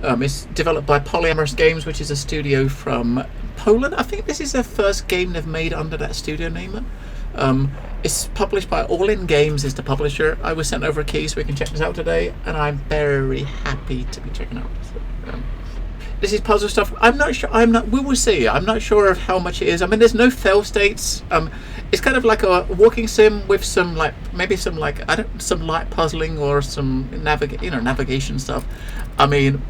It's developed by Polyamorous Games, which is a studio from Poland. I think this is their first game they've made under that studio name. It's published by All In Games, is the publisher. I was sent over a key so we can check this out today, and I'm very happy to be checking out. So, this is puzzle stuff. I'm not sure. We will see. I'm not sure of how much it is. I mean, there's no fail states. It's kind of like a walking sim with some maybe some light puzzling or some navigation stuff. I mean,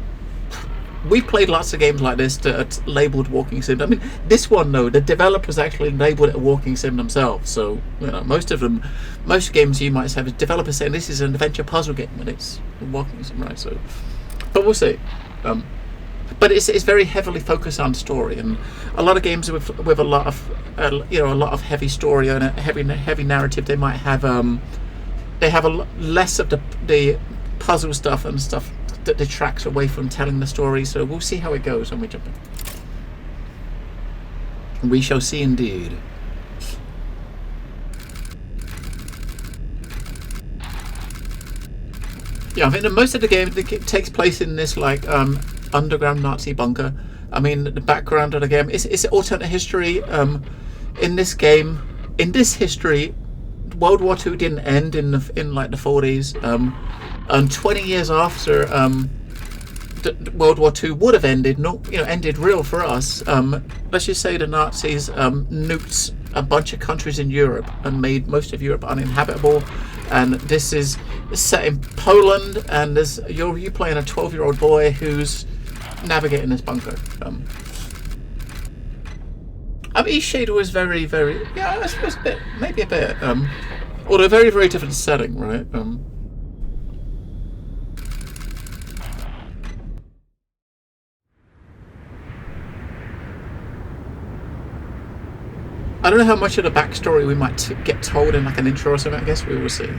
we've played lots of games like this that are labelled walking sim. I mean, this one though, the developers actually labelled it a walking sim themselves. So most games you might have developers saying this is an adventure puzzle game, and it's a walking sim, right? So, but we'll see. But it's very heavily focused on story, and a lot of games with a lot of heavy story and a heavy narrative, they might have they have less of the puzzle stuff and stuff that detracts away from telling the story. So we'll see how it goes when we jump in. We shall see indeed. Yeah, I think that most of the game takes place in this underground Nazi bunker. I mean, the background of the game it's alternate history. In this game, in this history, World War II didn't end in the 40s. And 20 years after World War II would have ended, ended real for us. Let's just say the Nazis nuked a bunch of countries in Europe and made most of Europe uninhabitable. And this is set in Poland, and you're playing a 12-year-old boy who's navigating this bunker. East Shade was very, very, I suppose maybe a bit, although very, very different setting, right? I don't know how much of the backstory we might get told in an intro or something. I guess we will see.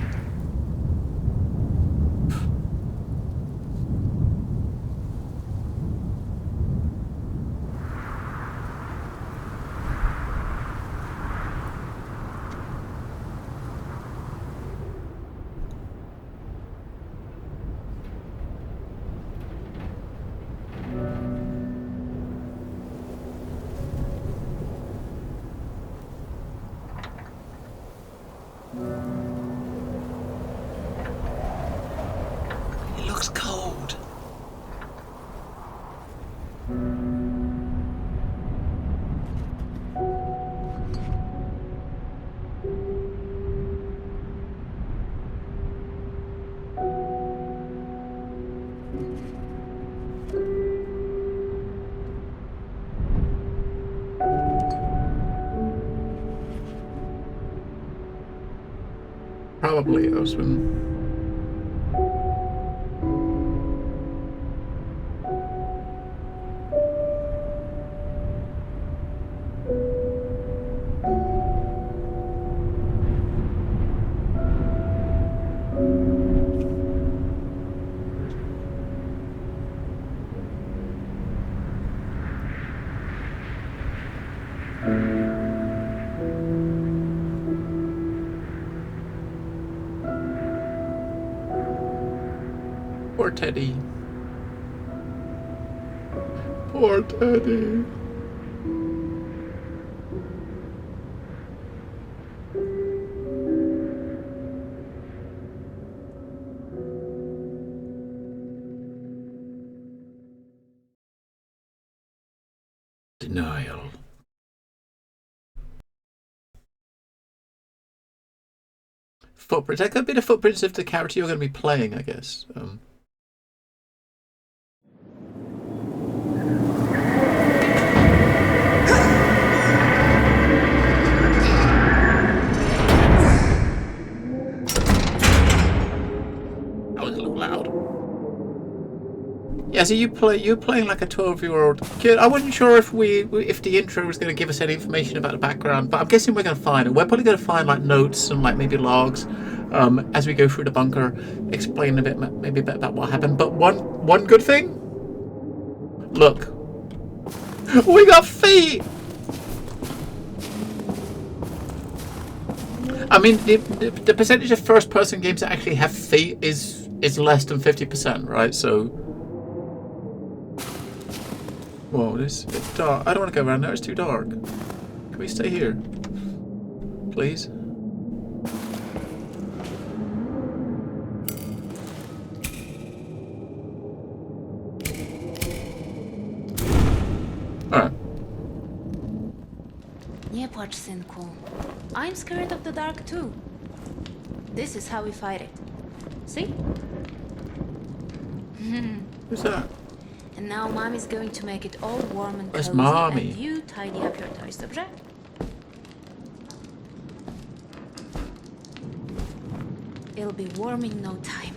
Probably Osman. Poor Teddy. Poor Teddy. Denial. Footprints. That could be the footprints of the character you're going to be playing, I guess. Yeah, so you're playing like a 12-year-old kid. I wasn't sure if the intro was going to give us any information about the background, but I'm guessing we're going to find it. We're probably going to find like notes and like maybe logs as we go through the bunker, explain maybe a bit about what happened. But one good thing, look, we got feet. I mean, the percentage of first-person games that actually have feet is less than 50%, right? So. Whoa, this is a bit dark. I don't want to go around there, it's too dark. Can we stay here? Please? Alright. Nie płacz, synku. I'm scared of the dark too. This is how we fight it. See? Who's that? And now Mommy's going to make it all warm and Where's cozy, Mommy? and you tidy up your toys, dobrze? It'll be warm in no time.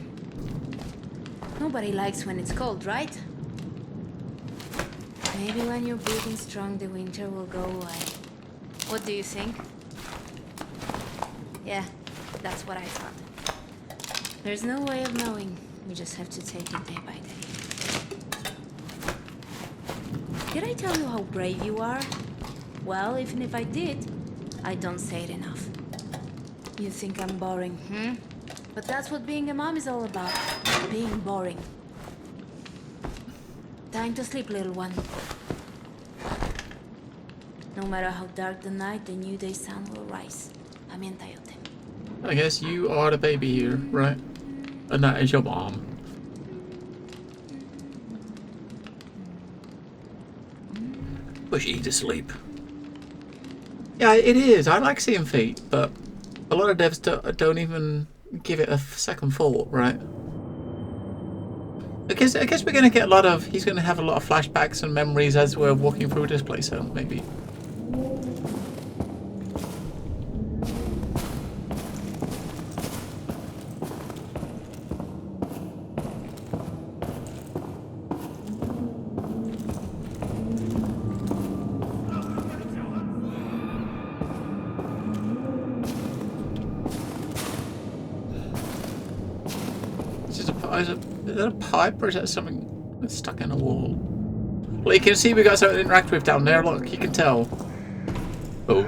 Nobody likes when it's cold, right? Maybe when you're big and strong, the winter will go away. What do you think? Yeah, that's what I thought. There's no way of knowing. We just have to take it day by day. Did I tell you how brave you are? Well, even if I did, I don't say it enough. You think I'm boring, But that's what being a mom is all about. Being boring. Time to sleep, little one. No matter how dark the night, the new day sun will rise. Pamiętaj o tym. I guess you are the baby here, right? And that is your mom. Push you to sleep. Yeah, it is. I like seeing feet, but a lot of devs don't even give it a second thought, right? I guess we're going to get a lot of... He's going to have a lot of flashbacks and memories as we're walking through this place, so maybe. Is that a pipe or is that something that's stuck in a wall? Well, you can see we got something to interact with down there. Look, you can tell. Oh.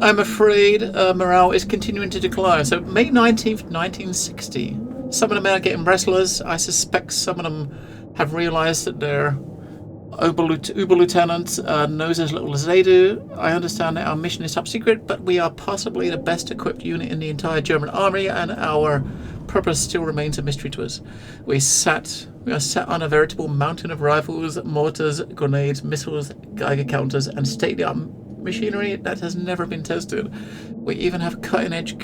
I'm afraid morale is continuing to decline. So May 19th, 1960. Some of them are getting restless. I suspect some of them have realised that they're Uber Lieutenant knows as little as they do. I understand that our mission is top secret, but we are possibly the best equipped unit in the entire German army, and our purpose still remains a mystery to us. We are sat on a veritable mountain of rifles, mortars, grenades, missiles, Geiger counters, and state-of-the-art machinery that has never been tested. We even have cutting-edge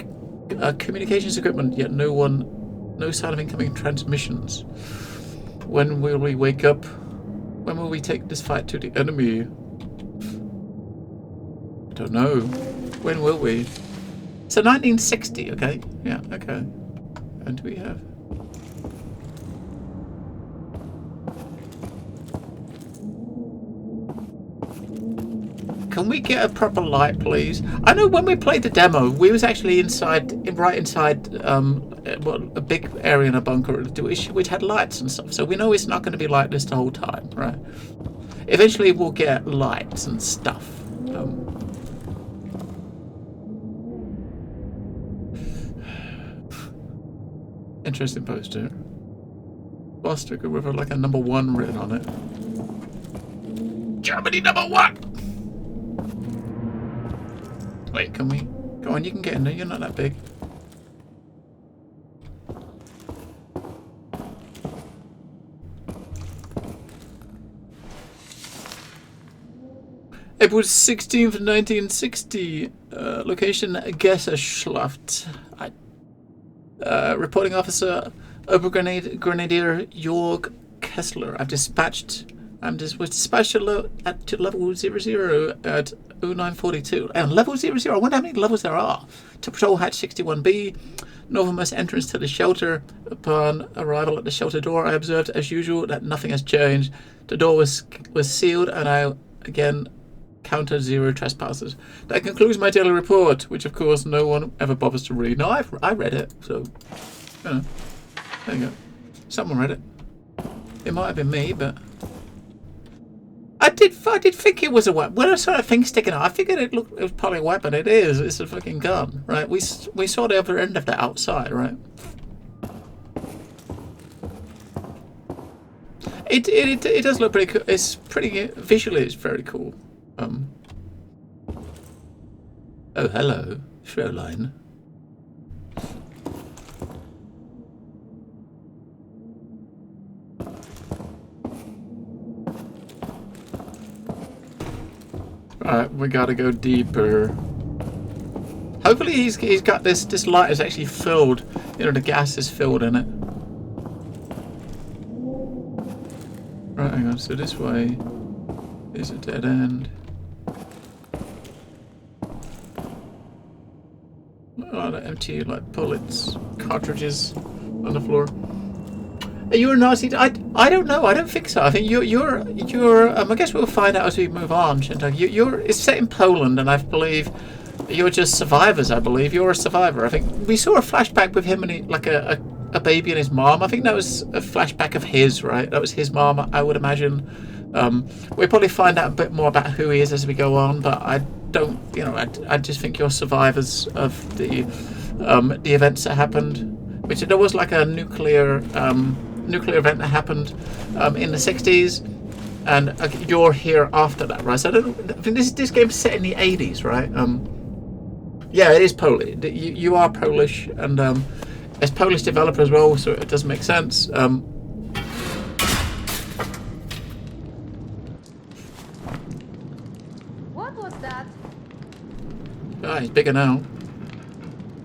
communications equipment, yet no sign of incoming transmissions. When will we wake up? When will we take this fight to the enemy? I don't know. When will we? So 1960, okay? Yeah, okay. And do we have... Can we get a proper light, please? I know when we played the demo, we was actually right inside a big area in a bunker which had lights and stuff. So we know it's not going to be like this the whole time, right? Eventually we'll get lights and stuff. Interesting poster. Swastika with like a #1 written on it. Germany #1! Wait, can we? Go on, you can get in there. You're not that big. April 16th, 1960. Location Gesserschlacht. Reporting officer Obergrenadier Jörg Kessler. I'm dispatched to level 00 at 0942. And level 00, I wonder how many levels there are. To patrol hatch 61B, northernmost entrance to the shelter. Upon arrival at the shelter door, I observed, as usual, that nothing has changed. The door was sealed, and I again counted 0 trespassers. That concludes my daily report, which of course no one ever bothers to read. No, I read it, so, you know, there you go. Someone read it. It might have been me, but... I did think it was a weapon. When I saw that thing sticking out, I figured it was probably a weapon. It is. It's a fucking gun, right? We saw the other end of that outside, right? It does look pretty cool. It's pretty visually. It's very cool. Oh, hello, Fräulein. Alright, we gotta go deeper. Hopefully he's got this light is actually filled. You know, the gas is filled in it. Right, hang on. So this way is a dead end. A lot of empty like bullets, cartridges on the floor. Are you a Nazi? I don't know. I don't think so. I think you're. I guess we'll find out as we move on. It's set in Poland, and I believe you're just survivors. I believe you're a survivor. I think we saw a flashback with him and like a baby and his mom. I think that was a flashback of his, right? That was his mom, I would imagine. We'll probably find out a bit more about who he is as we go on, but I don't. You know, I just think you're survivors of the events that happened. Which there was like a nuclear event that happened in the 60s, and you're here after that, right? So I think this game's set in the 80s, right? Yeah, it is Polish. You are Polish, and it's Polish developer as well, so it does make sense. What was that? Ah, he's bigger now.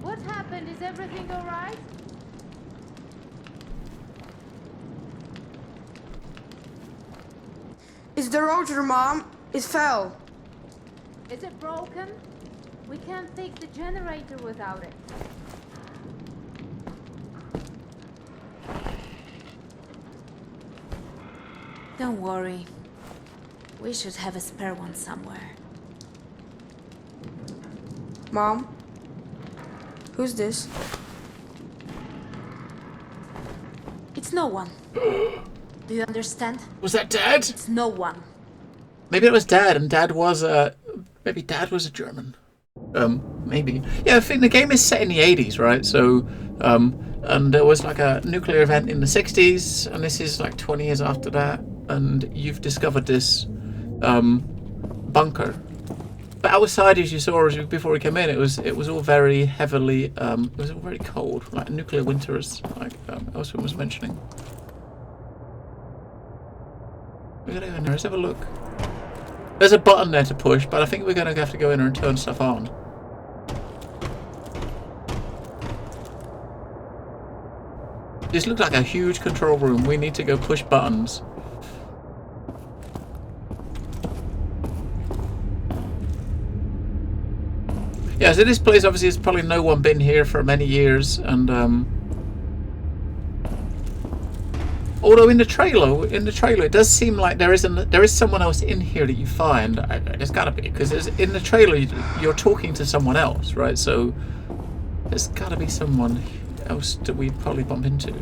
What happened? Is everything all right? It's the rotor, Mom. It fell. Is it broken? We can't fix the generator without it. Don't worry. We should have a spare one somewhere. Mom? Who's this? It's no one. Do you understand? Was that Dad? It's no one. Maybe it was Dad, and Dad was maybe Dad was a German. Maybe. Yeah, I think the game is set in the 80s, right? So, and there was like a nuclear event in the 60s, and this is like 20 years after that, and you've discovered this bunker. But outside, as you saw before we came in, it was all very heavily, it was all very cold, like nuclear winters, like Elsa was mentioning. We gotta go in there. Let's have a look. There's a button there to push, but I think we're gonna have to go in there and turn stuff on. This looks like a huge control room. We need to go push buttons. Yeah, so this place obviously has probably no one been here for many years, and although in the trailer, it does seem like there is someone else in here that you find. There's gotta be, because in the trailer you're talking to someone else, right? So there's gotta be someone else that we probably bump into.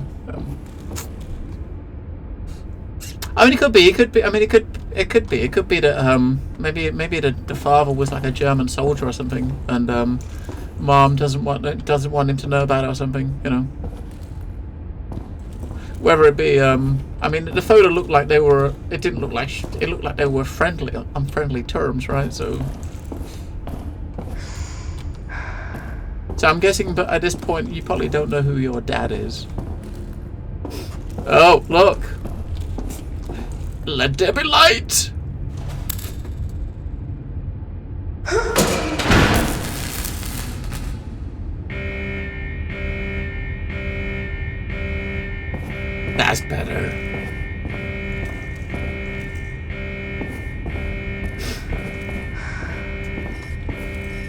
I mean, it could be. I mean, it could be that maybe the father was like a German soldier or something, and mom doesn't want him to know about it or something. You know. Whether it be, I mean, the photo looked like they were. It looked like they were friendly, on friendly terms, right? So I'm guessing, but at this point, you probably don't know who your dad is. Oh, look! Let there be light. That's better.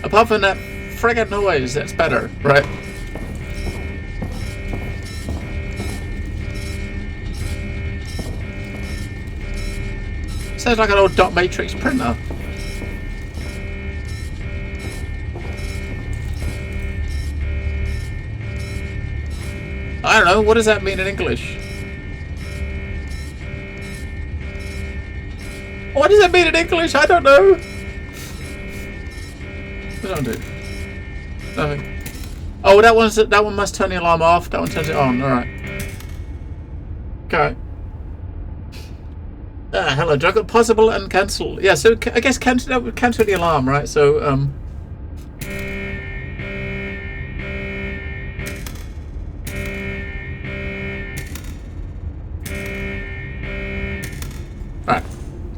Apart from that friggin' noise, that's better, right? Sounds like an old dot matrix printer. I don't know, what does that mean in English? What does mean in English. I don't know. What do I do? Nothing. Oh, that one must turn the alarm off. That one turns it on. All right. Okay. Hello, Drug. Possible and cancel. Yeah. So I guess cancel the alarm, right? So Right.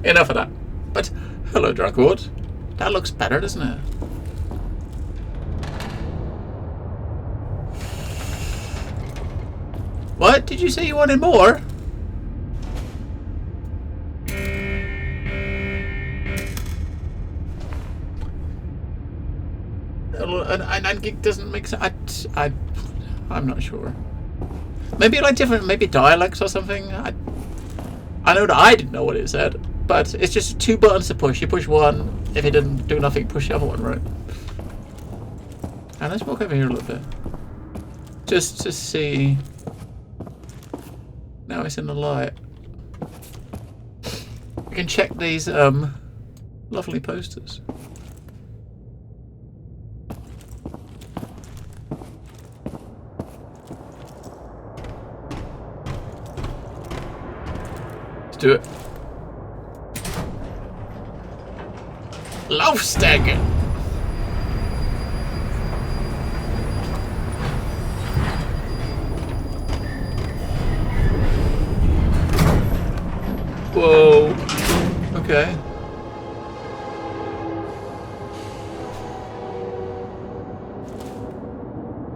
Enough of that. But hello, Drugwood. That looks better, doesn't it? What? Did you say you wanted more? And gig doesn't make sense. I'm not sure. Maybe like different, maybe dialects or something. I know that I didn't know what it said, but it's just 2 buttons to push. You push one. If it didn't do nothing, push the other one, right? And let's walk over here a little bit, just to see. Now it's in the light. We can check these lovely posters. Let's do it. Laufsteg. Whoa. Okay.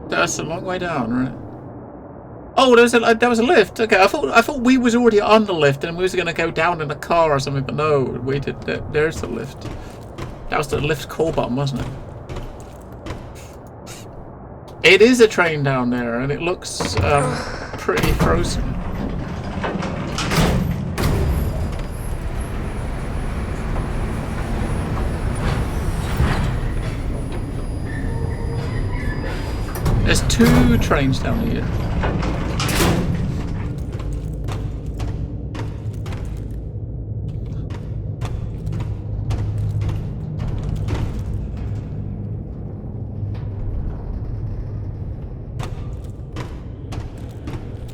That's a long way down, right? Oh, there was a lift. Okay, I thought we was already on the lift and we was gonna go down in a car or something, but no, we did. There's the lift. That was the lift call button, wasn't it? It is a train down there, and it looks pretty frozen. There's 2 trains down here.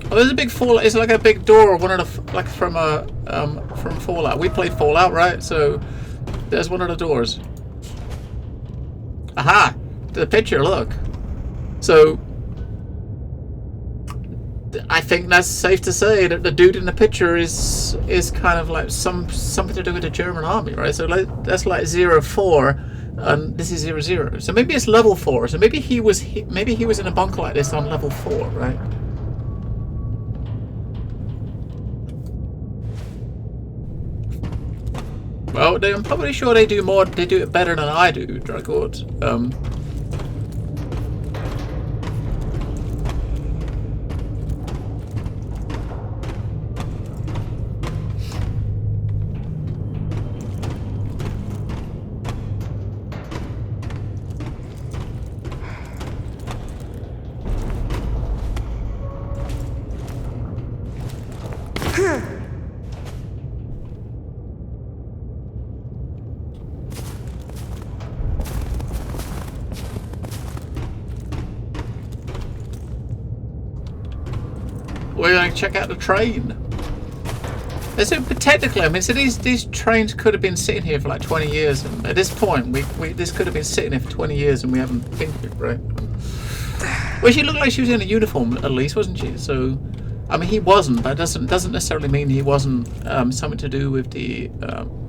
Oh, there's a big Fallout. It's like a big door. One of the like from Fallout. We played Fallout, right? So there's one of the doors. Aha! The picture. Look. So I think that's safe to say that the dude in the picture is kind of like something to do with the German army, right? So that's like 04, and this is 00. So maybe it's level 4. So maybe he was in a bunker like this on level 4, right? Well, I'm probably sure they do more. They do it better than I do, Dragwood. We're going to check out the train. So technically, I mean, so these trains could have been sitting here for like 20 years, and at this point, this could have been sitting here for 20 years, and we haven't been here, right? Well, she looked like she was in a uniform at least, wasn't she? So, I mean, he wasn't, but it doesn't necessarily mean he wasn't something to do with the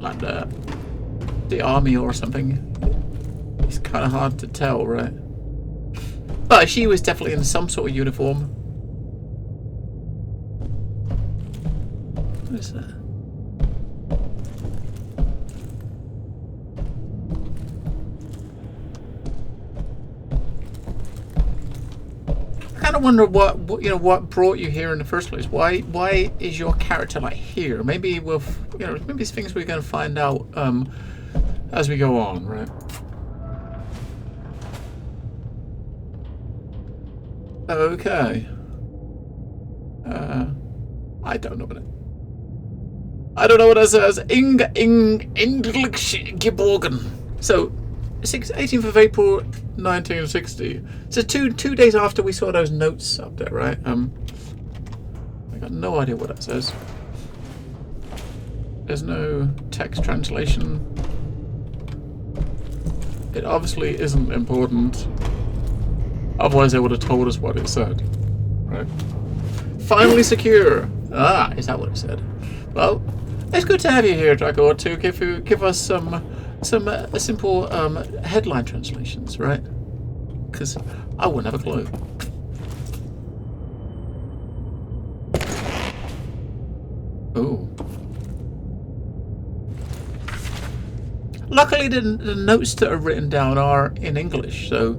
like the army or something. It's kind of hard to tell, right? But she was definitely in some sort of uniform. What is that? I kind of wonder what brought you here in the first place. Why is your character like here? Maybe maybe it's things we're going to find out as we go on, right? Okay. I don't know about it. I don't know what that says. English geborgen. So, 18th of April, 1960. So two days after we saw those notes up there, right? I got no idea what that says. There's no text translation. It obviously isn't important. Otherwise they would have told us what it said. Right? Finally secure! Ah, is that what it said? Well, it's good to have you here, Draco, to give us some simple headline translations, right? Because I wouldn't have a clue. Ooh. Luckily, the notes that are written down are in English, so...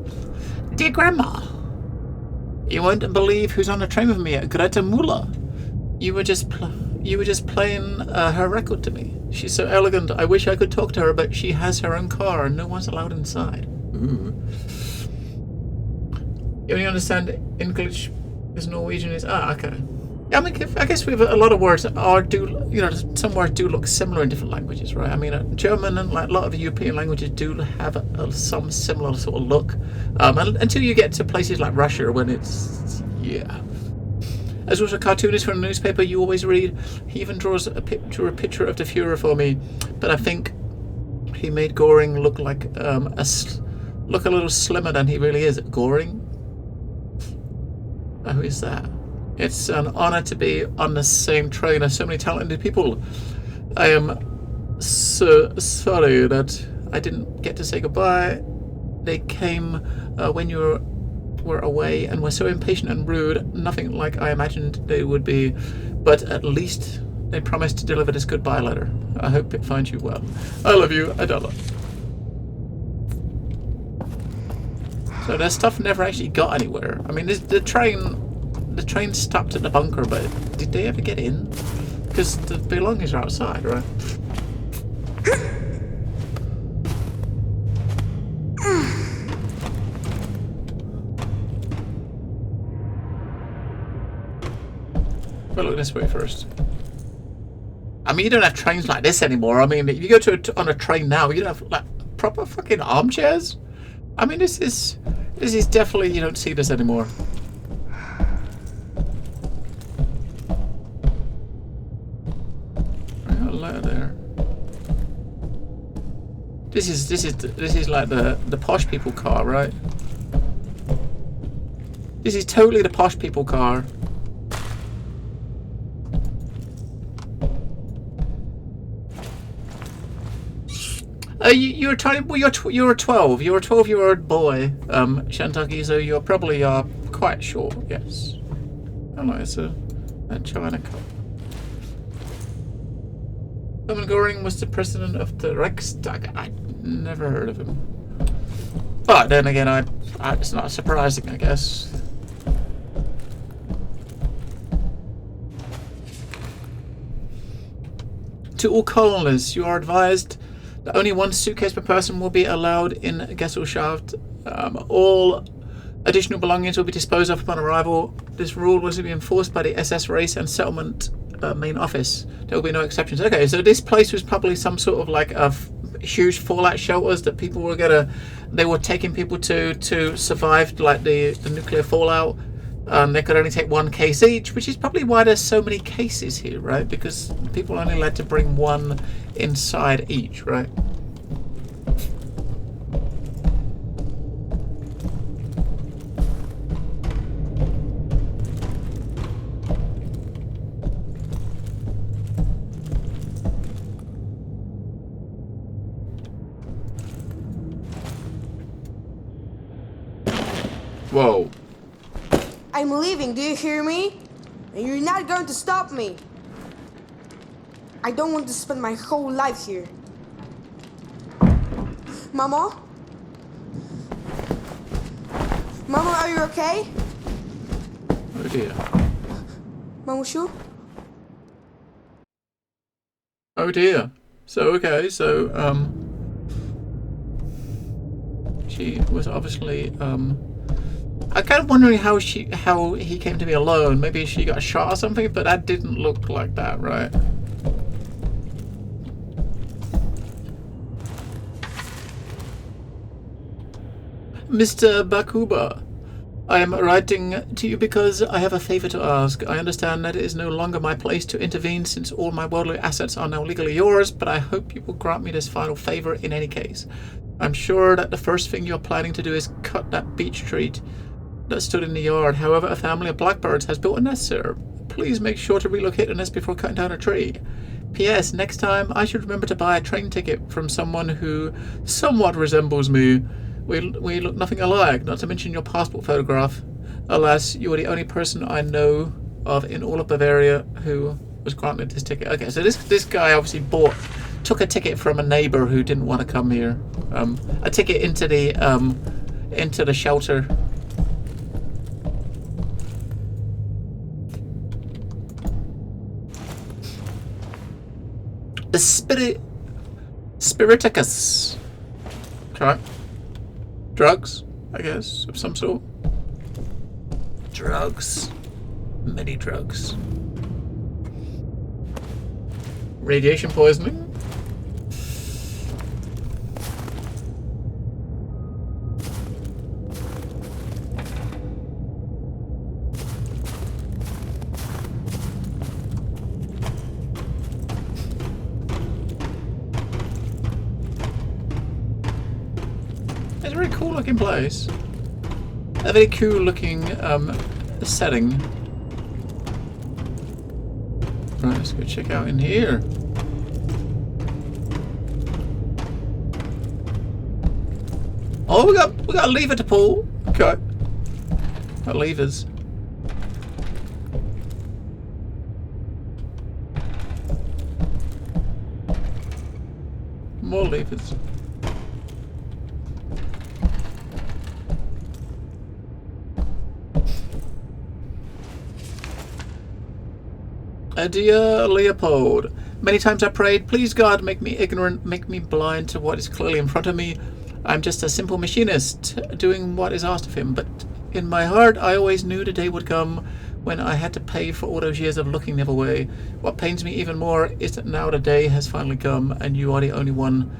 Dear Grandma, you won't believe who's on the train with me at Greta Muller. You were just playing her record to me. She's so elegant, I wish I could talk to her, but she has her own car and no one's allowed inside. Ooh. You only understand English because Norwegian is... Ah, okay. I mean, I guess we have a lot of words that some words do look similar in different languages, right? I mean, German and like a lot of European languages do have some similar sort of look. Until you get to places like Russia, when it's As was a cartoonist for a newspaper you always read, he even draws a picture of the Führer for me, but I think he made Göring look like look a little slimmer than he really is. Göring? Who is that? It's an honor to be on the same train as so many talented people. I am so sorry that I didn't get to say goodbye. They came when you were away and were so impatient and rude. Nothing like I imagined they would be, but at least they promised to deliver this goodbye letter. I hope it finds you well. I love you, Adela. So their stuff never actually got anywhere. I mean, the train stopped at the bunker, but did they ever get in? Because the belongings are outside, right? We'll look this way first. I mean, you don't have trains like this anymore. I mean, if you go on a train now, you don't have like proper fucking armchairs. I mean, this is definitely, you don't see this anymore. There. This is like the posh people car, right? This is totally the posh people car. You're tiny. Well, you're a 12. You're a 12-year-old boy, Shantaki. So you're probably quite short. Yes. Oh no, it's a China cup. Hermann Göring was the president of the Reichstag. I never heard of him. But then again, it's not surprising, I guess. To all colonists, you are advised that only one suitcase per person will be allowed in Gesellschaft. All additional belongings will be disposed of upon arrival. This rule was to be enforced by the SS Race and Settlement main office. There will be no exceptions. Okay, so this place was probably some sort of like a huge fallout shelters that people were they were taking people to survive like the nuclear fallout. They could only take one case each, which is probably why there's so many cases here, right? Because people only allowed to bring one inside each, right? Whoa. I'm leaving, do you hear me? And you're not going to stop me. I don't want to spend my whole life here. Mama? Mama, are you okay? Oh dear. Mamushu? Oh dear. So okay, so she was obviously I'm kind of wondering how he came to be alone. Maybe she got shot or something, but that didn't look like that, right? Mr. Bakuba, I am writing to you because I have a favor to ask. I understand that it is no longer my place to intervene since all my worldly assets are now legally yours, but I hope you will grant me this final favor in any case. I'm sure that the first thing you're planning to do is cut that beech tree that stood in the yard. However, a family of blackbirds has built a nest there. Please make sure to relocate the nest before cutting down a tree. P.S. Next time, I should remember to buy a train ticket from someone who somewhat resembles me. We look nothing alike, not to mention your passport photograph. Alas, you are the only person I know of in all of Bavaria who was granted this ticket. Okay, so this guy obviously took a ticket from a neighbor who didn't want to come here. A ticket into the shelter. The Spiriticus. Okay. Drugs, I guess, of some sort. Drugs. Many drugs. Radiation poisoning. It's a very cool looking place. A very cool looking setting. Right, let's go check out in here. Oh, we got a lever to pull. Okay. Got levers. More levers. Dear Leopold, many times I prayed, please God, make me ignorant, make me blind to what is clearly in front of me. I'm just a simple machinist, doing what is asked of him, but in my heart I always knew the day would come when I had to pay for all those years of looking the other way. What pains me even more is that now the day has finally come, and you are the only one.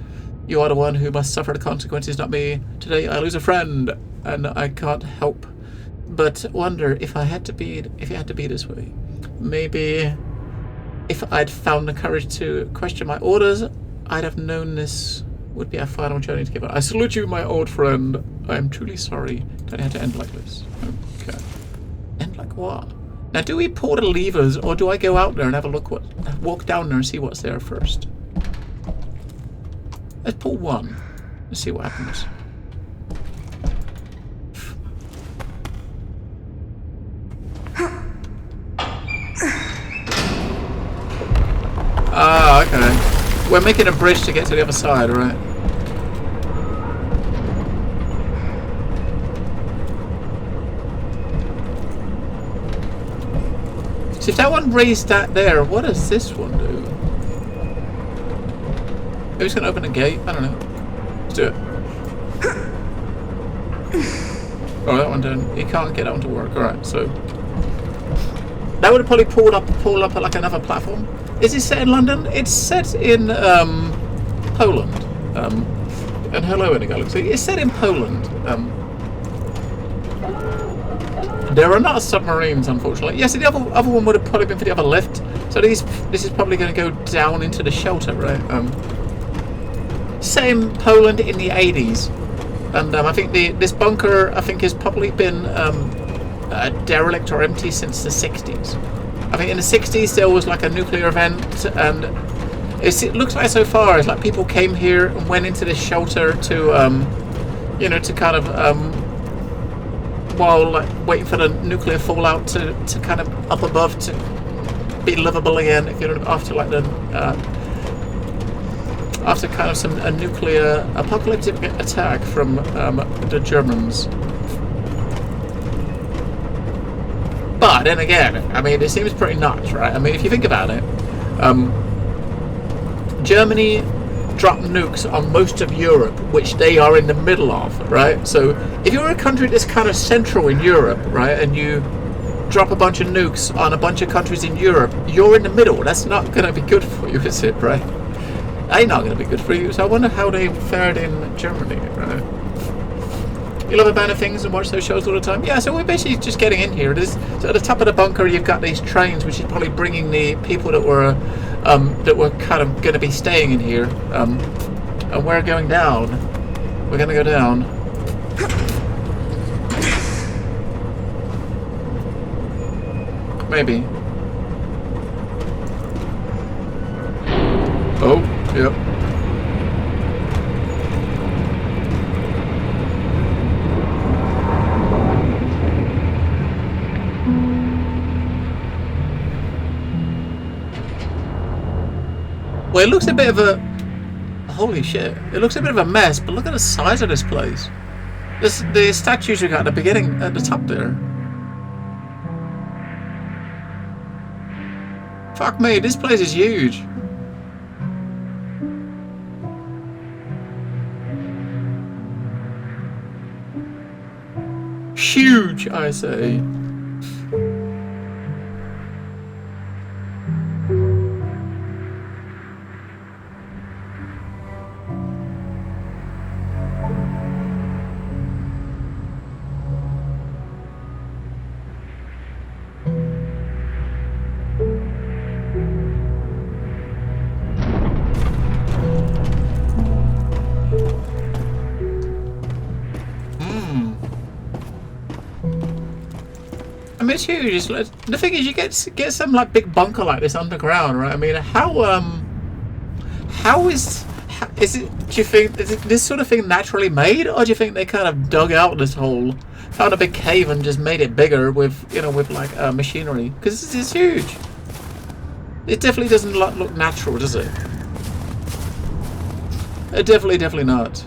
You are the one who must suffer the consequences, not me. Today I lose a friend, and I can't help but wonder if it had to be this way. Maybe if I'd found the courage to question my orders, I'd have known this would be our final journey together. I salute you, my old friend. I am truly sorry that it had to end like this. Okay. End like what? Now, do we pull the levers, or do I go out there and have a look? Walk down there and see what's there first? Let's pull one. Let's see what happens. Ah, okay. We're making a bridge to get to the other side, right? So if that one raised that there, what does this one do? Who's going to open a gate? I don't know. Let's do it. Oh, that one didn't. You can't get that one to work. Alright, so... that would have probably pulled up like another platform. Is it set in London? It's set in Poland. And hello in the galaxy. It's set in Poland. There are not submarines, unfortunately. Yes, the other one would have probably been for the other lift. So this is probably going to go down into the shelter, right? Set in Poland in the 80s, and I think this bunker has probably been derelict or empty since the 60s. I think in the 60s there was like a nuclear event, and it looks like so far it's like people came here and went into this shelter to, you know, to kind of, while like waiting for the nuclear fallout to kind of up above to be livable again, you know, after like the, after kind of a nuclear apocalyptic attack from the Germans. But then again, I mean, it seems pretty nuts, right? I mean, if you think about it, Germany dropped nukes on most of Europe, which they are in the middle of, right? So if you're a country that's kind of central in Europe, right, and you drop a bunch of nukes on a bunch of countries in Europe, you're in the middle. That's not going to be good for you, is it, right? Ain't not going to be good for you. So I wonder how they fared in Germany, right? You love abandoned things and watch those shows all the time? Yeah, so we're basically just getting in here. So at the top of the bunker, you've got these trains, which is probably bringing the people that were kind of going to be staying in here. And we're going down. We're going to go down. Maybe. Oh, yep. Well, it looks a bit of a... Holy shit. It looks a bit of a mess, but look at the size of this place. The statues we got at the beginning, at the top there. Fuck me, this place is huge. Huge, I say. I mean, it's huge. It's like, the thing is, you get some like big bunker like this underground, right? I mean, how is it? Do you think is this sort of thing naturally made, or do you think they kind of dug out this hole, found a big cave, and just made it bigger with with like machinery? Because this is huge. It definitely doesn't look natural, does it? Definitely not.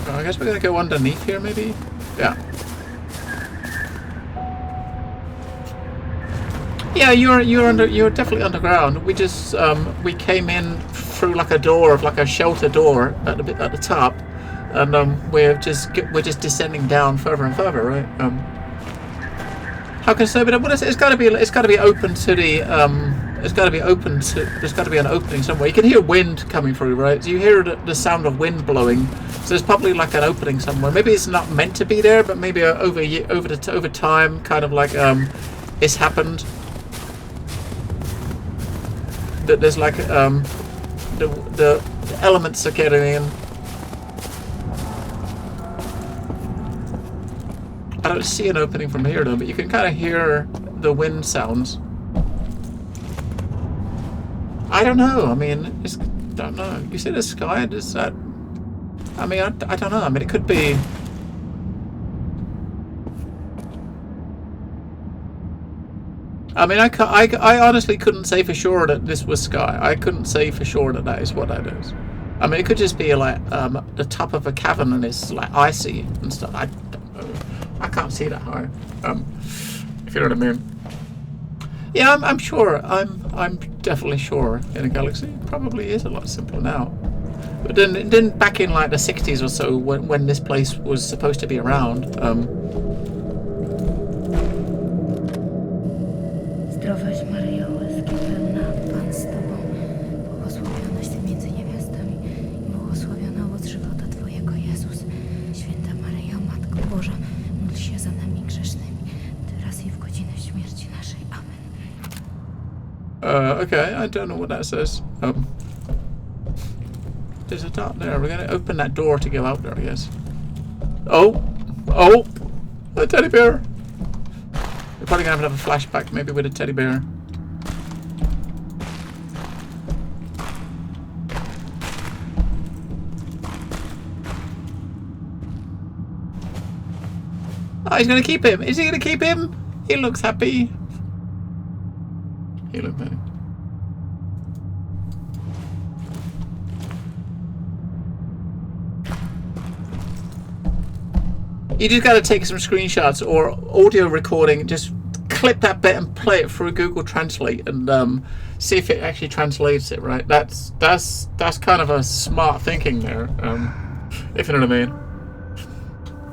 I guess we're gonna go underneath here, maybe. Yeah. Yeah, you're definitely underground. We just we came in through like a door of like a shelter door at the top, and we're just descending down further and further, right? How can I say? But it's got to be open to the It's got to be open to. There's got to be an opening somewhere. You can hear wind coming through, right? So you hear the sound of wind blowing. So there's probably like an opening somewhere. Maybe it's not meant to be there, but maybe over time, kind of like it's happened. That there's like the elements are getting in. I don't see an opening from here though, but you can kind of hear the wind sounds. I don't know. I mean, I don't know. You see the sky? Does that? I mean, I don't know. I mean, it could be. I mean, I honestly couldn't say for sure that this was sky. I couldn't say for sure that that is what that is. I mean, it could just be like the top of a cavern and it's like icy and stuff. I don't know. I can't see that high. If you know what I mean. Yeah, I'm sure. I'm definitely sure in a galaxy. It probably is a lot simpler now. But then back in like the 60s or so, when this place was supposed to be around. Zdrowaś Maryjo, łaski pełna, Pan z Tobą, błogosławionaś Ty między niewiastami i błogosławiony owoc żywota Twojego, Jezus. Święta Maryjo, Matko Boża, módl się za nami grzesznymi, teraz i w godzinę śmierci naszej. Amen. Okay, I don't know what that says. There's a dot there. We're gonna open that door to go out there, I guess. Oh, a teddy bear. We're probably gonna have a flashback, maybe with a teddy bear. Oh, he's gonna keep him. Is he gonna keep him? He looks happy. He looks happy. You just gotta take some screenshots or audio recording, just clip that bit and play it through Google Translate and see if it actually translates it, right? That's kind of a smart thinking there, if you know what I mean.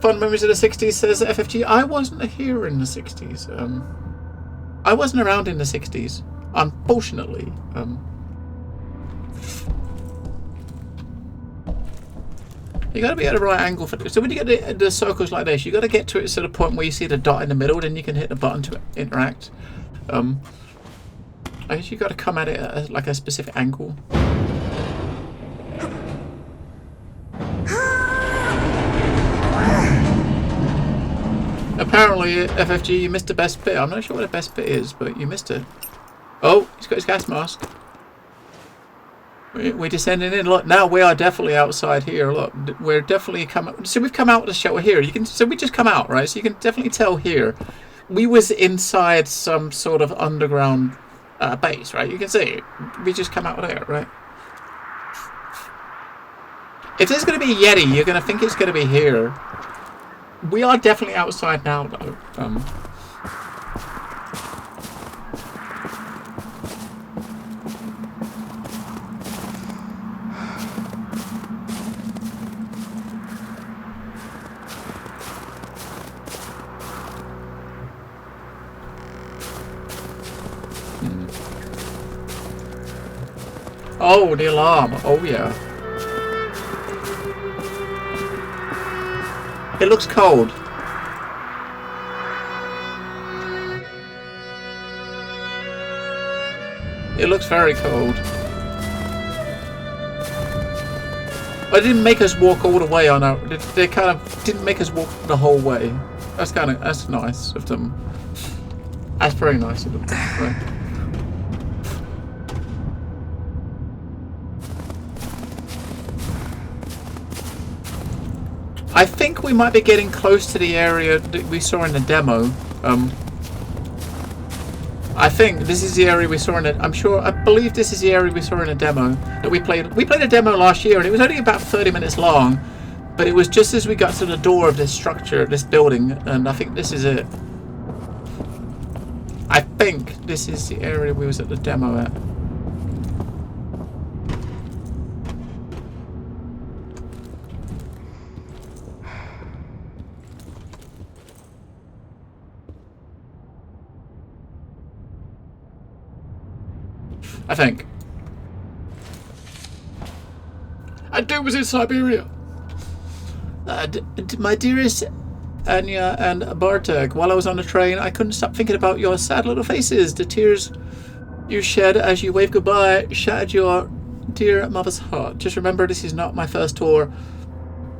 Fun memories of the 60s, says FFG. I wasn't here in the 60s. I wasn't around in the 60s, unfortunately. You got to be at the right angle for. So when you get the circles like this, you got to get to it to the point where you see the dot in the middle, then you can hit the button to interact. I guess you got to come at it at like a specific angle. Apparently, FFG, you missed the best bit. I'm not sure what the best bit is, but you missed it. Oh, he's got his gas mask. We're descending in. Look, now we are definitely outside here. Look, we're definitely coming. So we've come out of the shelter here. You can. So we just come out, right? So you can definitely tell here. We was inside some sort of underground base, right? You can see it. We just come out of there, right? If there's going to be a Yeti, you're going to think it's going to be here. We are definitely outside now, though. Oh, the alarm. Oh, yeah. It looks cold. It looks very cold. But it didn't make us walk all the way on our... They kind of didn't make us walk the whole way. That's nice of them. That's very nice of them, right? I think we might be getting close to the area that we saw in the demo. I think this is the area we saw in it. I believe this is the area we saw in a demo that we played. We played a demo last year and it was only about 30 minutes long, but it was just as we got to the door of this structure, this building, and I think this is it. I think this is the area we was at the demo at. I think. I do was in Siberia. My dearest Anya and Bartek, while I was on the train, I couldn't stop thinking about your sad little faces. The tears you shed as you waved goodbye shattered your dear mother's heart. Just remember, this is not my first tour.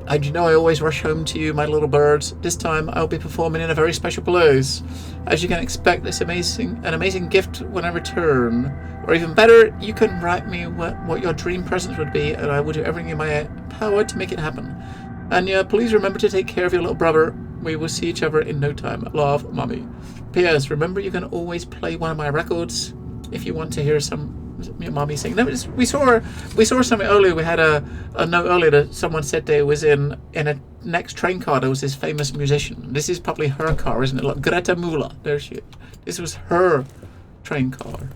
And you know I always rush home to you, my little birds. This time I'll be performing in a very special place. As you can expect, it's an amazing gift when I return. Or even better, you can write me what your dream present would be, and I will do everything in my power to make it happen. And yeah, please remember to take care of your little brother. We will see each other in no time. Love, Mommy. P.S. Remember, you can always play one of my records if you want to hear some Mommy sing. No, we saw something earlier. We had a note earlier that someone said they was in a next train car. There was this famous musician. This is probably her car, isn't it? Look, Greta Müller. There she is. This was her train car.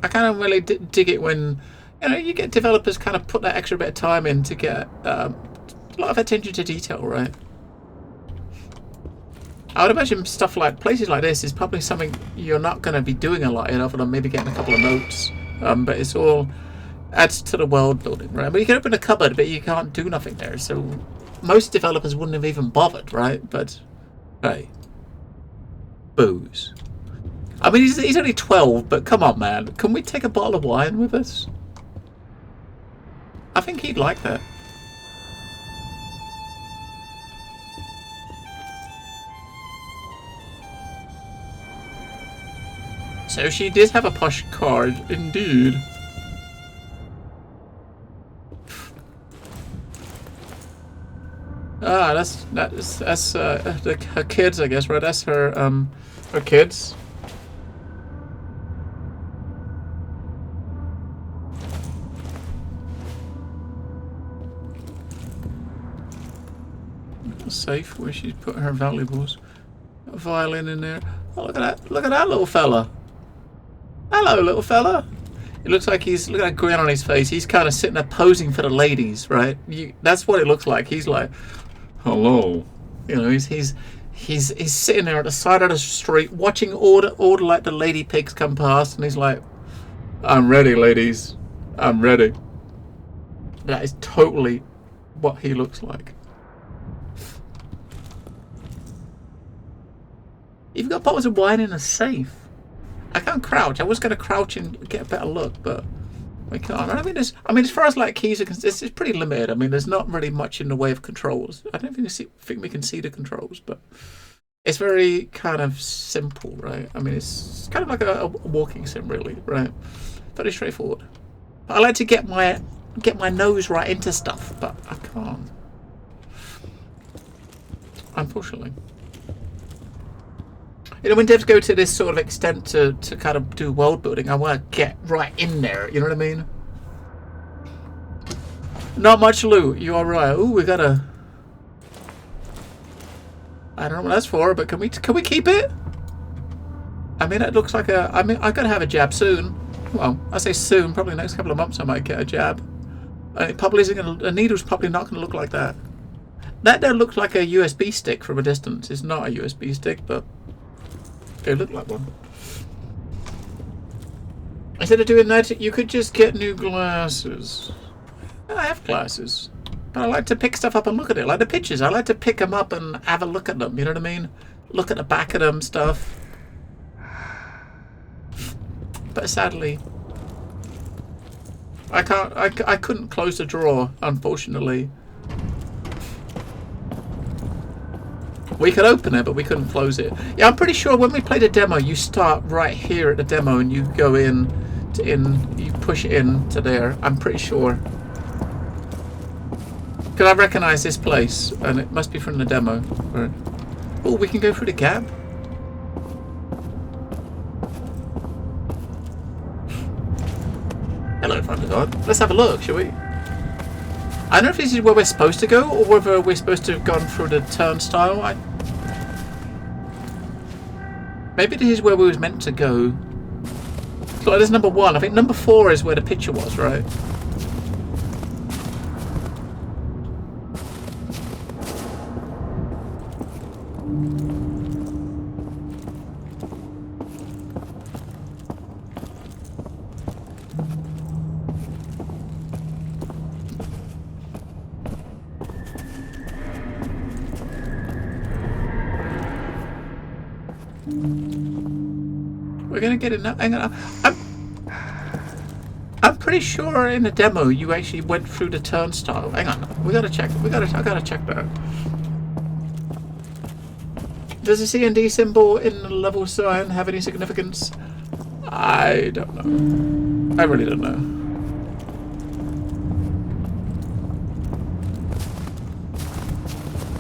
I kind of really dig it when, you know, you get developers kind of put that extra bit of time in to get a lot of attention to detail, right? I would imagine stuff like places like this is probably something you're not going to be doing a lot in, other than maybe getting a couple of notes. But it's all adds to the world building, right? But you can open a cupboard, but you can't do nothing there. So most developers wouldn't have even bothered, right? But hey, booze. I mean, he's only 12, but come on, man. Can we take a bottle of wine with us? I think he'd like that. So she did have a posh card, indeed. Ah, that's her kids, I guess, right? That's her kids. Safe where she's put her valuables. A violin in there. Oh, look at that! Look at that little fella. Hello, little fella. It looks like look at that grin on his face. He's kind of sitting there posing for the ladies, right? That's what it looks like. He's like, hello. You know, he's He's sitting there at the side of the street watching all like the lady pigs come past, and he's like, "I'm ready, ladies. I'm ready." That is totally what he looks like. You've got bottles of wine in a safe. I can't crouch. I was going to crouch and get a better look, but we can't. I mean, as far as like keys are concerned, it's pretty limited. I mean, there's not really much in the way of controls. I don't think we can see the controls, but it's very kind of simple, right? I mean, it's kind of like a walking sim, really, right? Very straightforward. But I like to get my nose right into stuff, but I can't. Unfortunately. You know, when devs go to this sort of extent to kind of do world building, I want to get right in there, you know what I mean? Not much loot, you are right. Ooh, we got a... I don't know what that's for, but can we keep it? I mean, it looks like a... I mean, I gotta have a jab soon. Well, I say soon, probably next couple of months I might get a jab. And it probably isn't gonna... A needle's probably not gonna look like that. That there looks like a USB stick from a distance. It's not a USB stick, but... It looked like one. Instead of doing that, you could just get new glasses. I have glasses. But I like to pick stuff up and look at it. Like the pictures. I like to pick them up and have a look at them. You know what I mean? Look at the back of them, stuff. But sadly... I couldn't close the drawer, unfortunately. We could open it, but we couldn't close it. Yeah, I'm pretty sure when we played a demo, you start right here at the demo and you go you push it in to there. I'm pretty sure. Because I recognise this place, and it must be from the demo. Right. Oh, we can go through the gap? Hello, Thunder God. Let's have a look, shall we? I don't know if this is where we're supposed to go, or whether we're supposed to have gone through the turnstile. Maybe this is where we was meant to go. So there's number 1. I think number 4 is where the picture was, right? We're gonna get it now. Hang on. I'm pretty sure in the demo you actually went through the turnstile. Hang on. We gotta check. I gotta check that. Does the C&D symbol in the level sign have any significance? I don't know. I really don't know.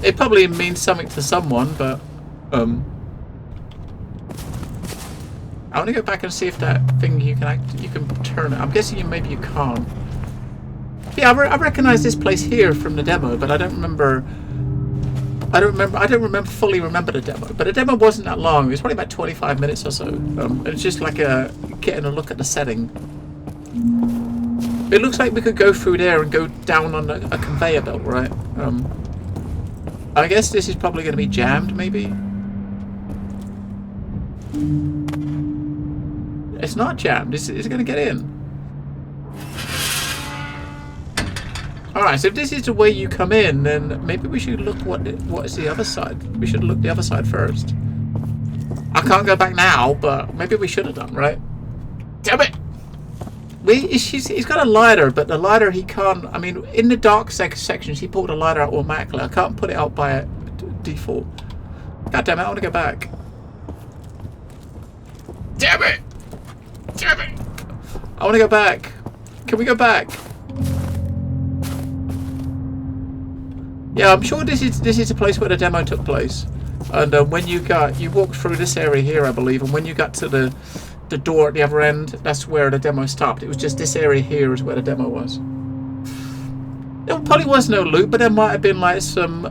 It probably means something to someone, but I want to go back and see if that thing you can turn it. I'm guessing maybe you can't. Yeah, I recognize this place here from the demo, but I don't fully remember the demo. But the demo wasn't that long. It was probably about 25 minutes or so. It's just like getting a look at the setting. It looks like we could go through there and go down on a conveyor belt, right? I guess this is probably going to be jammed, maybe. It's not jammed. It's going to get in. Alright, so if this is the way you come in, then maybe we should look what is the other side. We should look the other side first. I can't go back now, but maybe we should have done, right? Damn it! He's got a lighter, but the lighter he can't... I mean, in the dark sections, he pulled a lighter out automatically. I can't put it out by default. God damn it, I want to go back. Damn it! Damn it! I want to go back. Can we go back? Yeah, I'm sure this is the place where the demo took place. And when you walked through this area here, I believe, and when you got to the door at the other end, that's where the demo stopped. It was just this area here is where the demo was. There probably was no loot, but there might have been like some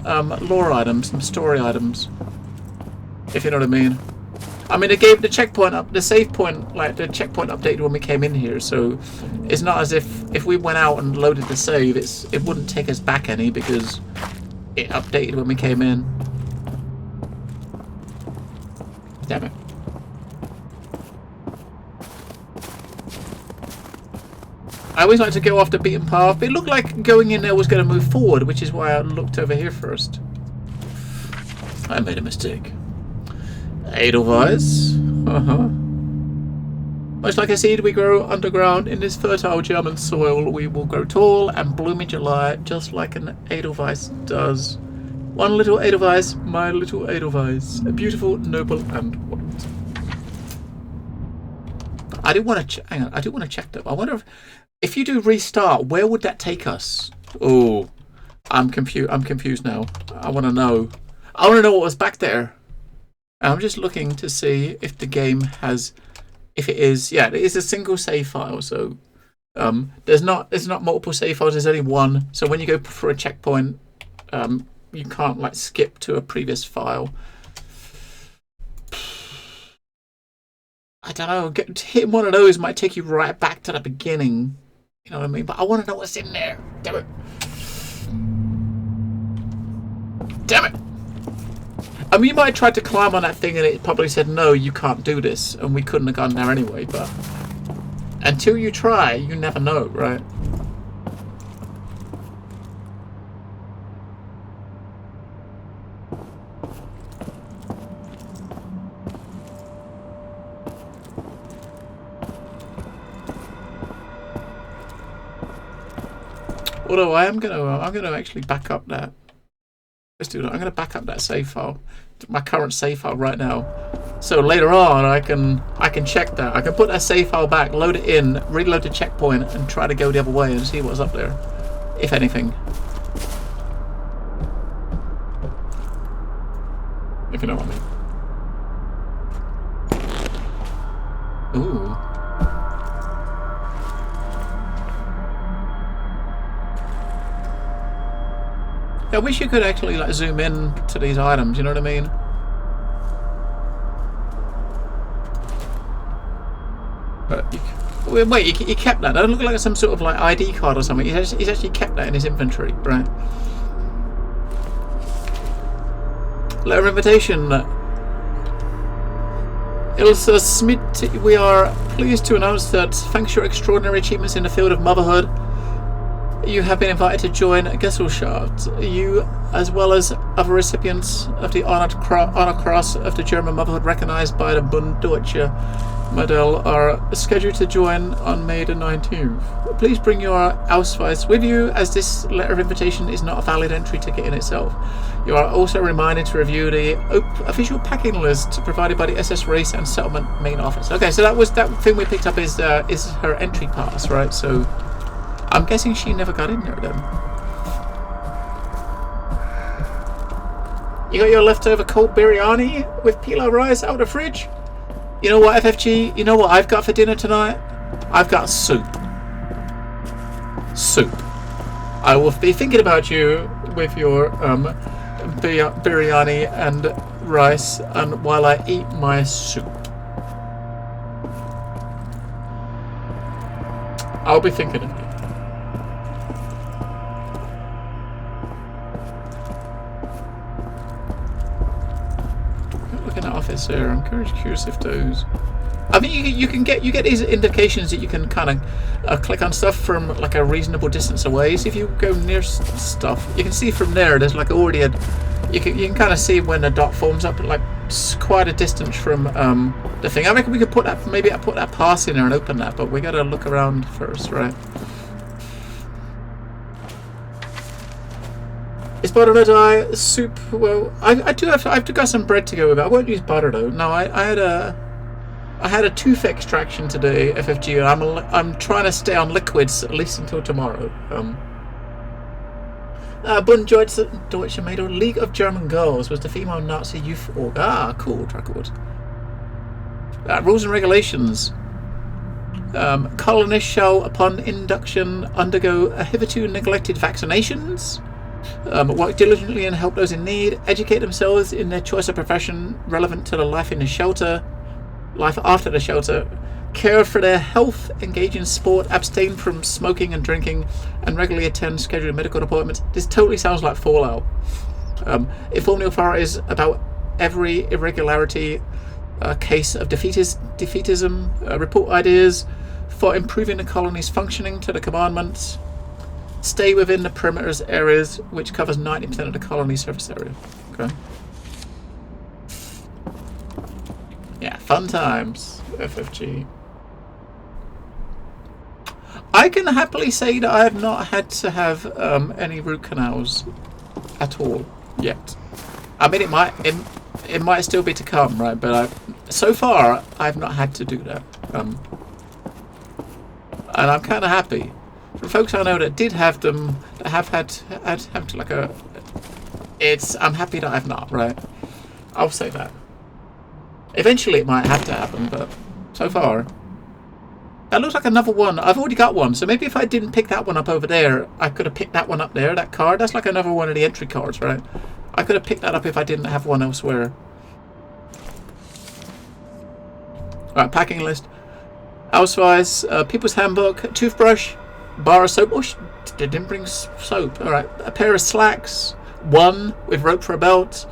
lore items, some story items, if you know what I mean. I mean, it gave the checkpoint up, the save point, like the checkpoint updated when we came in here, so it's not as if we went out and loaded the save, it wouldn't take us back any because it updated when we came in. Damn it. I always like to go off the beaten path, but it looked like going in there was going to move forward, which is why I looked over here first. I made a mistake. Edelweiss. Much like a seed, we grow underground. In this fertile German soil, we will grow tall and bloom in July, just like an Edelweiss does. One little Edelweiss, my little Edelweiss. A beautiful, noble, and white. I do want to hang on. I do want to check though. I wonder if you do restart, where would that take us? Oh, I'm confused. I'm confused now. I want to know. I want to know what was back there. I'm just looking to see if the game has, if it is. Yeah, it is a single save file. So there's not multiple save files. There's only one. So when you go for a checkpoint, you can't like skip to a previous file. I don't know. Hitting one of those might take you right back to the beginning. You know what I mean? But I want to know what's in there. Damn it. Damn it. I mean, you might have tried to climb on that thing and it probably said, no, you can't do this. And we couldn't have gone there anyway. But until you try, you never know, right? Although I'm gonna actually back up that. Let's do that. I'm gonna back up that save file, my current save file right now. So later on, I can check that. I can put that save file back, load it in, reload the checkpoint, and try to go the other way and see what's up there, if anything. If you know what I mean. Ooh. I wish you could actually like zoom in to these items, you know what I mean? But wait, he kept that. That doesn't look like some sort of like ID card or something. He's actually kept that in his inventory, right? Letter of invitation. Ilse Smith, we are pleased to announce that thanks to your extraordinary achievements in the field of motherhood, you have been invited to join Gesellschaft. You, as well as other recipients of the Honor Cross of the German Motherhood recognized by the Bund Deutsche Medal, are scheduled to join on May the 19th. Please bring your Ausweis with you, as this letter of invitation is not a valid entry ticket in itself. You are also reminded to review the official packing list provided by the SS Race and Settlement Main Office. Okay, so that thing we picked up is her entry pass, right? So I'm guessing she never got in there then. You got your leftover cold biryani with pilau rice out of the fridge? You know what, FFG? You know what I've got for dinner tonight? I've got soup. Soup. I will be thinking about you with your biryani and rice, and while I eat my soup. I'll be thinking of you. Office here. I'm curious if those. I mean, you get these indications that you can kind of click on stuff from like a reasonable distance away. So if you go near stuff, you can see from there. There's like already a. You can kind of see when the dot forms up, like quite a distance from the thing. I reckon we could put that. Maybe I put that pass in there and open that, but we gotta look around first, right? Is butter gonna die? Soup? Well, I've got some bread to go with it. I won't use butter though. No, I had a tooth extraction today, FFG, and I'm trying to stay on liquids at least until tomorrow. Bund Deutsche Mädel League of German Girls was the female Nazi youth org. Ah, cool. Record. Rules and regulations. Colonists shall, upon induction, undergo hitherto neglected vaccinations. Work diligently and help those in need. Educate themselves in their choice of profession relevant to the life in the shelter, life after the shelter. Care for their health. Engage in sport. Abstain from smoking and drinking, and regularly attend scheduled medical appointments. This totally sounds like Fallout. Inform the authorities about every irregularity A case of defeatism. Report ideas for improving the colony's functioning to the commandments. Stay within the perimeters areas, which covers 90% of the colony's surface area. Okay. Yeah, fun times. FFG. I can happily say that I have not had to have any root canals at all yet. I mean, it might still be to come, right? But so far, I've not had to do that. And I'm kind of happy. For folks I know that did have them, that have had like a... I'm happy that I've not, right? I'll say that. Eventually it might have to happen, but so far... That looks like another one. I've already got one, so maybe if I didn't pick that one up over there, I could have picked that one up there, that card. That's like another one of the entry cards, right? I could have picked that up if I didn't have one elsewhere. Alright, packing list. Housewives, People's Handbook, toothbrush, bar of soap. Oh, they didn't bring soap. Alright, a pair of slacks, one with rope for a belt,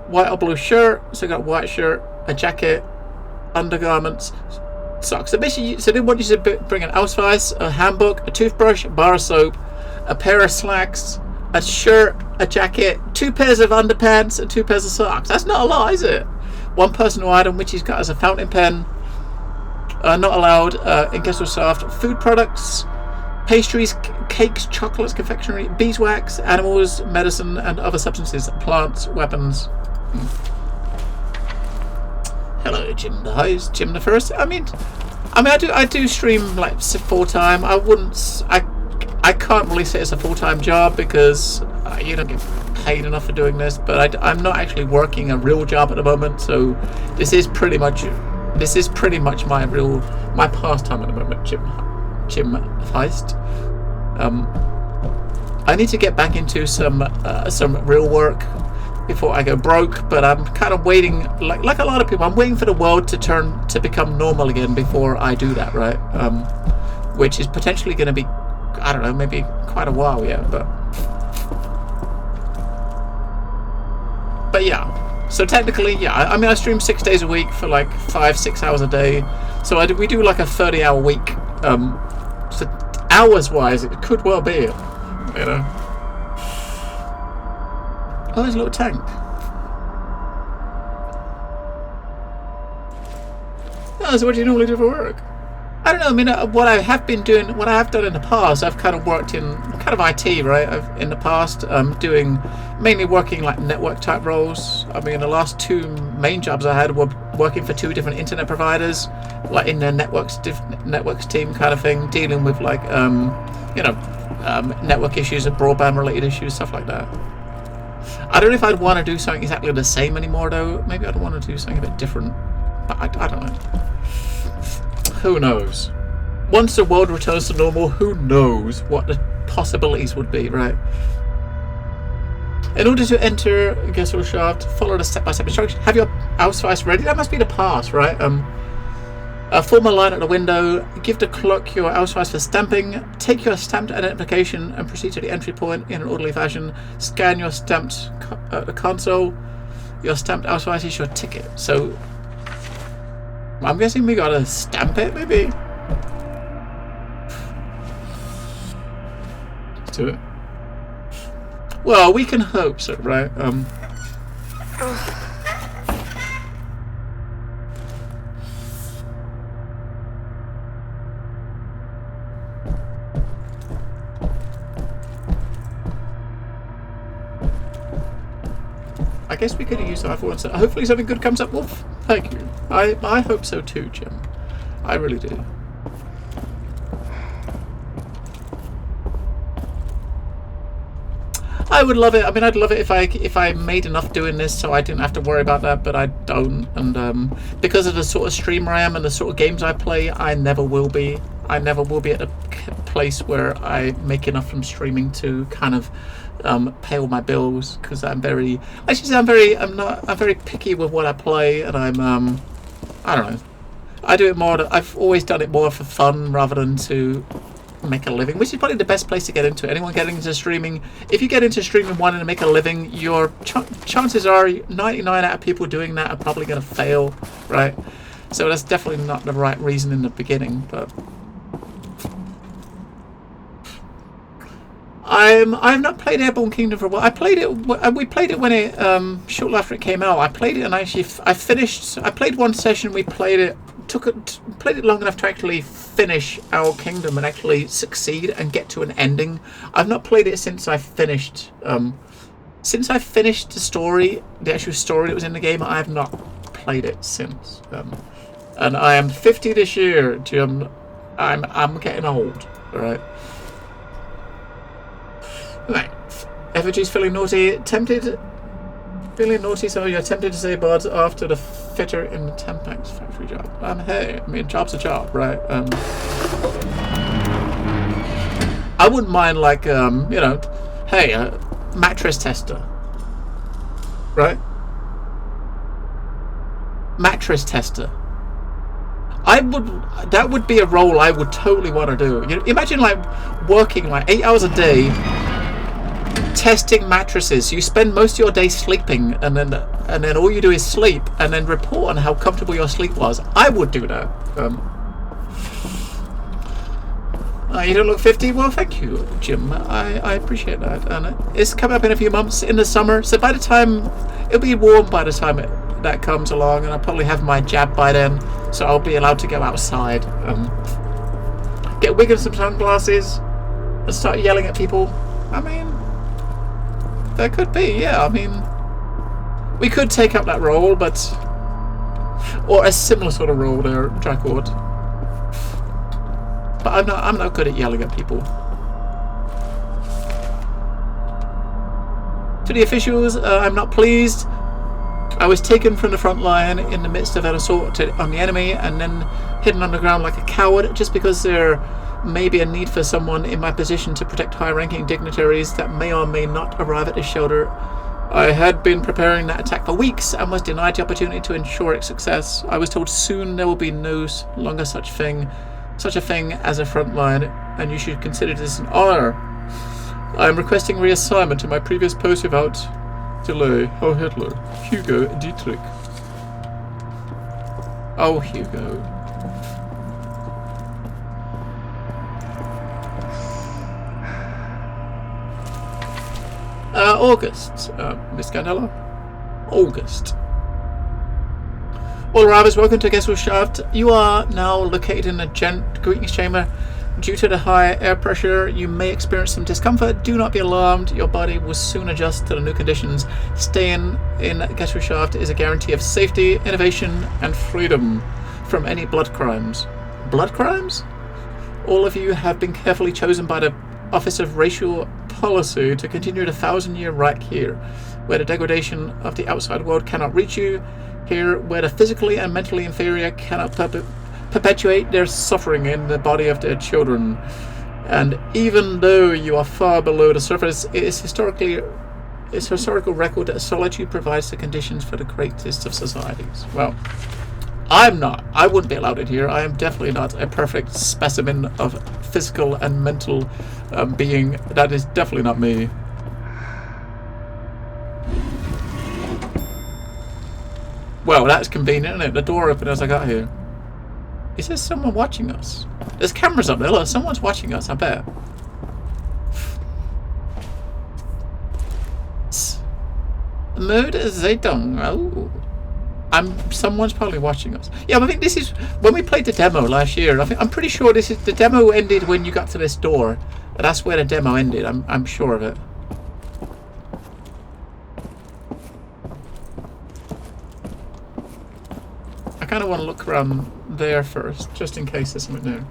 white or blue shirt, so I got a white shirt, a jacket, undergarments, socks. So basically, so they want you to bring an housewife, a handbook, a toothbrush, a bar of soap, a pair of slacks, a shirt, a jacket, 2 pairs of underpants, and 2 pairs of socks. That's not a lot, is it? One personal item which he's got as a fountain pen. Not allowed in Kessel Soft. Food products, pastries, cakes, chocolates, confectionery, beeswax, animals, medicine, and other substances, plants, weapons. Hello, Jim the host, Jim the first. I mean, I do stream like full time. I can't really say it's a full time job because you don't get paid enough for doing this. But I'm not actually working a real job at the moment, so this is pretty much my pastime at the moment. Jim Heist. I need to get back into some real work before I go broke, but I'm kind of waiting, like a lot of people, I'm waiting for the world to become normal again before I do that, right? Which is potentially going to be, I don't know, maybe quite a while yet, but yeah. So technically, yeah, I mean, I stream 6 days a week for like 5-6 hours a day. So we do like a 30-hour week. So hours-wise, it could well be, you know. Oh, there's a little tank. Oh, so what do you normally do for work? I don't know. I mean, what I have done in the past, I've kind of worked in kind of IT, right? In the past, mainly working like network type roles. I mean, the last 2 main jobs I had were working for 2 different internet providers, like in their networks team kind of thing, dealing with like network issues and broadband related issues, stuff like that. I don't know if I'd want to do something exactly the same anymore, though. Maybe I'd want to do something a bit different. But I don't know. Who knows? Once the world returns to normal, who knows what the possibilities would be, right? In order to enter Gessel Shaft, follow the step-by-step instructions. Have your housewife ready. That must be the pass, right? Form a line at the window. Give the clerk your housewife for stamping. Take your stamped identification and proceed to the entry point in an orderly fashion. Scan your stamped the console. Your stamped housewife is your ticket. So I'm guessing we gotta stamp it, maybe. Let's do it. Well, we can hope so, right? I guess we could have used that for once. Hopefully something good comes up. Wolf, thank you. I hope so too, Jim. I really do. I would love it. I mean, I'd love it if I made enough doing this so I didn't have to worry about that, but I don't. And because of the sort of streamer I am and the sort of games I play, I never will be. I never will be at a place where I make enough from streaming to kind of pay all my bills, because I'm very picky with what I play, and I don't know. I do it more. I've always done it more for fun rather than to make a living, which is probably the best place to get into. Anyone getting into streaming, if you get into streaming wanting to make a living, your chances are 99 out of people doing that are probably going to fail, right? So that's definitely not the right reason in the beginning, but I've not played Airborne Kingdom for a while. I played it. We played it when it shortly after it came out. I played it and I finished. I played one session. We played it. Played it long enough to actually finish our kingdom and actually succeed and get to an ending. I've not played it since I finished. Since I finished the story, the actual story that was in the game, I have not played it since. And I am 50 this year, Jim. I'm getting old. All right. Right. Effigy's feeling naughty. Feeling naughty, so you're tempted to say bud after the fitter in the Tampax factory job. Hey, I mean, job's a job, right? I wouldn't mind, like, you know, hey, mattress tester. Right? Mattress tester. That would be a role I would totally want to do. You know, imagine, like, working, like, 8 hours a day, testing mattresses. You spend most of your day sleeping, and then all you do is sleep, and then report on how comfortable your sleep was. I would do that. You don't look 50. Well, thank you, Jim. I appreciate that. And it's coming up in a few months in the summer, so by the time it'll be warm by the time that comes along, and I'll probably have my jab by then, so I'll be allowed to go outside, get a wig and some sunglasses, and start yelling at people. I mean, that could be, yeah. I mean, we could take up that role, but or a similar sort of role there, Dracord. But I'm not good at yelling at people. To the officials, I'm not pleased. I was taken from the front line in the midst of an assault on the enemy, and then hidden underground like a coward, just because there may be a need for someone in my position to protect high-ranking dignitaries that may or may not arrive at the shelter. I had been preparing that attack for weeks and was denied the opportunity to ensure its success. I was told soon there will be no longer such a thing as a front line, and you should consider this an honor. I am requesting reassignment to my previous post without delay. Oh, Hitler. Hugo Dietrich. Oh, Hugo. August. Miss Candela? August. All arrivals, welcome to Gessel Shaft. You are now located in a greetings chamber. Due to the high air pressure, you may experience some discomfort. Do not be alarmed. Your body will soon adjust to the new conditions. Staying in Gessel Shaft is a guarantee of safety, innovation, and freedom from any blood crimes. Blood crimes? All of you have been carefully chosen by the Office of Racial Policy to continue the 1,000-year Reich here, where the degradation of the outside world cannot reach you. Here, where the physically and mentally inferior cannot perpetuate their suffering in the body of their children. And even though you are far below the surface, it's historical record that solitude provides the conditions for the greatest of societies. Well, I wouldn't be allowed in here. I am definitely not a perfect specimen of physical and mental being. That is definitely not me. Well, that's convenient, isn't it? The door opened as I got here. Is there someone watching us? There's cameras up there. Look, someone's watching us, I bet. Murder Zedong. Oh. Someone's probably watching us. Yeah, I think this is when we played the demo last year. I'm pretty sure this is the demo ended when you got to this door. That's where the demo ended. I'm sure of it. I kind of want to look around there first, just in case there's something there.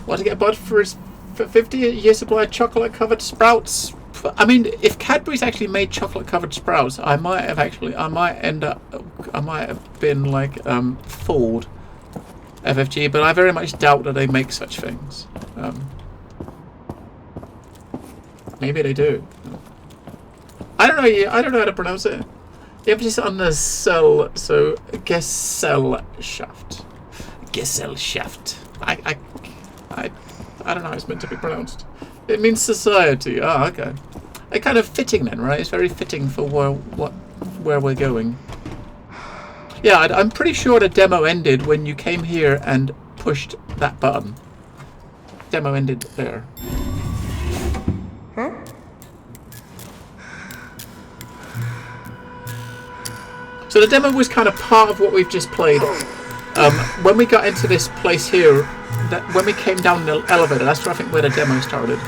Want to get a bud for 50-year supply of chocolate-covered sprouts? I mean, if Cadbury's actually made chocolate-covered sprouts, I might have been like fooled, FFG. But I very much doubt that they make such things. Maybe they do. I don't know. I don't know how to pronounce it. The emphasis on the cell, so Gesellschaft. Gesellschaft. I don't know how it's meant to be pronounced. It means society. Ah, okay. It's kind of fitting then, right? It's very fitting for where we're going. Yeah, I'm pretty sure the demo ended when you came here and pushed that button. Demo ended there. Huh? So the demo was kind of part of what we've just played. When we got into this place here, when we came down the elevator, that's where I think where the demo started.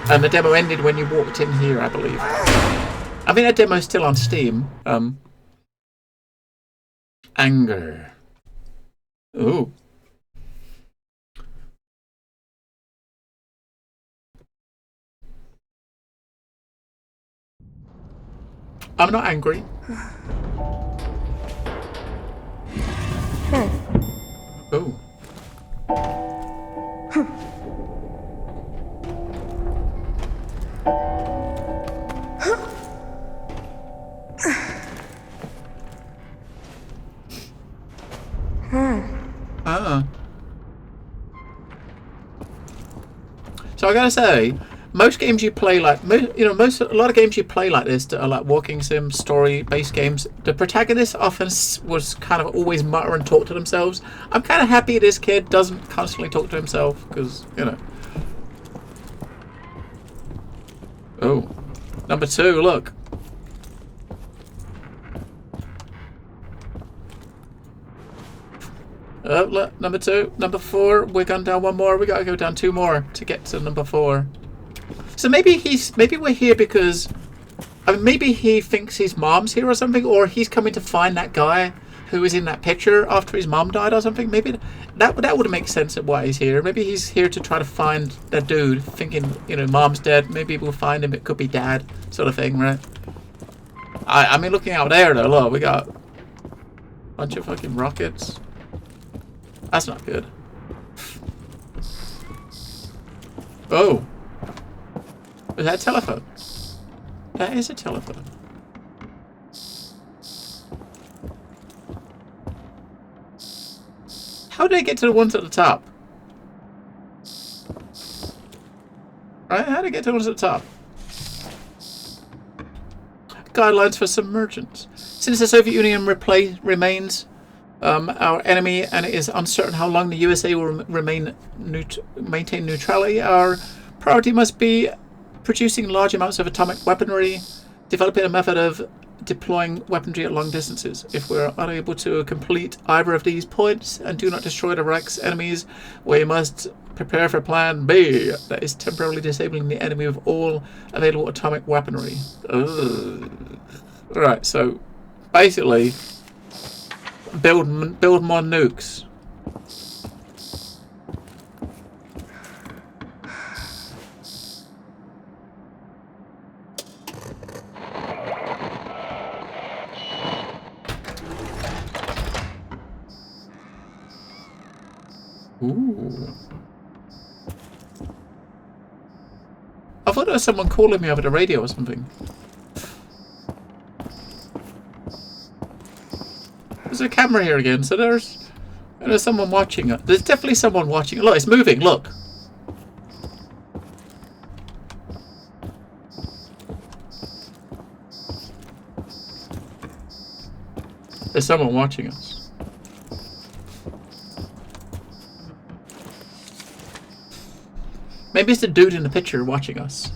And the demo ended when you walked in here, I believe. I think that demo's still on Steam. Anger. Ooh. I'm not angry. Oh. So I gotta say, most games you play like, a lot of games you play like this that are like walking sim, story-based games, the protagonist often was kind of always mutter and talk to themselves. I'm kind of happy this kid doesn't constantly talk to himself, because, you know. Oh, number 2, look. Oh, look, number 2, number 4, we're gone down 1 more, we gotta go down 2 more to get to number 4. So maybe we're here because, I mean, maybe he thinks his mom's here or something, or he's coming to find that guy who was in that picture after his mom died or something. Maybe that would make sense of why he's here. Maybe he's here to try to find that dude, thinking, you know, mom's dead. Maybe we'll find him. It could be dad, sort of thing, right? I mean, looking out there though, look, we got a bunch of fucking rockets. That's not good. Oh. Is that a telephone? That is a telephone. How did I get to the ones at the top? Right, how did I get to the ones at the top? Guidelines for submergence. Since the Soviet Union remains our enemy, and it is uncertain how long the USA will maintain neutrality, our priority must be producing large amounts of atomic weaponry, developing a method of deploying weaponry at long distances. If we're unable to complete either of these points and do not destroy the Reich's enemies, we must prepare for Plan B, that is temporarily disabling the enemy of all available atomic weaponry. Right, so basically, build more nukes. Ooh. I thought there was someone calling me over the radio or something. There's a camera here again, so there's someone watching it. There's definitely someone watching. Look, it's moving, look. There's someone watching us. Maybe it's the dude in the picture watching us.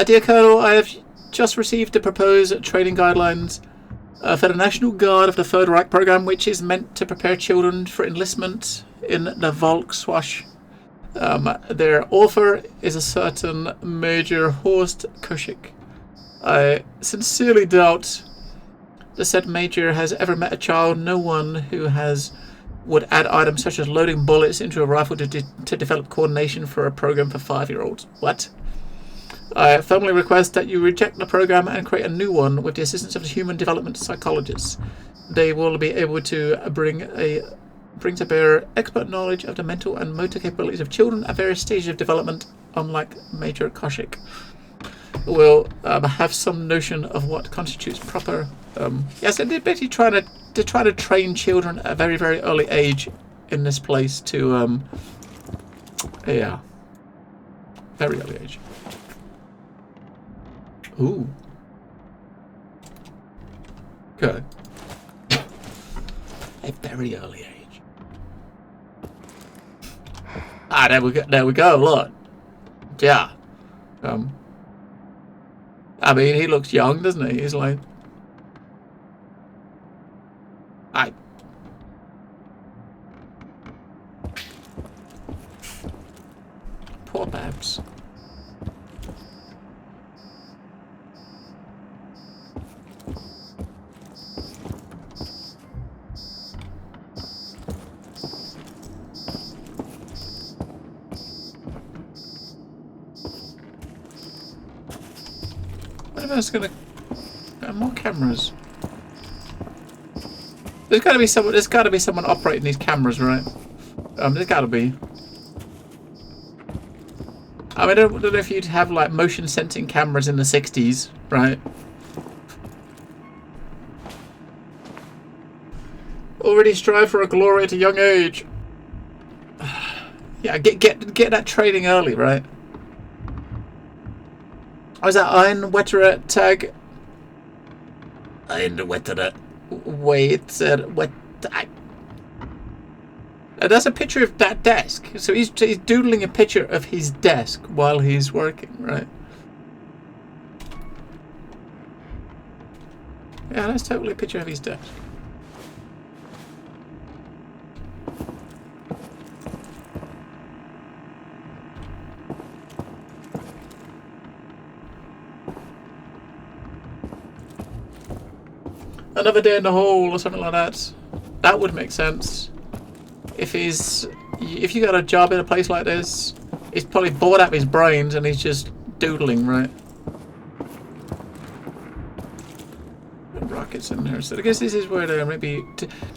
Dear Colonel, I have just received the proposed training guidelines for the National Guard of the Third Reich program, which is meant to prepare children for enlistment in the Volkswasch. Their author is a certain Major Horst Koschik. I sincerely doubt the said major has ever met a child. No one who would add items such as loading bullets into a rifle to develop coordination for a program for 5-year-olds. What? I firmly request that you reject the program and create a new one with the assistance of the human development psychologists. They will be able to bring to bear expert knowledge of the mental and motor capabilities of children at various stages of development, unlike Major Koschik. Will have some notion of what constitutes proper. Yes, they're basically trying to train children at a very, very early age in this place to yeah, very early age. Ooh. Okay. A very early age. Ah, there we go. There we go. Look. Yeah. I mean, he looks young, doesn't he? He's like, poor Babs. What if I was gonna more cameras? There's gotta be someone. There's gotta be someone operating these cameras, right? There's gotta be. I mean, I don't know if you'd have like motion sensing cameras in the 60s, right? Already strive for a glory at a young age. Yeah, get that training early, right? Oh, is that Einwetter tag? Einwetter. Wait, what? That's a picture of that desk. So he's doodling a picture of his desk while he's working, right? Yeah, that's totally a picture of his desk. Another day in the hole or something like that. That would make sense. If you got a job in a place like this, he's probably bored out of his brains and he's just doodling, right? Rockets in there. So I guess this is where they're maybe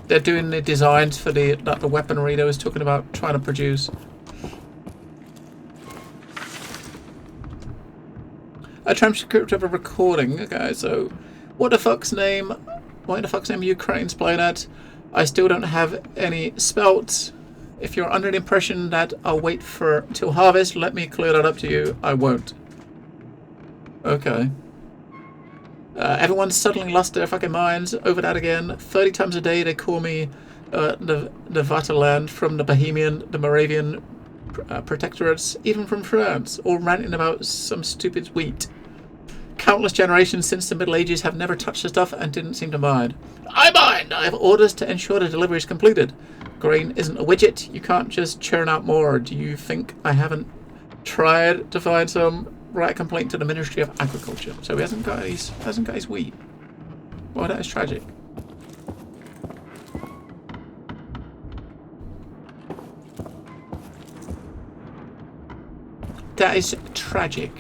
they're doing the designs for the weaponry they was talking about trying to produce. A transcript of a recording. Okay, so what the fuck's name Ukraine's playing at? I still don't have any spelt. If you're under the impression that I'll wait till harvest, let me clear that up to you. I won't. Okay. Everyone's suddenly lost their fucking minds over that again. 30 times a day they call me the Vaterland from the Bohemian, the Moravian protectorates, even from France, all ranting about some stupid wheat. Countless generations since the Middle Ages have never touched the stuff and didn't seem to mind. I mind! I have orders to ensure the delivery is completed. Grain isn't a widget. You can't just churn out more. Do you think I haven't tried to find some? Write a complaint to the Ministry of Agriculture. So he hasn't got his wheat. Well, that is tragic. That is tragic.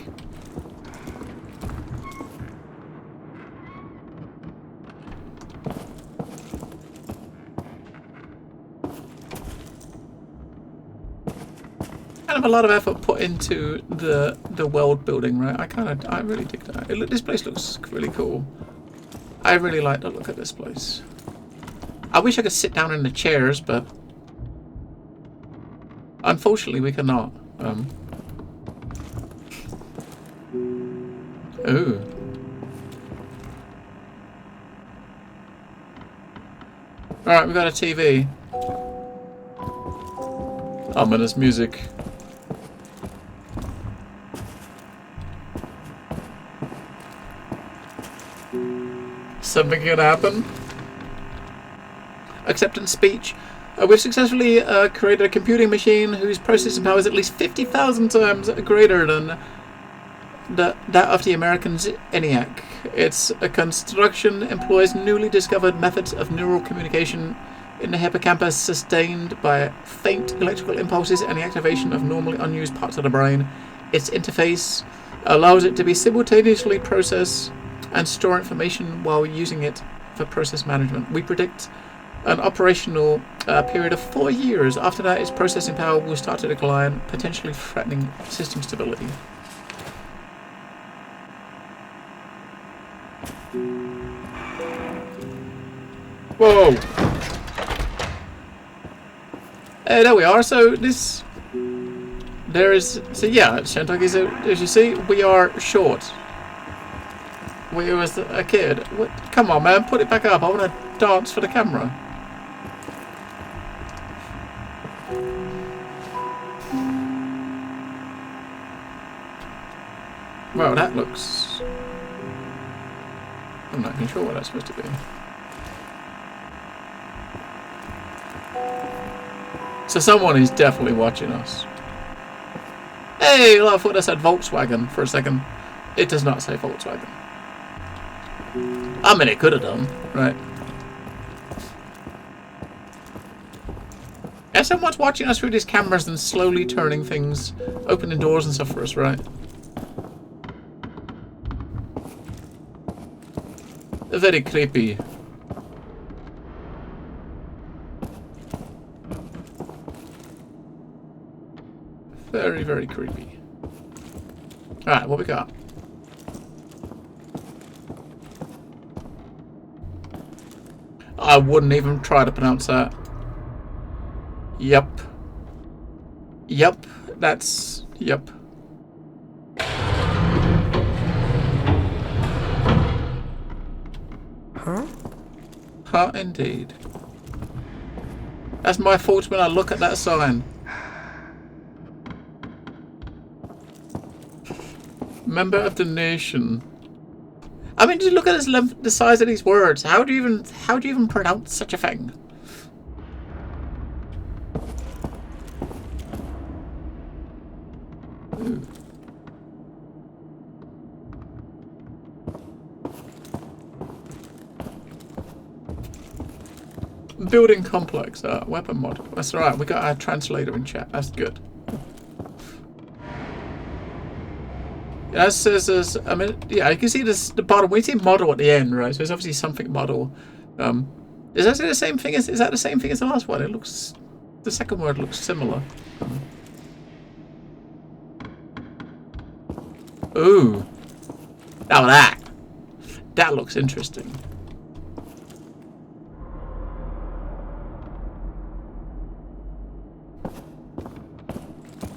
Kind of a lot of effort put into the world building, right? I really dig that. This place looks really cool. I really like the look of this place. I wish I could sit down in the chairs, but unfortunately we cannot. Ooh. Alright, we've got a TV. Ominous music. Something can happen. Acceptance speech. We've successfully created a computing machine whose processing power is at least 50,000 times greater than that of the American's ENIAC. Its construction employs newly discovered methods of neural communication in the hippocampus, sustained by faint electrical impulses and the activation of normally unused parts of the brain. Its interface allows it to be simultaneously process and store information while using it for process management. We predict an operational period of 4 years. After that, its processing power will start to decline, potentially threatening system stability. Whoa! There we are. So this, there is. So yeah, Shantok is. As you see, we are short. We was a kid. What? Come on, man, put it back up. I want to dance for the camera. Well, that looks. I'm not even sure what that's supposed to be. So someone is definitely watching us. Hey, well, I thought that said Volkswagen for a second. It does not say Volkswagen. I mean, it could have done, right? Yeah, someone's watching us through these cameras and slowly turning things, opening doors and stuff for us, right? Very creepy. Very, very creepy. Alright, what we got? I wouldn't even try to pronounce that. Yep. Yep, that's... Yep. Huh? Huh, indeed. That's my fault when I look at that sign. Member of the nation. I mean, just look at the size of these words. How do you even pronounce such a thing? Ooh. Building complex, weapon mod. That's right, we got our translator in chat. That's good. That says there's, I mean, yeah, you can see this, the bottom. We see model at the end, right? So it's obviously something model. Is that the same thing as? Is that the same thing as the last one? It looks, the second word looks similar. Ooh, now that looks interesting.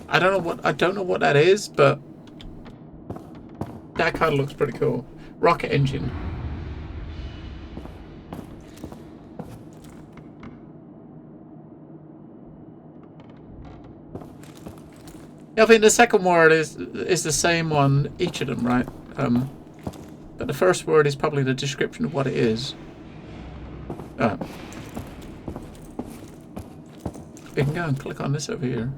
I don't know what that is, but that kind of looks pretty cool. Rocket engine. Yeah, I think the second word is the same on each of them, right? But the first word is probably the description of what it is. We can go and click on this over here.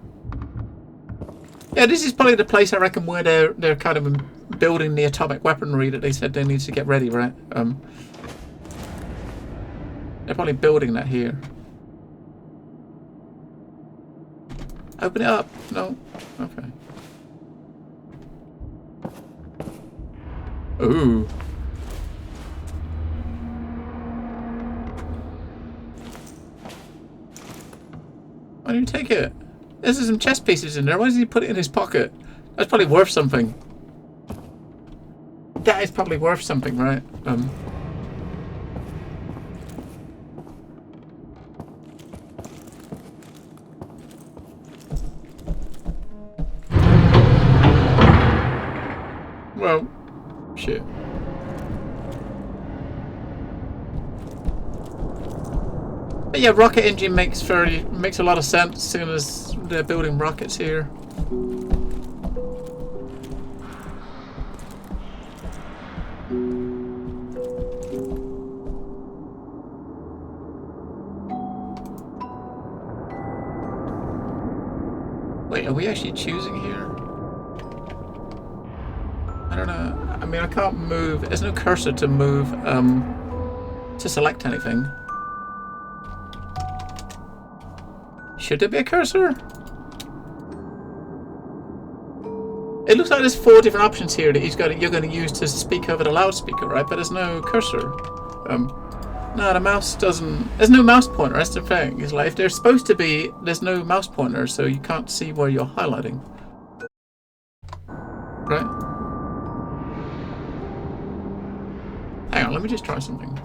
Yeah, this is probably the place I reckon where they're kind of building the atomic weaponry that they said they need to get ready, right? They're probably building that here. Open it up. No. Okay. Ooh. Why don't you take it? There's some chess pieces in there. Why does he put it in his pocket? That's probably worth something. That is probably worth something, right? Well, shit. But yeah, rocket engine makes a lot of sense, seeing as they're building rockets here. Wait, are we actually choosing here? I don't know. I mean, I can't move. There's no cursor to move, to select anything. Should there be a cursor? It looks like there's 4 different options here that you're going to use to speak over the loudspeaker, right? But there's no cursor. No, the mouse doesn't... There's no mouse pointer, that's the thing. It's like, if there's supposed to be, there's no mouse pointer, so you can't see where you're highlighting. Right? Hang on, let me just try something.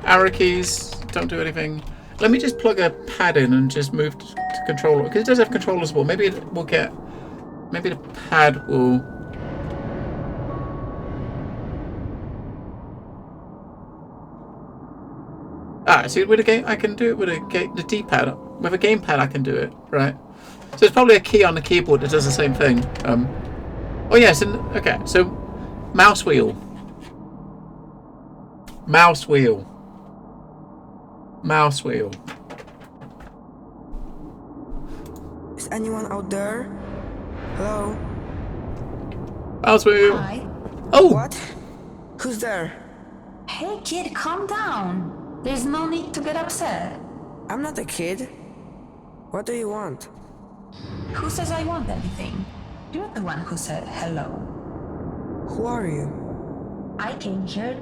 Arrow keys, don't do anything. Let me just plug a pad in and just move to controller, because it does have controllers. Well, maybe we'll get. Maybe the pad will. See, with a game, I can do it with the D-pad. With a gamepad, I can do it, right? So there's probably a key on the keyboard that does the same thing. Oh yes, okay. So, mouse wheel. Mouse wheel. Mouse wheel. Is anyone out there? Hello? Mouse wheel. Hi. Oh. What? Who's there? Hey kid, calm down. There's no need to get upset. I'm not a kid. What do you want? Who says I want anything? You're the one who said hello. Who are you? I came here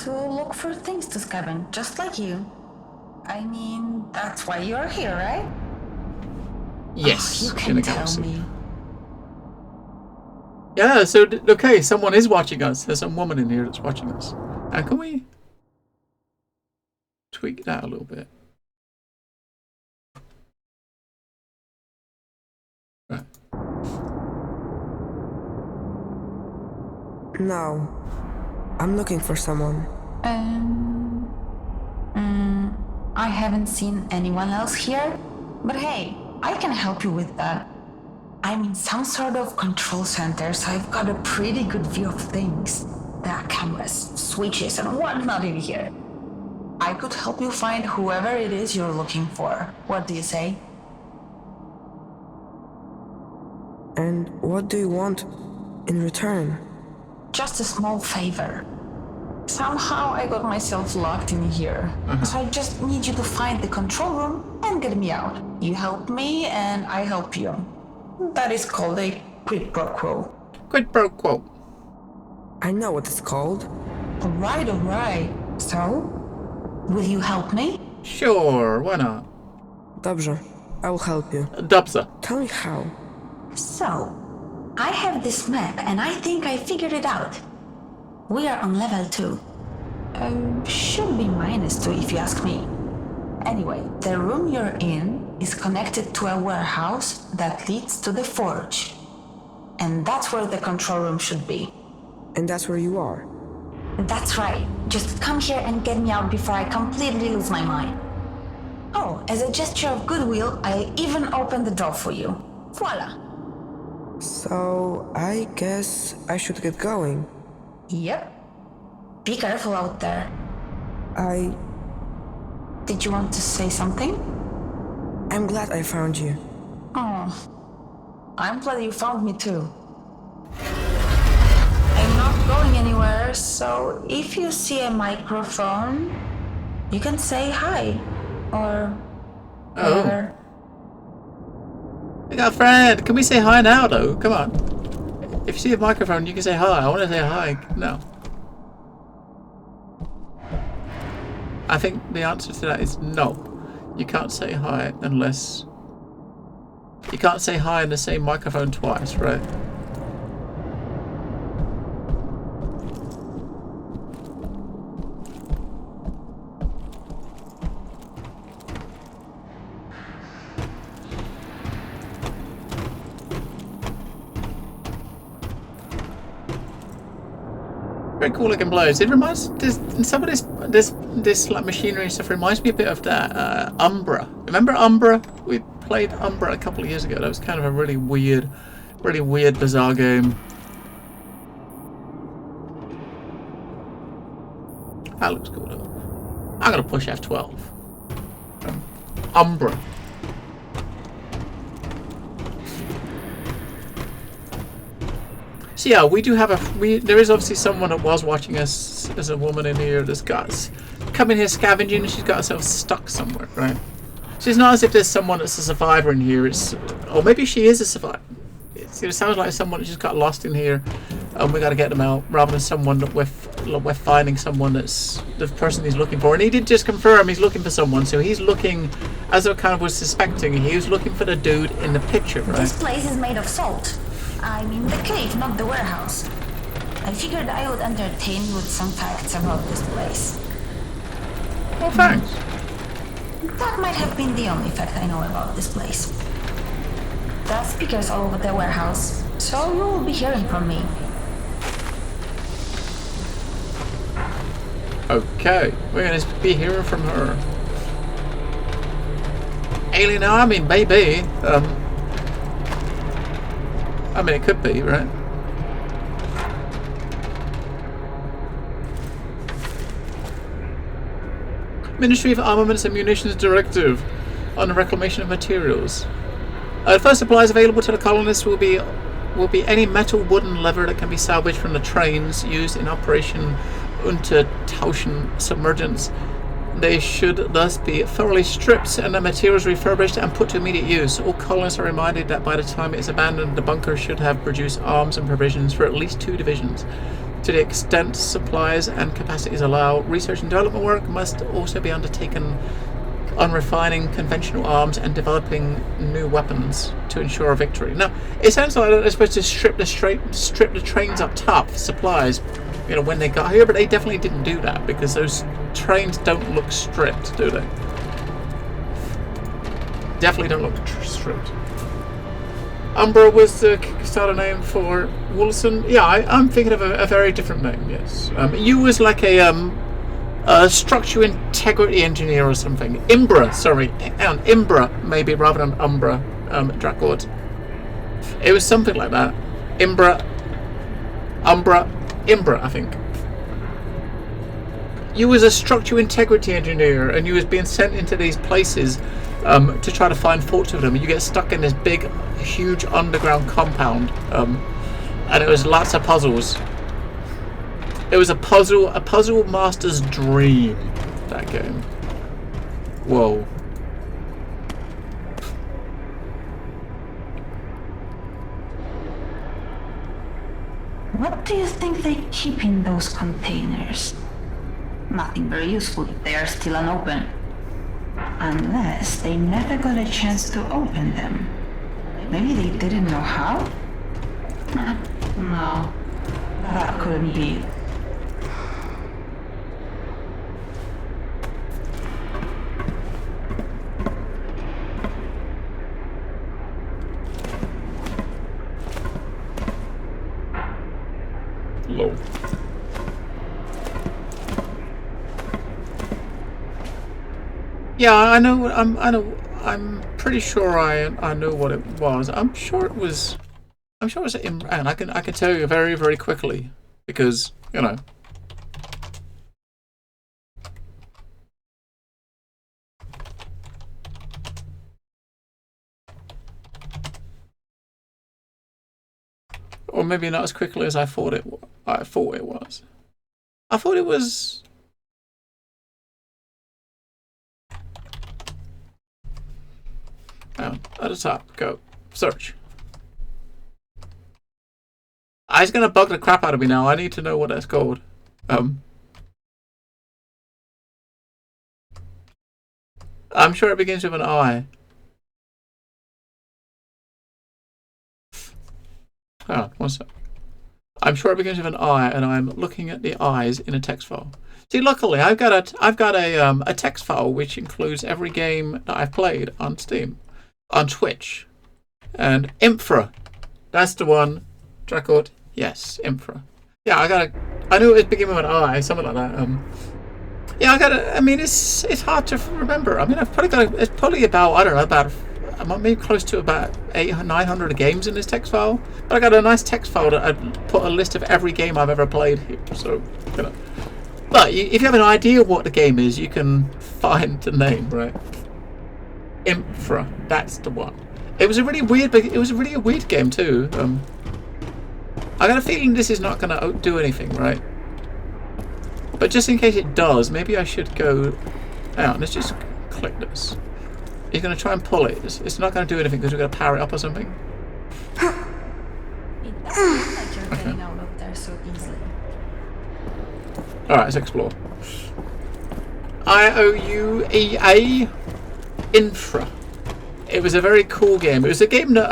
to look for things to scavenge, just like you. I mean, that's why you're here, right? Yes. You can tell me. Yeah, so, okay, someone is watching us. There's some woman in here that's watching us. And can we tweak that a little bit? Right. No. I'm looking for someone. I haven't seen anyone else here, but hey, I can help you with that. I'm in some sort of control center, so I've got a pretty good view of things. There are cameras, switches, and whatnot in here. I could help you find whoever it is you're looking for. What do you say? And what do you want in return? Just a small favor. Somehow I got myself locked in here, so I just need you to find the control room and get me out. You help me and I help you. That is called a quid pro quo. Quid pro quo. I know what it's called. Alright. So, will you help me? Sure, why not? Dobrze. I will help you. Dubza. Tell me how. So, I have this map and I think I figured it out. We are on level 2. Should be -2 if you ask me. Anyway, the room you're in is connected to a warehouse that leads to the forge. And that's where the control room should be. And that's where you are. That's right. Just come here and get me out before I completely lose my mind. Oh, as a gesture of goodwill, I'll even open the door for you. Voila. So, I guess I should get going. Yep. Be careful out there. Did you want to say something? I'm glad I found you. Oh, I'm glad you found me too. I'm not going anywhere, so if you see a microphone, you can say hi, or whatever. We got a friend. Can we say hi now, though? Come on. If you see a microphone, you can say hi. I want to say hi. No. I think the answer to that is no. You can't say hi unless... You can't say hi in the same microphone twice, right? Very cool looking blows. It reminds some of this like machinery and stuff reminds me a bit of that Umbra. Remember Umbra? We played Umbra a couple of years ago. That was kind of a really weird, bizarre game. That looks cool though. I'm gonna push F12. Umbra. So yeah, we do have there is obviously someone that was watching us. There's a woman in here that's got coming here scavenging and she's got herself stuck somewhere, right? So it's not as if there's someone that's a survivor in here. Or maybe she is a survivor. It sounds like someone that just got lost in here and we got to get them out, rather than someone that we're finding someone that's the person he's looking for. And he did just confirm he's looking for someone, so he's looking, as I kind of was suspecting, he was looking for the dude in the picture, right? This place is made of salt. I mean the cave, not the warehouse. I figured I would entertain you with some facts about this place. Well, thanks. That might have been the only fact I know about this place. The speakers all over the warehouse, so you will be hearing from me. Okay, we're gonna be hearing from her. Alien army, maybe. I mean, it could be, right? Ministry of Armaments and Munitions Directive on the reclamation of materials. The first supplies available to the colonists will be any metal, wooden lever that can be salvaged from the trains used in Operation Untertauschen submergence. They should thus be thoroughly stripped and the materials refurbished and put to immediate use. All colonists are reminded that by the time it is abandoned, the bunker should have produced arms and provisions for at least 2 divisions. To the extent supplies and capacities allow, research and development work must also be undertaken on refining conventional arms and developing new weapons to ensure a victory. Now, it sounds like they're supposed to strip the trains up top for supplies, you know, when they got here, but they definitely didn't do that because those trains don't look stripped, do they? Definitely don't look stripped. Umbra was the Kickstarter name for Wollaston. Yeah, I'm thinking of a very different name, yes. You was like a structural integrity engineer or something. Imbra, sorry. Imbra, maybe, rather than Umbra, Dracord. It was something like that. Imbra, Umbra, Imbra, I think. You was a structural integrity engineer and you was being sent into these places to try to find faults with them. You get stuck in this big, huge underground compound, and it was lots of puzzles. It was a puzzle master's dream, that game. Whoa. What do you think they keep in those containers? Nothing very useful if they are still unopened. Unless they never got a chance to open them. Maybe they didn't know how? No, that couldn't be. Low. Yeah, I know. I'm pretty sure I know what it was. I'm sure it was and I can tell you very, very quickly because, you know. Or maybe not as quickly as I thought it was. I thought it was. At the top, go. Search. It's gonna bug the crap out of me now. I need to know what that's called. I'm sure it begins with an I. Hang on, one sec. I'm sure it begins with an I, and I'm looking at the I's in a text file. See, luckily, I've got a text file which includes every game that I've played on Steam, on Twitch, and Infra. That's the one. Dracord. Yes, Infra. Yeah, I knew it was beginning with an I, something like that. Yeah, I mean, it's hard to remember. I mean, I've probably got it's probably about, I don't know, about maybe close to about 900 games in this text file. But I got a nice text file that I put a list of every game I've ever played here. So, you know. But if you have an idea what the game is, you can find the name, right? Infra, that's the one. It was a really weird game too. I got a feeling this is not going to do anything, right? But just in case it does, maybe I should go out. Let's just click this. He's going to try and pull it. It's not going to do anything because we're going to power it up or something. It doesn't look like you're getting out of there so easily. Alright, let's explore. IOUEA Infra. It was a very cool game. It was a game that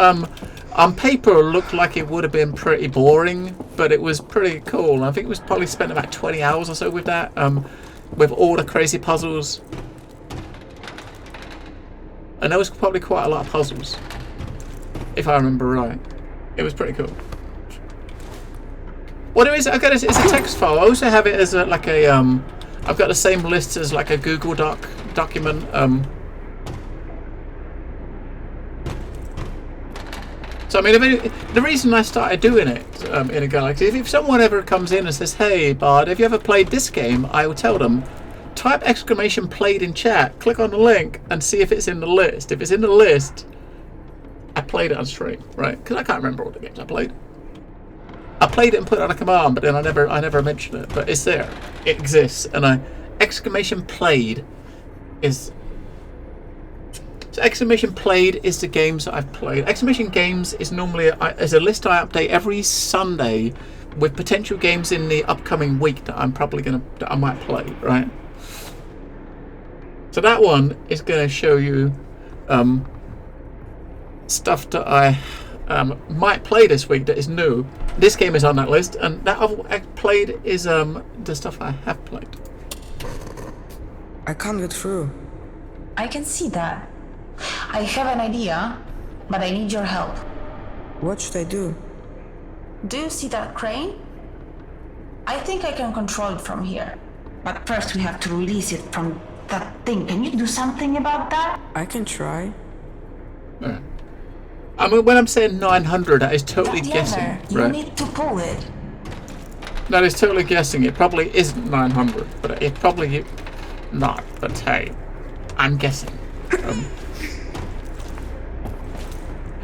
on paper looked like it would have been pretty boring, but it was pretty cool. I think it was probably spent about 20 hours or so with that, with all the crazy puzzles. And there was probably quite a lot of puzzles, if I remember right. It was pretty cool. What it is, I got it's a text file. I also have it as a, like a I've got the same list as like a Google document. So I mean, the reason I started doing it in a galaxy, if someone ever comes in and says, "Hey, Bard, have you ever played this game?" I will tell them, type exclamation played in chat, click on the link, and see if it's in the list. If it's in the list, I played it on stream, right? Because I can't remember all the games I played. I played it and put it on a command, but then I never mentioned it. But it's there, it exists, and exclamation played is. So exclamation played is the games that I've played. Exclamation games is normally is a list I update every Sunday with potential games in the upcoming week that I might play, right? So that one is gonna show you stuff that I might play this week that is new. This game is on that list, and that I've played is the stuff I have played. I can't get through. I can see that. I have an idea, but I need your help. What should I do? Do you see that crane? I think I can control it from here. But first we have to release it from that thing. Can you do something about that? I can try. Yeah. I mean, when I'm saying 900, that is totally That guessing, lever, right? You need to pull it. That is totally guessing. It probably isn't 900, but it probably not. But hey, I'm guessing.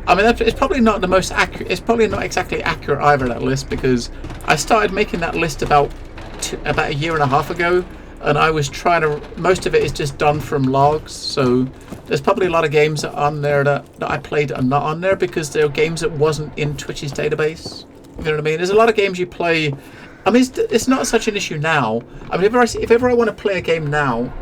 I mean, it's probably not the most accurate. It's probably not exactly accurate either, that list, because I started making that list about a year and a half ago, and I was trying to. Most of it is just done from logs, so there's probably a lot of games that are on there that I played that are not on there because they're games that wasn't in Twitch's database. You know what I mean? There's a lot of games you play. I mean, it's not such an issue now. I mean, if ever I want to play a game now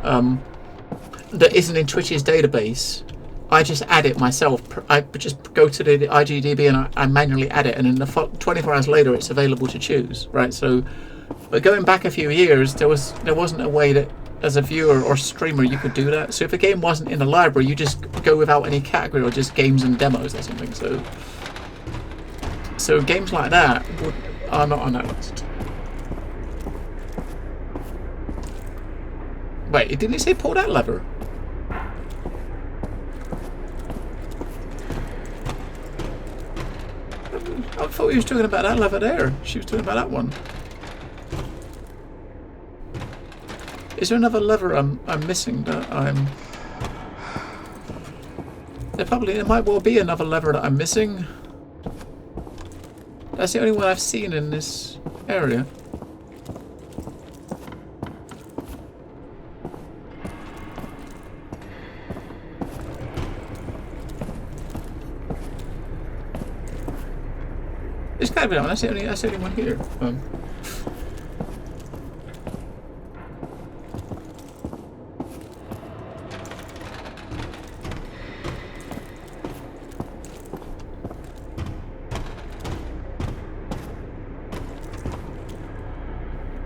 that isn't in Twitch's database, I just add it myself. I just go to the IGDB and I manually add it, and then 24 hours later it's available to choose, right? So, but going back a few years, there wasn't a way that as a viewer or streamer you could do that. So if a game wasn't in the library, you just go without any category or just games and demos or something. So games like that are not on that list. Wait, didn't it say pull that lever? I thought he was talking about that lever there. She was talking about that one. Is there another lever I'm missing that I'm... There might well be another lever that I'm missing. That's the only one I've seen in this area. It's gotta be that one. That's the only one here.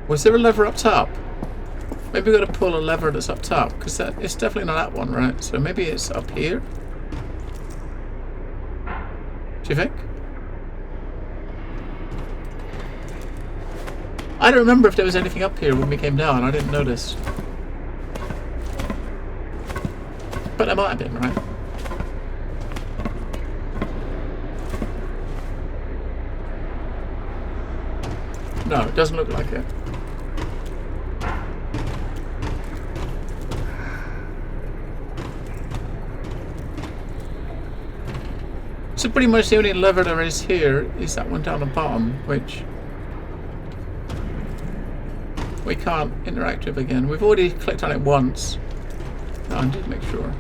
Was there a lever up top? Maybe we got to pull a lever that's up top, because it's definitely not that one, right? So maybe it's up here. Do you think? I don't remember if there was anything up here when we came down. I didn't notice. But there might have been, right? No, it doesn't look like it. So pretty much the only lever there is here is that one down the bottom, which we can't interact with again. We've already clicked on it once. I'll just make sure.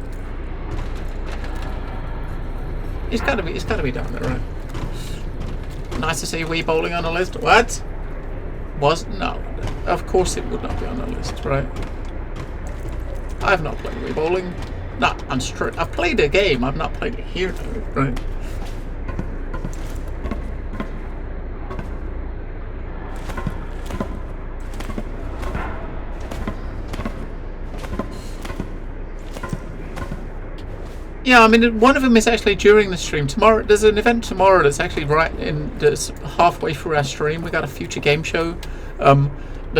It's gotta be down there, right? Nice to see Wii Bowling on the list. What? No. Of course it would not be on the list, right? I have not played Wii Bowling. No, I've played a game. I've not played it here, though, right? Yeah, I mean, one of them is actually during the stream. Tomorrow, there's an event tomorrow that's actually that's halfway through our stream. We got a future game show. I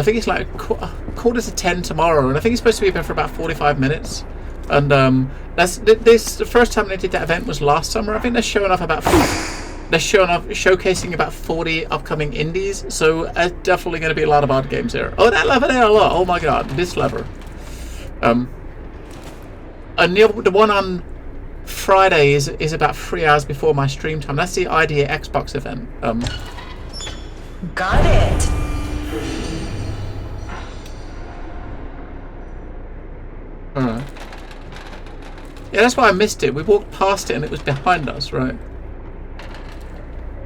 think it's like 9:45 tomorrow, and I think it's supposed to be open for about 45 minutes. And the first time they did that event was last summer. I think they're showcasing about 40 upcoming indies. So definitely going to be a lot of odd games there. Oh, that lever there, look. Oh my god, this lever. And the one on Friday is about 3 hours before my stream time. That's the Idea Xbox event. Got it. Alright. Yeah, that's why I missed it. We walked past it and it was behind us, right?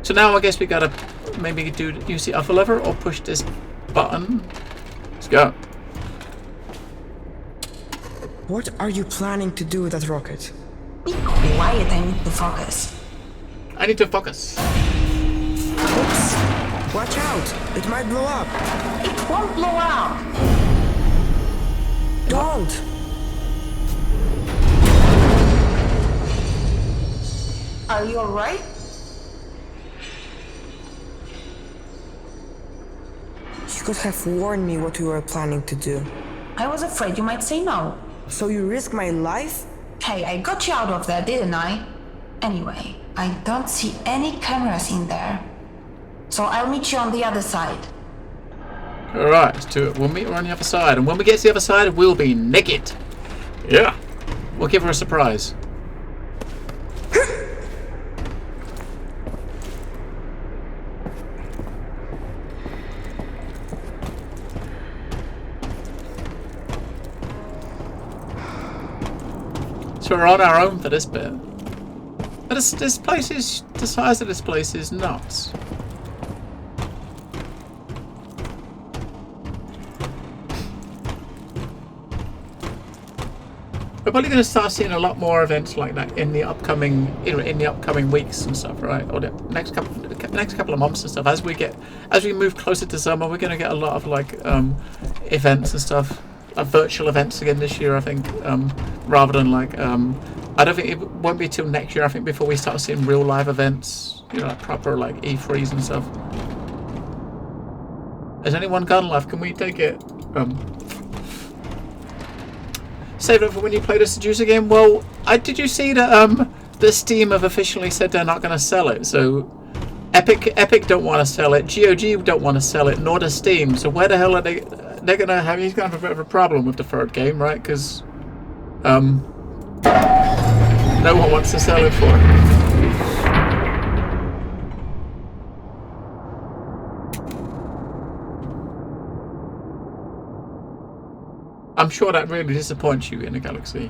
So now I guess we gotta maybe use the other lever or push this button. Let's go. What are you planning to do with that rocket? Be quiet, I need to focus. I need to focus. Oops! Watch out! It might blow up! It won't blow up! Don't! Are you alright? You could have warned me what you were planning to do. I was afraid you might say no. So you risk my life? Hey, I got you out of there, didn't I? Anyway, I don't see any cameras in there. So I'll meet you on the other side. Alright, let's do it. We'll meet her on the other side. And when we get to the other side, we'll be naked. Yeah. We'll give her a surprise. So we're on our own for this bit. But this place is... the size of this place is nuts. We're probably going to start seeing a lot more events like that in the upcoming, in the upcoming weeks and stuff, right? Or the next couple of months and stuff. As we move closer to summer, we're going to get a lot of like events and stuff, virtual events again this year, I think. Rather than like, I don't think it won't be till next year. I think before we start seeing real live events, like proper like E3s and stuff. Has anyone gun left? Can we take it? Save it for when you play the Seducer game. Well, did you see that the Steam have officially said they're not going to sell it? So Epic don't want to sell it. GOG don't want to sell it, nor does Steam. So where the hell are they? They're going to have. He's going to have a bit of a problem with the third game, right? Because no one wants to sell it for. I'm sure that really disappoints you in a Galaxy.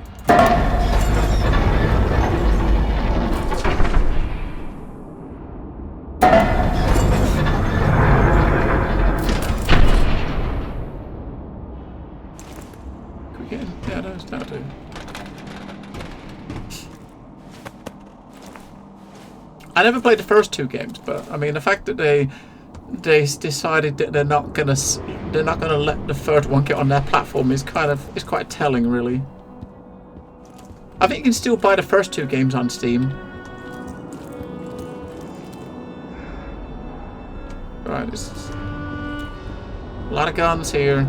Yeah, that'll do. I never played the first two games, but I mean the fact that they decided that they're not gonna let the third one get on their platform is quite telling, really. I think you can still buy the first two games on Steam. Right, this is a lot of guns here.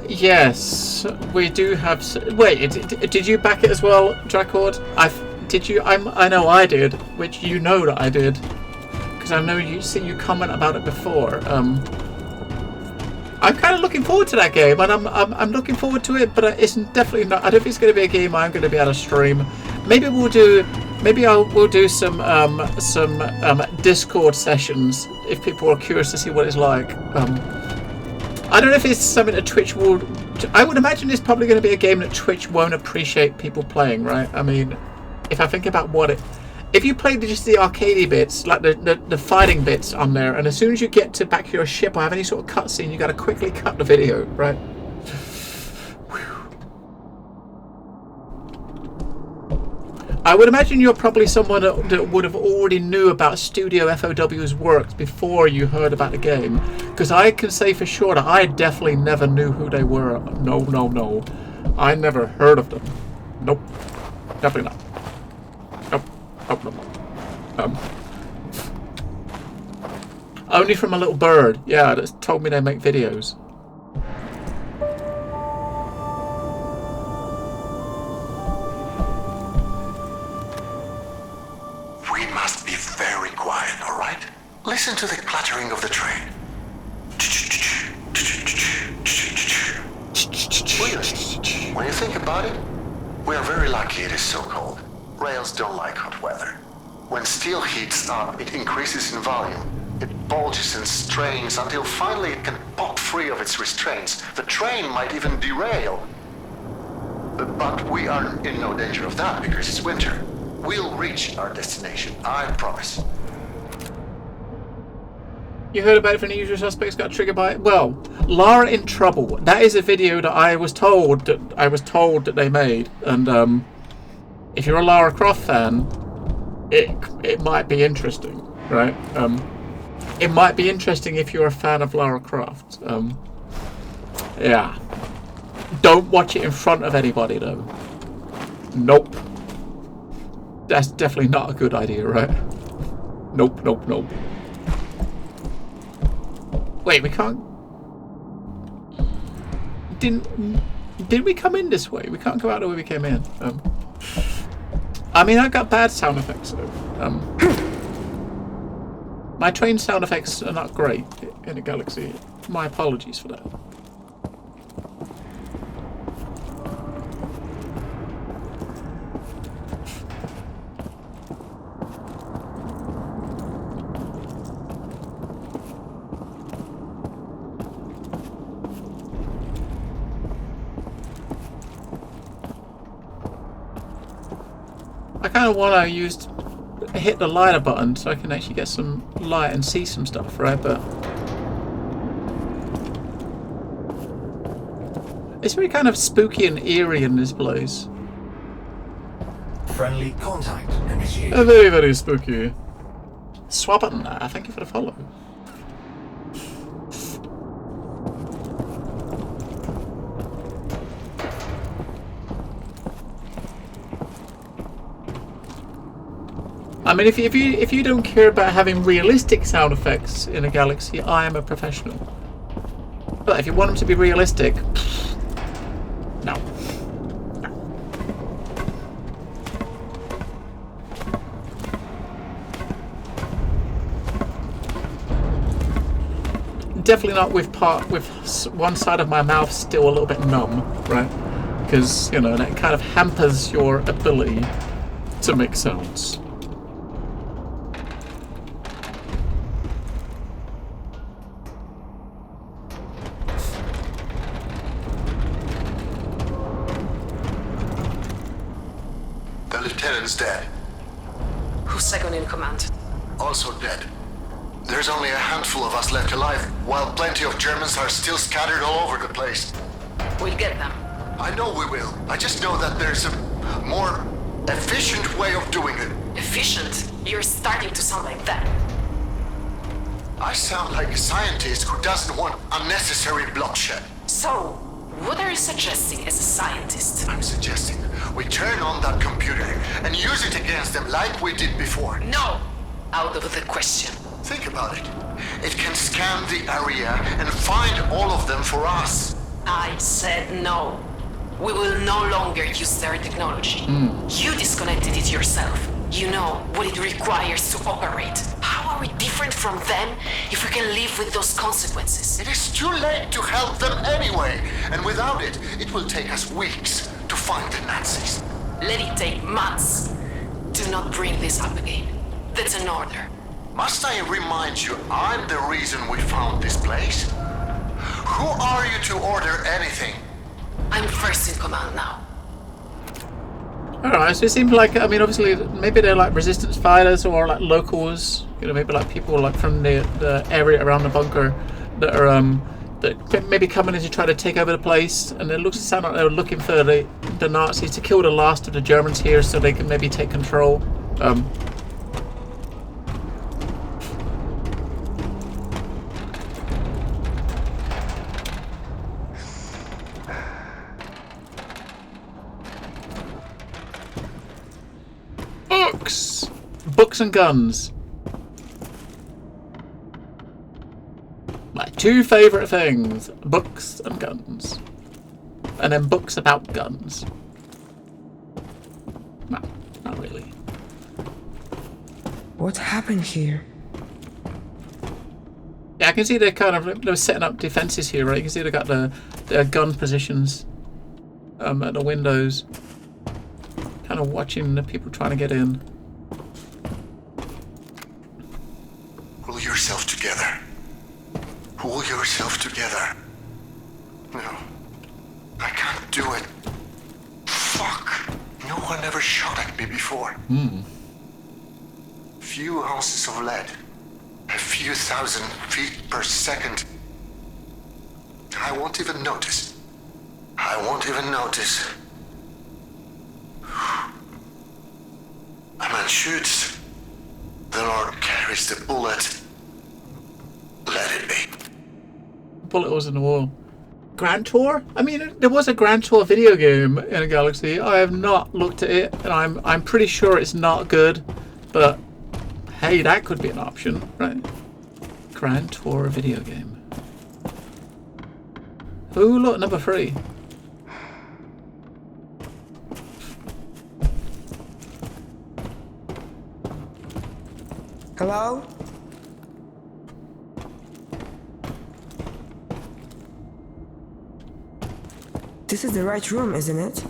Yes, we do have. Wait, did you back it as well, Dracord? Did you? I know I did, which you know that I did, because I know you you comment about it before. I'm kind of looking forward to that game, and I'm looking forward to it, but it's definitely not. I don't think it's going to be a game I'm going to be able to stream. Maybe we'll do. Maybe we'll do some Discord sessions if people are curious to see what it's like. I don't know if it's something that Twitch will... I would imagine it's probably going to be a game that Twitch won't appreciate people playing, right? I mean, if I think about what it... if you play just the arcadey bits, like the fighting bits on there, and as soon as you get to back to your ship or have any sort of cutscene, you got to quickly cut the video, right? I would imagine you're probably someone that would have already knew about Studio VODs works before you heard about the game, because I can say for sure that I definitely never knew who they were. No. I never heard of them. Nope. Definitely not. Nope. Only from a little bird, yeah, that told me they make videos. We must be very quiet, all right? Listen to the clattering of the train. Really, when you think about it, we are very lucky it is so cold. Rails don't like hot weather. When steel heats up, it increases in volume. It bulges and strains until finally it can pop free of its restraints. The train might even derail. But we are in no danger of that because it's winter. We'll reach our destination, I promise. You heard about it from the usual suspects got triggered by it? Well, Lara in Trouble. That is a video that I was told that they made, and if you're a Lara Croft fan, it might be interesting, right? It might be interesting if you're a fan of Lara Croft. Yeah. Don't watch it in front of anybody though. Nope. That's definitely not a good idea, right? Nope. Wait, we can't... Did we come in this way? We can't go out the way we came in. I mean, I got bad sound effects though. My train sound effects are not great in a Galaxy. My apologies for that. I kind of want to hit the lighter button so I can actually get some light and see some stuff, right? But it's very kind of spooky and eerie in this place. Friendly contact initiated. Very, very spooky. Swap button. Thank you for the follow. I mean, if you don't care about having realistic sound effects in a Galaxy, I am a professional. But if you want them to be realistic, no. Definitely not with one side of my mouth still a little bit numb, right? Because, you know, that kind of hampers your ability to make sounds. The lieutenant's dead. Who's second in command? Also dead. There's only a handful of us left alive, while plenty of Germans are still scattered all over the place. We'll get them. I know we will. I just know that there's a more efficient way of doing it. Efficient? You're starting to sound like that. I sound like a scientist who doesn't want unnecessary bloodshed. So, what are you suggesting as a scientist? I'm suggesting we turn on that computer and use it against them like we did before. No! Out of the question. Think about it. It can scan the area and find all of them for us. I said no. We will no longer use their technology. You disconnected it yourself. You know what it requires to operate. How are we different from them if we can live with those consequences? It is too late to help them anyway, and without it, it will take us weeks to find the Nazis. Let it take months. Do not bring this up again. That's an order. Must I remind you, I'm the reason we found this place? Who are you to order anything? I'm first in command now. Alright, so it seems like, I mean, obviously, maybe they're like resistance fighters or like locals, you know, maybe like people like from the area around the bunker that are, that maybe coming in to try to take over the place, and it looks to sound like they're looking for the Nazis to kill the last of the Germans here so they can maybe take control. Books and guns. My two favourite things. Books and guns. And then books about guns. No, not really. What happened here? Yeah, I can see they're setting up defences here, right? You can see they got their gun positions at the windows. Kind of watching the people trying to get in. Pull yourself together. Pull yourself together. No. I can't do it. Fuck. No one ever shot at me before. Few ounces of lead. A few thousand feet per second. I won't even notice. I won't even notice. A man shoots. The Lord carries the bullet. Let it be. Bullet holes in the wall. Grand Tour? I mean, there was a Grand Tour video game in a Galaxy. I have not looked at it, and I'm pretty sure it's not good. But hey, that could be an option, right? Grand Tour video game. Ooh, look, number 3. Hello? This is the right room, isn't it?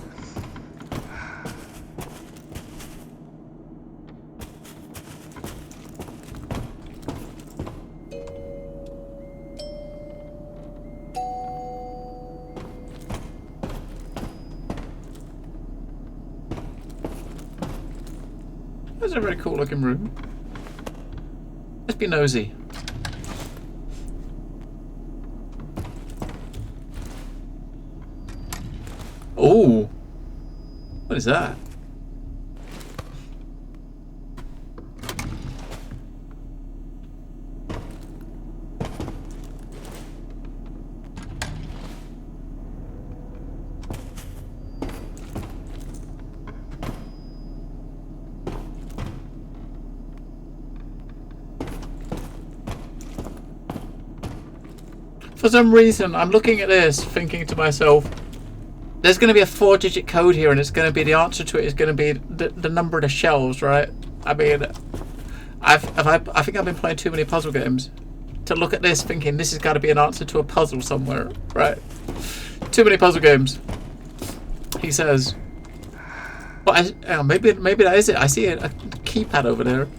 That's a very cool looking room. Let's be nosy. Oh, what is that? For some reason, I'm looking at this, thinking to myself, there's going to be a 4-digit code here, and it's going to be the answer to it is going to be the number of the shells, right? I mean, I think I've been playing too many puzzle games to look at this thinking this has got to be an answer to a puzzle somewhere, right? Too many puzzle games. He says. But maybe that is it. I see a keypad over there.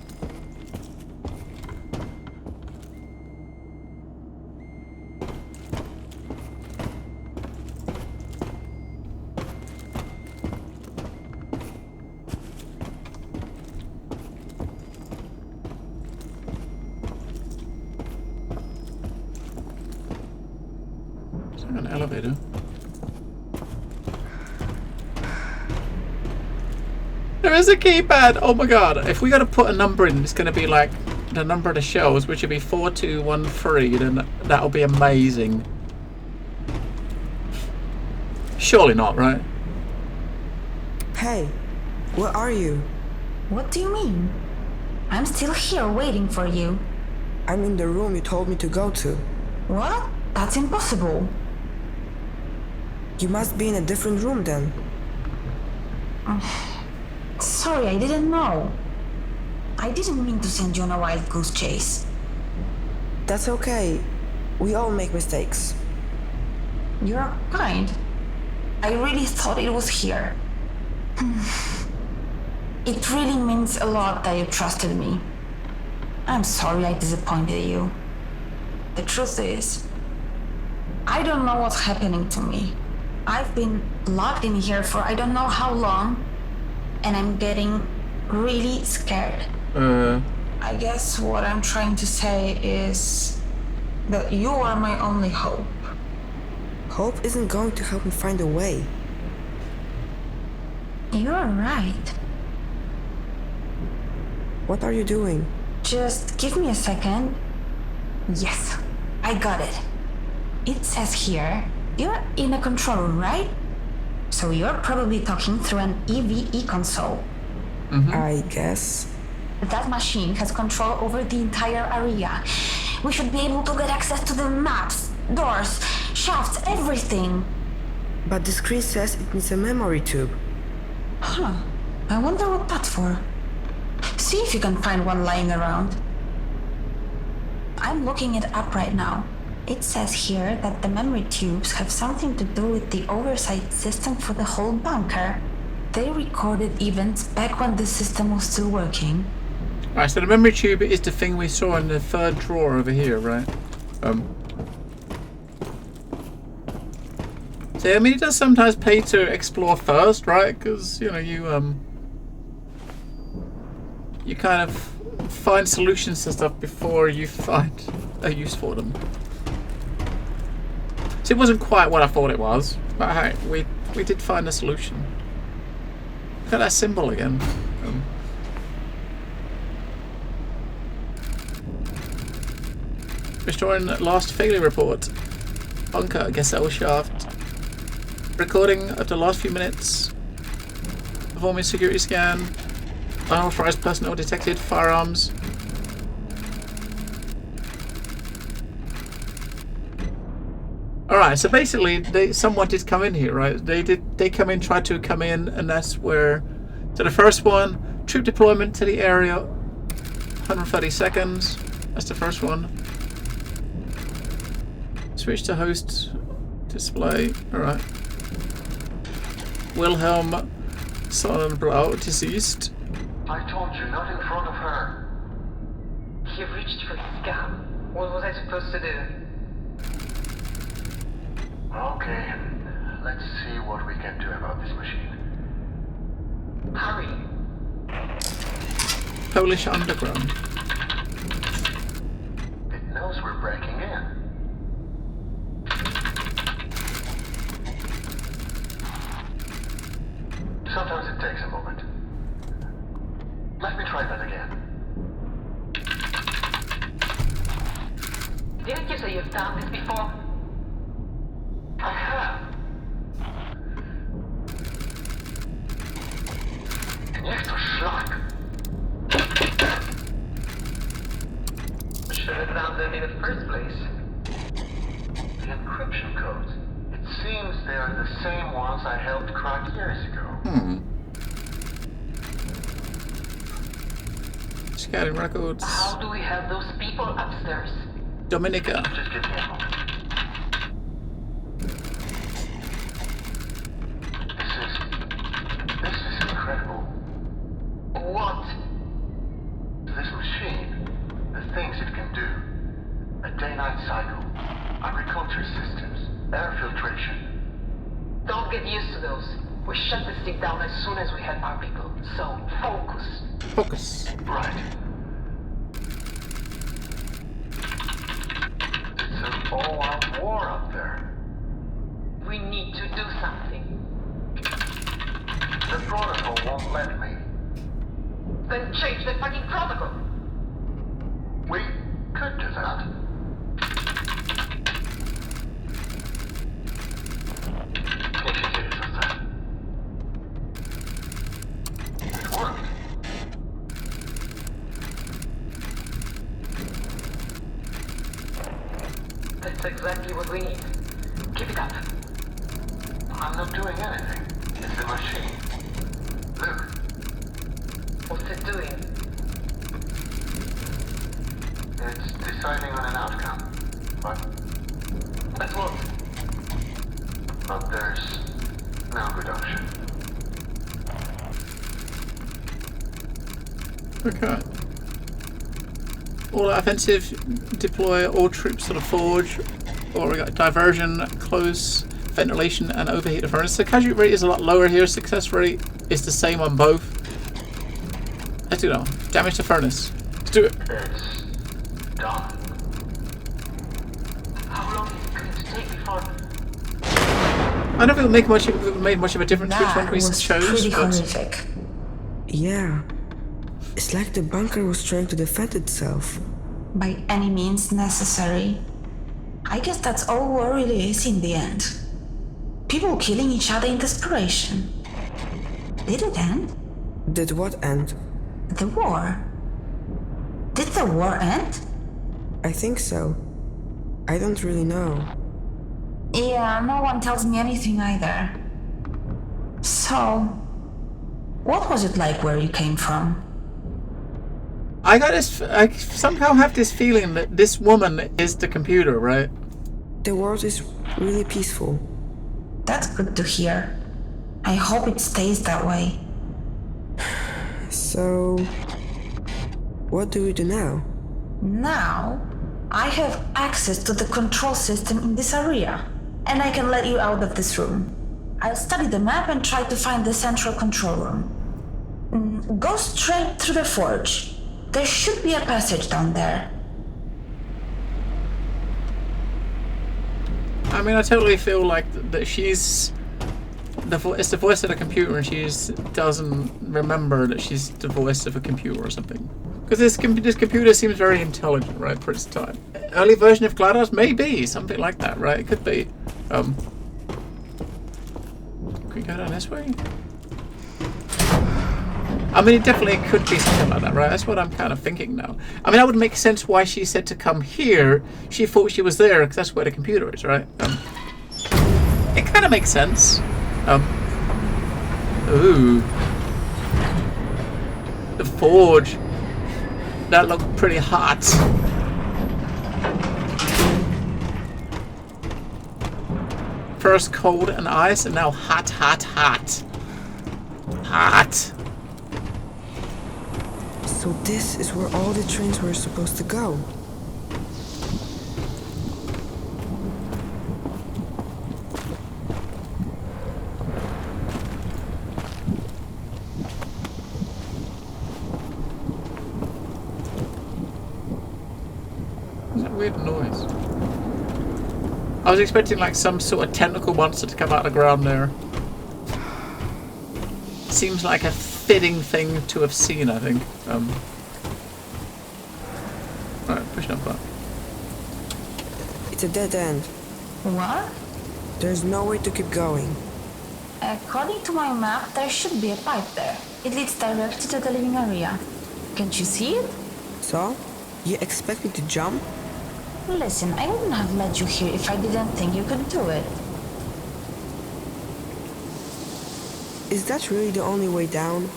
An elevator. There is a keypad! Oh my god. If we gotta put a number in, it's gonna be like the number of the shells, which would be 4213, then that'll be amazing. Surely not, right? Hey, where are you? What do you mean? I'm still here waiting for you. I'm in the room you told me to go to. What? That's impossible. You must be in a different room then. Sorry, I didn't know. I didn't mean to send you on a wild goose chase. That's okay. We all make mistakes. You're kind. I really thought it was here. It really means a lot that you trusted me. I'm sorry I disappointed you. The truth is, I don't know what's happening to me. I've been locked in here for I don't know how long, and I'm getting really scared. I guess what I'm trying to say is that you are my only hope. Hope isn't going to help me find a way. You're right. What are you doing? Just give me a second. Yes, I got it. It says here, you're in a control room, right? So you're probably talking through an EVE console. I guess. That machine has control over the entire area. We should be able to get access to the maps, doors, shafts, everything. But the screen says it needs a memory tube. Huh. I wonder what that's for. See if you can find one lying around. I'm looking it up right now. It says here that the memory tubes have something to do with the oversight system for the whole bunker. They recorded events back when the system was still working. Alright, so the memory tube is the thing we saw in the third drawer over here, right? So I mean, it does sometimes pay to explore first, right? Because, you know, you kind of find solutions to stuff before you find a use for them. So it wasn't quite what I thought it was, but hey, we did find a solution. Look at that symbol again. Restoring last failure report. Bunker, Gazelle shaft. Recording of the last few minutes. Performing security scan. Unauthorized personnel detected. Firearms. Alright, so basically someone did come in here, right? They tried to come in, and that's where. So the first one, troop deployment to the area, 130 seconds. That's the first one. Switch to host display. Alright. Wilhelm Sonnenblau, deceased. I told you, not in front of her. He reached for his gun. What was I supposed to do? Okay, let's see what we can do about this machine. Hurry. Polish underground. It knows we're breaking in. Sometimes it takes a moment. Let me try that again. Didn't you say you've done this before? I have. Niech to szlak. Should have done them in the first place. The encryption codes. It seems they are the same ones I helped crack years ago. Scanning records. How do we have those people upstairs? Dominica. Just give me a moment. This is incredible. What? This machine, the things it can do. A day-night cycle, agriculture systems, air filtration. Don't get used to those. We shut this thing down as soon as we had our people. So, focus. Focus. Right. It's an all-out war up there. We need to do something. The protocol won't let me. Then change the fucking protocol. We could do that. If you say it's that. It worked. That's exactly what we need. Keep it up. I'm not doing anything. It's the machine. Look. What's it doing? It's deciding on an outcome. But what? But there's no good option. Okay. All offensive, deploy all troops to the forge. Or we got diversion, close ventilation, and overheat the furnace. So casualty rate is a lot lower here. Success rate is the same on both. Let's do that. Damage the furnace. Let's do it. It's done. How long can it take before... I don't think it made much of a difference which one we was chose. pretty But horrific. Yeah. It's like the bunker was trying to defend itself. By any means necessary. I guess that's all war really is in the end. People killing each other in desperation. Did it end? Did what end? The war. Did the war end? I think so. I don't really know. Yeah, no one tells me anything either. So, what was it like where you came from? I somehow have this feeling that this woman is the computer, right? The world is really peaceful. That's good to hear. I hope it stays that way. So, what do we do now? Now, I have access to the control system in this area, and I can let you out of this room. I'll study the map and try to find the central control room. Go straight through the forge. There should be a passage down there. I mean, I totally feel like that she's it's the voice of a computer, and she doesn't remember that she's the voice of a computer or something. Because this computer seems very intelligent, right, for its time. Early version of GLaDOS? Maybe, something like that, right? It could be. Can we go down this way? I mean, it definitely could be something like that, right? That's what I'm kind of thinking now. I mean, that would make sense why she said to come here. She thought she was there, because that's where the computer is, right? It kind of makes sense. Ooh. The forge. That looked pretty hot. First cold and ice, and now hot, hot, hot. Hot. So this is where all the trains were supposed to go. What's that weird noise? I was expecting like some sort of tentacle monster to come out of the ground there. Seems like a fitting thing to have seen, I think. Alright, pushing up that. It's a dead end. What? There's no way to keep going. According to my map, there should be a pipe there. It leads directly to the living area. Can't you see it? So? You expect me to jump? Listen, I wouldn't have let you here if I didn't think you could do it. Is that really the only way down?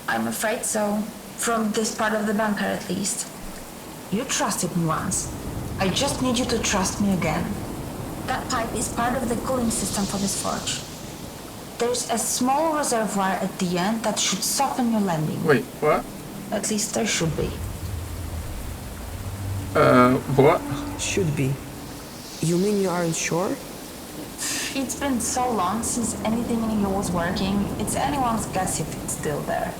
I'm afraid so. From this part of the bunker, at least. You trusted me once. I just need you to trust me again. That pipe is part of the cooling system for this forge. There's a small reservoir at the end that should soften your landing. Wait, what? At least there should be. What? Should be. You mean you aren't sure? It's been so long since anything in here was working, it's anyone's guess if it's still there.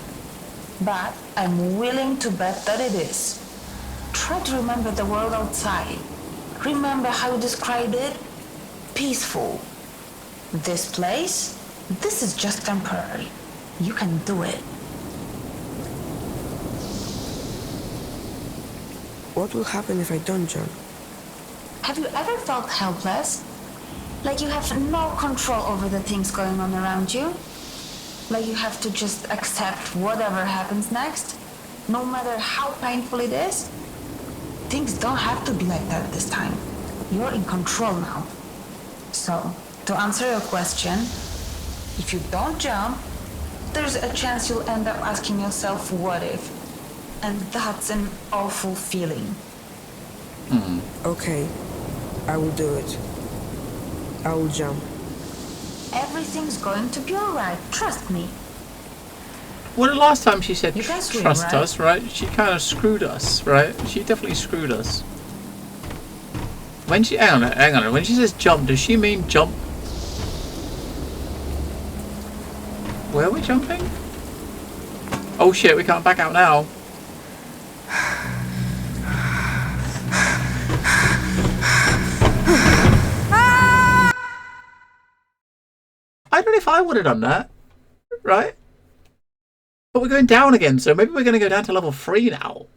But I'm willing to bet that it is. Try to remember the world outside. Remember how you described it? Peaceful. This place? This is just temporary. You can do it. What will happen if I don't jump? Have you ever felt helpless? Like you have no control over the things going on around you? Like you have to just accept whatever happens next, no matter how painful it is? Things don't have to be like that this time. You're in control now. So, to answer your question, if you don't jump, there's a chance you'll end up asking yourself what if. And that's an awful feeling. Okay, I will do it. I will jump. Everything's going to be alright, trust me. Well, the last time she said You guys swim, trust right? us, right? She kind of screwed us, right? She definitely screwed us. When she hang on. When she says jump, does she mean jump? Where are we jumping? Oh shit, we can't back out now. I don't know if I would have done that. Right? But we're going down again, so maybe we're going to go down to level 3 now.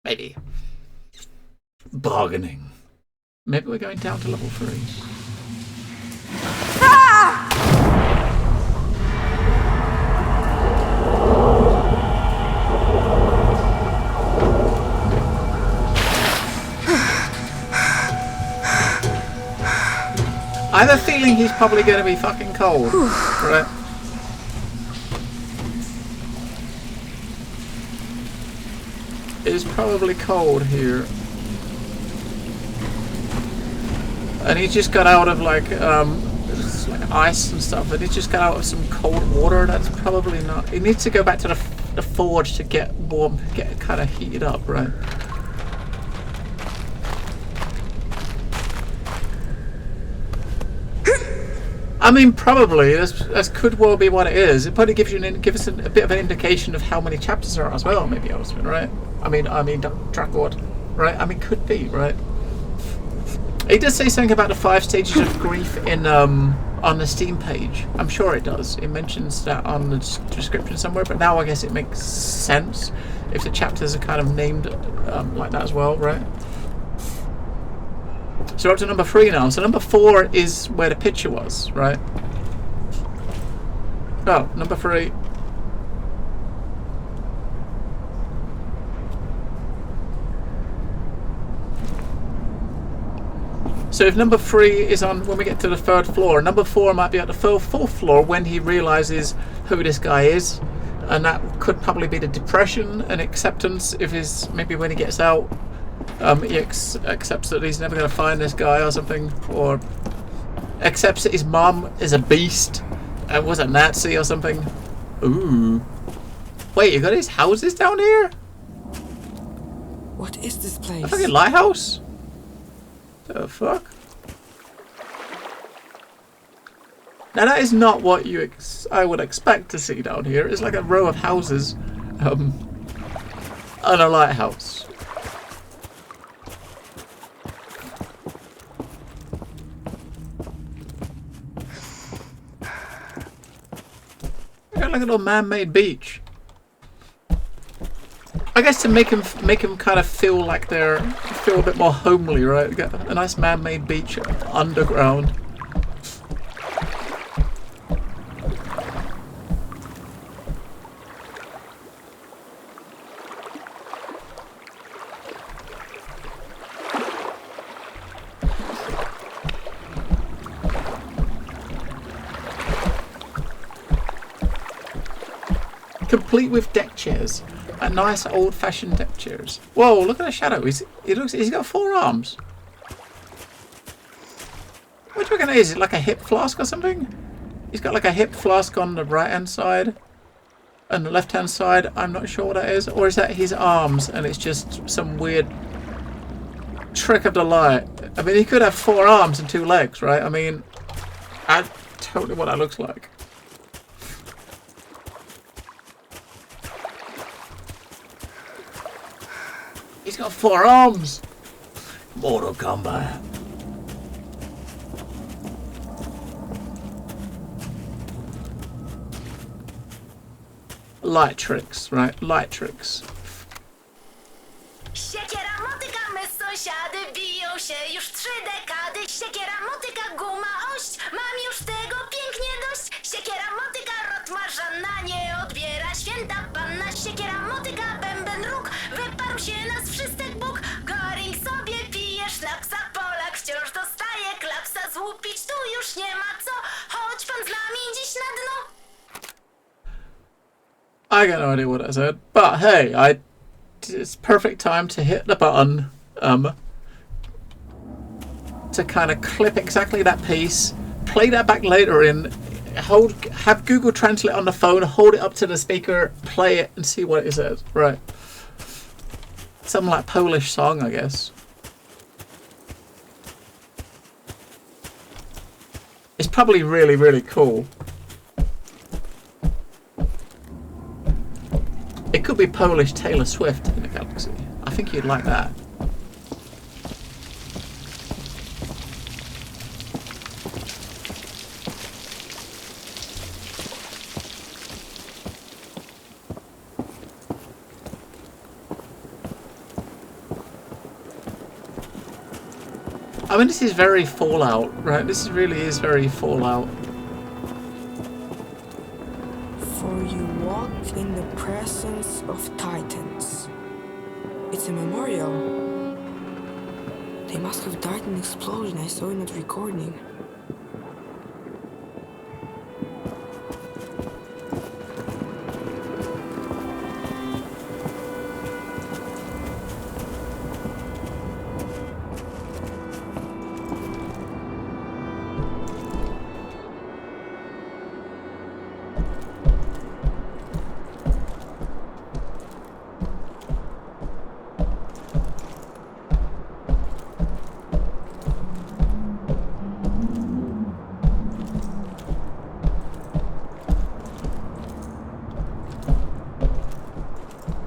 Maybe. Bargaining. Maybe we're going down to level 3. I have a feeling he's probably going to be fucking cold. Right? It's probably cold here. And he just got out of like ice and stuff, and he just got out of some cold water. That's probably not. He needs to go back to the forge to get warm, get kind of heated up, right? I mean, probably this could well be what it is. It probably gives us a bit of an indication of how many chapters there are as well. Maybe Osman, right? I mean, Drakord, right? I mean, could be, right? It does say something about the 5 stages of grief in on the Steam page. I'm sure it does. It mentions that on the description somewhere. But now I guess it makes sense if the chapters are kind of named like that as well, right? So we're up to number 3 now. So number 4 is where the picture was, right? Oh, number 3. So if number 3 is on when we get to the 3rd floor, number 4 might be at the 4th floor when he realizes who this guy is, and that could probably be the depression and acceptance. If his maybe when he gets out, he accepts that he's never going to find this guy or something, or accepts that his mom is a beast and was a Nazi or something. Ooh, wait, you got these houses down here? What is this place? A fucking lighthouse? The fuck? Now that is not what I would expect to see down here. It's like a row of houses, and a lighthouse. Got like a little man-made beach. I guess to make him kind of feel like feel a bit more homely, right? Got a nice man-made beach underground. Complete with deck chairs. A nice old-fashioned deck chairs. Whoa, look at the shadow. He's got 4 arms. What do you reckon it is? Is it like a hip flask or something? He's got like a hip flask on the right-hand side. And the left-hand side, I'm not sure what that is. Or is that his arms and it's just some weird trick of the light? I mean, he could have 4 arms and 2 legs, right? I mean, that's totally what that looks like. He's got 4 arms. Mortal Kombat. Light tricks, right? Light tricks. Siekiera, motyka, my sąsiady biją się już 3 dekady. Siekiera, motyka, guma, ość. Mam już tego pięknie dość. Siekiera, motyka, rotma, żadna nie odbiera. Święta panna, siekiera, motyka, bęben róg. Wyparł się nas wszystek Bóg. Goring sobie pije sznapsa. Polak wciąż dostaje klapsa. Złupić tu już nie ma co. Chodź pan z nami dziś na dno. I got no idea what I said, but hey, it's perfect time to hit the button to kind of clip exactly that piece, play that back later in, have Google Translate on the phone, hold it up to the speaker, play it and see what it says. Right. Some like Polish song, I guess. It's probably really, really cool. be Polish Taylor Swift in the galaxy. I think you'd like that. I mean, this is very Fallout, right? This really is very Fallout. For you walk in the presence of titans. It's a memorial. They must have died in an explosion I saw in that recording.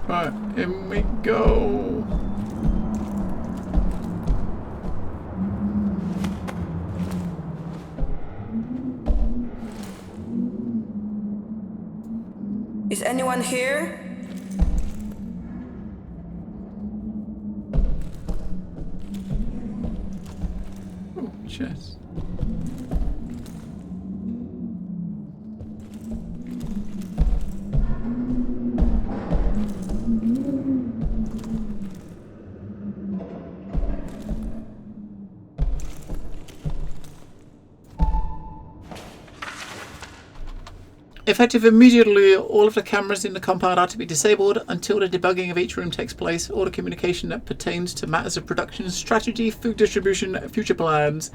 Right, in we go. Is anyone here? Oh, chess. Effective immediately, all of the cameras in the compound are to be disabled until the debugging of each room takes place. All the communication that pertains to matters of production, strategy, food distribution, future plans,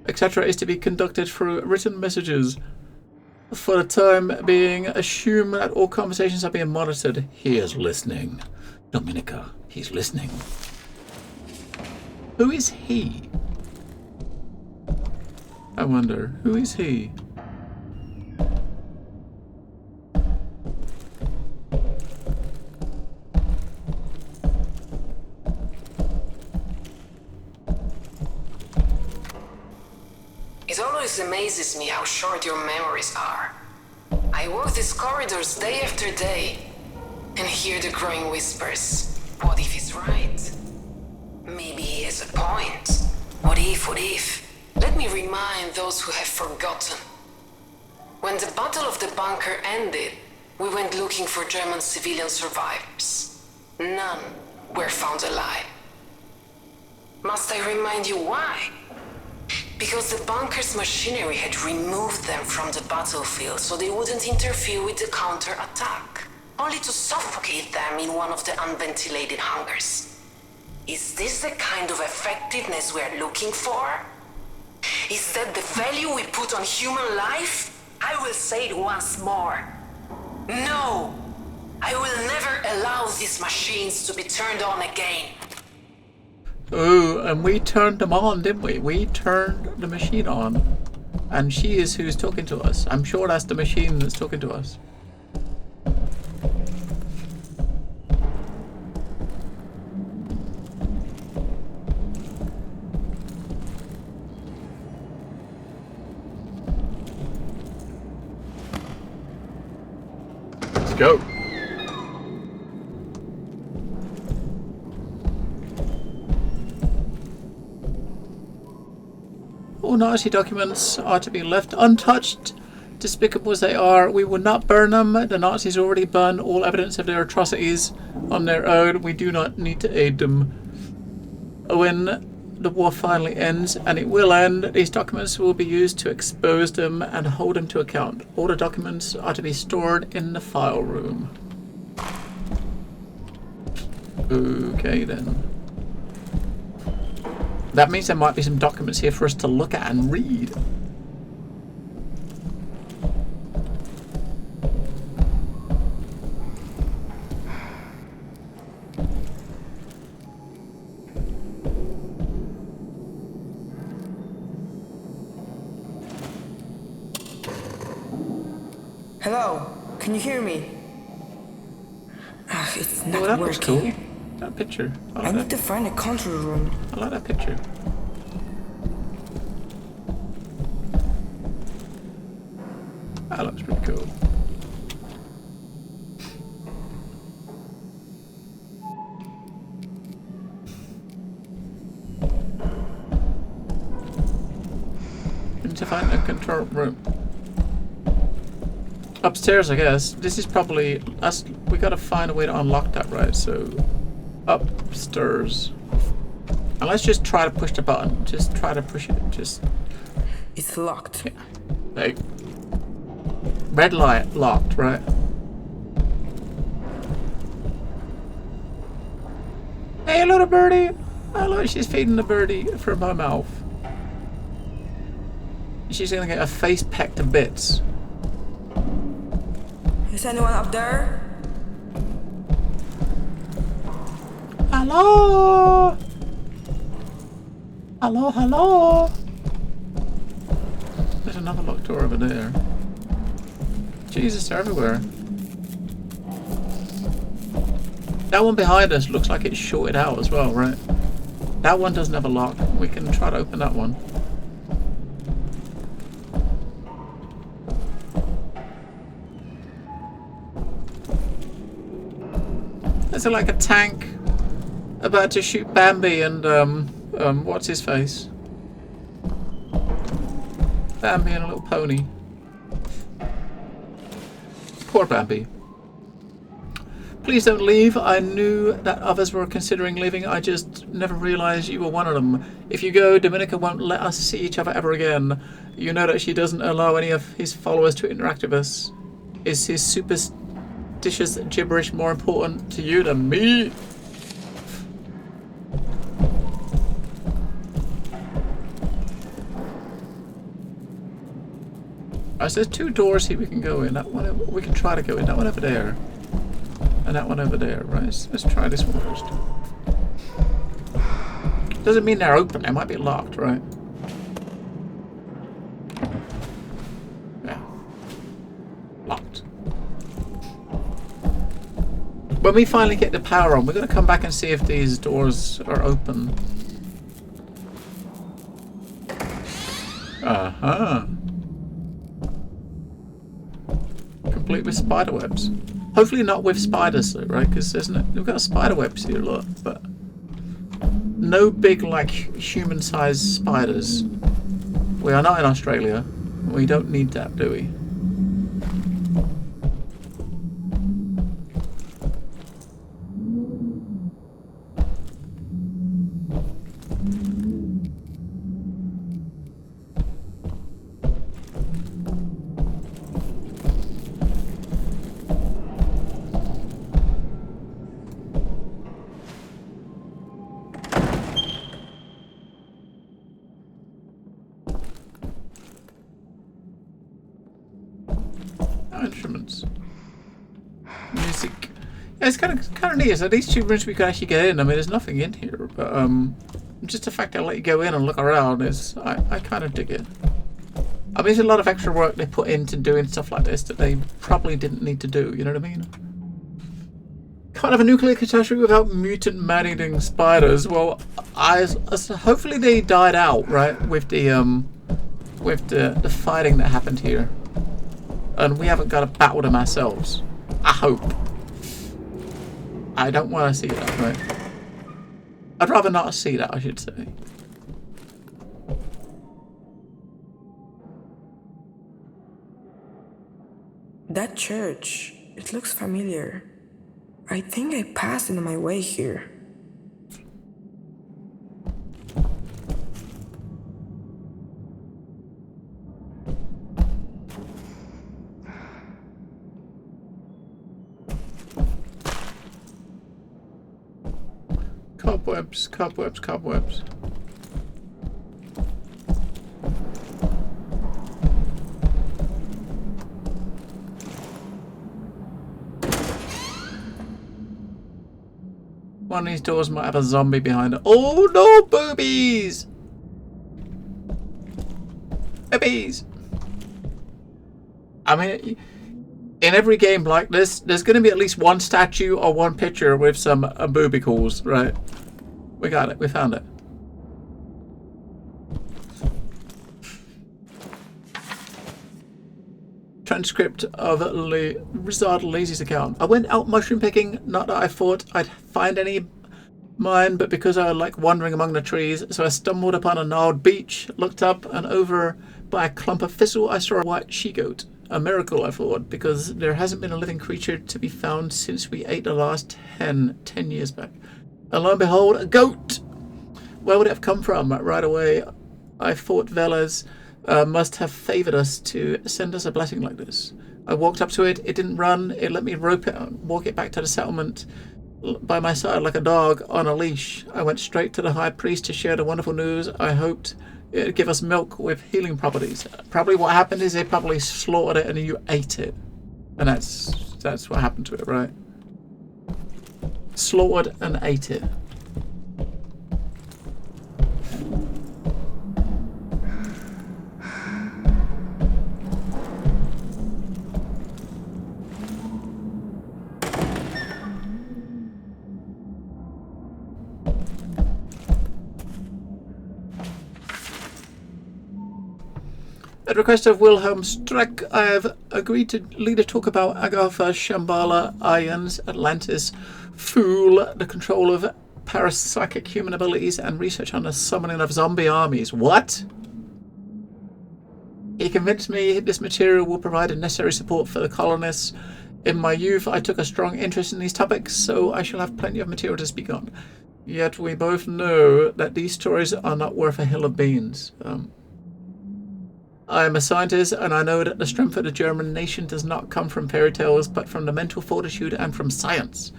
etc. is to be conducted through written messages. For the time being, assume that all conversations are being monitored. He is listening. Dominica, he's listening. Who is he? I wonder, who is he? It always amazes me how short your memories are. I walk these corridors day after day and hear the growing whispers. What if he's right? Maybe he has a point. What if, what if? Let me remind those who have forgotten. When the Battle of the Bunker ended, we went looking for German civilian survivors. None were found alive. Must I remind you why? Because the bunker's machinery had removed them from the battlefield so they wouldn't interfere with the counter-attack, only to suffocate them in one of the unventilated hangars. Is this the kind of effectiveness we're looking for? Is that the value we put on human life? I will say it once more. No! I will never allow these machines to be turned on again. Oh, and we turned them on, didn't we? We turned the machine on. And she is who's talking to us. I'm sure that's the machine that's talking to us. Let's go. All Nazi documents are to be left untouched. Despicable as they are, we will not burn them. The Nazis already burned all evidence of their atrocities on their own. We do not need to aid them. When the war finally ends, and it will end, these documents will be used to expose them and hold them to account. All the documents are to be stored in the file room. Okay then. That means there might be some documents here for us to look at and read. Hello, can you hear me? It's Oh, not that looks working. cool. That picture. I I like need that. to find a control room. I like that picture. That looks pretty cool. We need to find a control room. Upstairs, I guess. This is probably us. We gotta find a way to unlock that, right? So, upstairs. And let's just try to push the button. Just try to push it. Just. It's locked. Yeah. Like. Red light locked, right? Hey, little birdie. Hello, she's feeding the birdie from her mouth. She's gonna get her face pecked to bits. Is anyone up there? Hello? Hello, hello? There's another locked door over there. Jesus, they're everywhere. That one behind us looks like it's shorted out as well, right? That one doesn't have a lock. We can try to open that one. There's like a tank about to shoot Bambi and what's his face? Bambi and a little pony. Poor Bambi. Please don't leave. I knew that others were considering leaving. I just never realized you were one of them. If you go, Dominica won't let us see each other ever again. You know that she doesn't allow any of his followers to interact with us. Is his superstitious gibberish more important to you than me? Alright, so there's two doors here we can go in. That one, we can try to go in. That one over there. And that one over there, right? Let's try this one first. Doesn't mean they're open. They might be locked, right? Yeah. Locked. When we finally get the power on, we're going to come back and see if these doors are open. Uh-huh. Complete with spider webs. Hopefully not with spiders though, right? Because we've got spider webs here, look, but no big like human-sized spiders. We are not in Australia. We don't need that, do we? Instruments, music. Yeah, it's kind of neat. So these two rooms we can actually get in. I mean, there's nothing in here, but just the fact they let you go in and look around is I kind of dig it. I mean, there's a lot of extra work they put into doing stuff like this that they probably didn't need to do. You know what I mean? Kind of a nuclear catastrophe without mutant man-eating spiders. Well, hopefully they died out, right, with the fighting that happened here. And we haven't got to battle them ourselves. I hope. I don't want to see that, right? I'd rather not see that, I should say. That church, it looks familiar. I think I passed it on my way here. Cobwebs, cobwebs, cobwebs. One of these doors might have a zombie behind it. Oh no, boobies! Boobies! I mean, in every game like this, there's going to be at least one statue or one picture with some booby calls, right? We got it. We found it. Transcript of Rizard Lazy's account. I went out mushroom picking, not that I thought I'd find any mine, but because I like wandering among the trees, so I stumbled upon a gnarled beech, looked up, and over by a clump of thistle I saw a white she-goat. A miracle, I thought, because there hasn't been a living creature to be found since we ate the last 10 years back. And lo and behold, a goat! Where would it have come from? Right away, I thought Velez must have favored us to send us a blessing like this. I walked up to it, it didn't run, it let me rope it, walk it back to the settlement by my side like a dog on a leash. I went straight to the high priest to share the wonderful news. I hoped it'd give us milk with healing properties. Probably what happened is they probably slaughtered it and you ate it. And that's what happened to it, right? Slaughtered and ate it. At request of Wilhelm Streck, I have agreed to lead a talk about Agatha Shambhala, Ions, Atlantis, Fool, the control of parapsychic human abilities, and research on the summoning of zombie armies. What? He convinced me this material will provide the necessary support for the colonists. In my youth, I took a strong interest in these topics, so I shall have plenty of material to speak on. Yet we both know that these stories are not worth a hill of beans. I am a scientist, and I know that the strength of the German nation does not come from fairy tales, but from the mental fortitude and from science.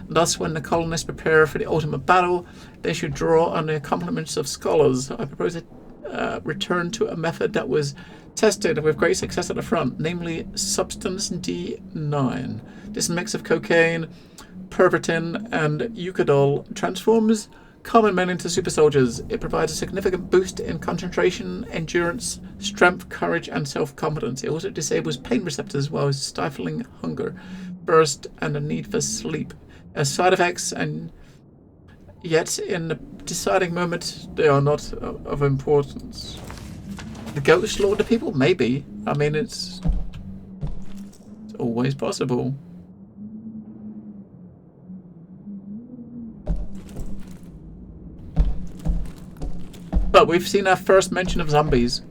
Thus, when the colonists prepare for the ultimate battle, they should draw on the accomplishments of scholars. I propose a return to a method that was tested with great success at the front, namely Substance D9. This mix of cocaine, pervitin, and eucadol transforms common men into super soldiers. It provides a significant boost in concentration, endurance, strength, courage, and self-confidence. It also disables pain receptors while stifling hunger, thirst, and the need for sleep as side effects, and yet in the deciding moment they are not of importance. The goat slaughtered the people? Maybe. I mean, it's always possible. But we've seen our first mention of zombies.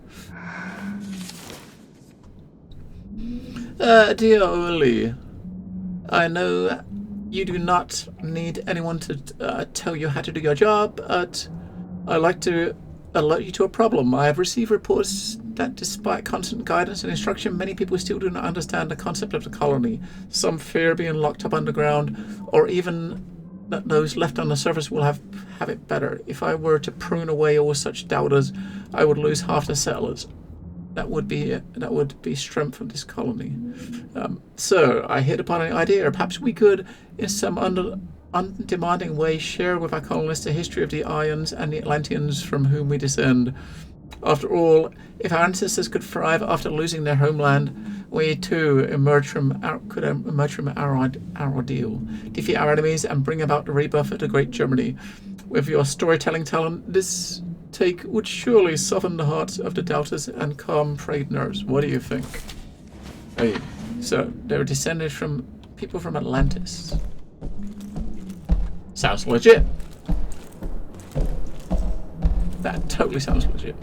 Dear Oli, I know you do not need anyone to tell you how to do your job, but I'd like to alert you to a problem. I have received reports that despite constant guidance and instruction, many people still do not understand the concept of the colony. Some fear being locked up underground, or even that those left on the surface will have it better. If I were to prune away all such doubters, I would lose half the settlers. That would be strength of this colony. So I hit upon an idea. Perhaps we could, in some undemanding way, share with our colonists the history of the Ions and the Atlanteans from whom we descend. After all, if our ancestors could thrive after losing their homeland, we too could emerge from our ordeal, defeat our enemies, and bring about the rebirth of the great Germany. With your storytelling talent, this take would surely soften the hearts of the doubters and calm frayed nerves. What do you think? Hey, so they're descended from people from Atlantis. Sounds legit. That totally sounds legit.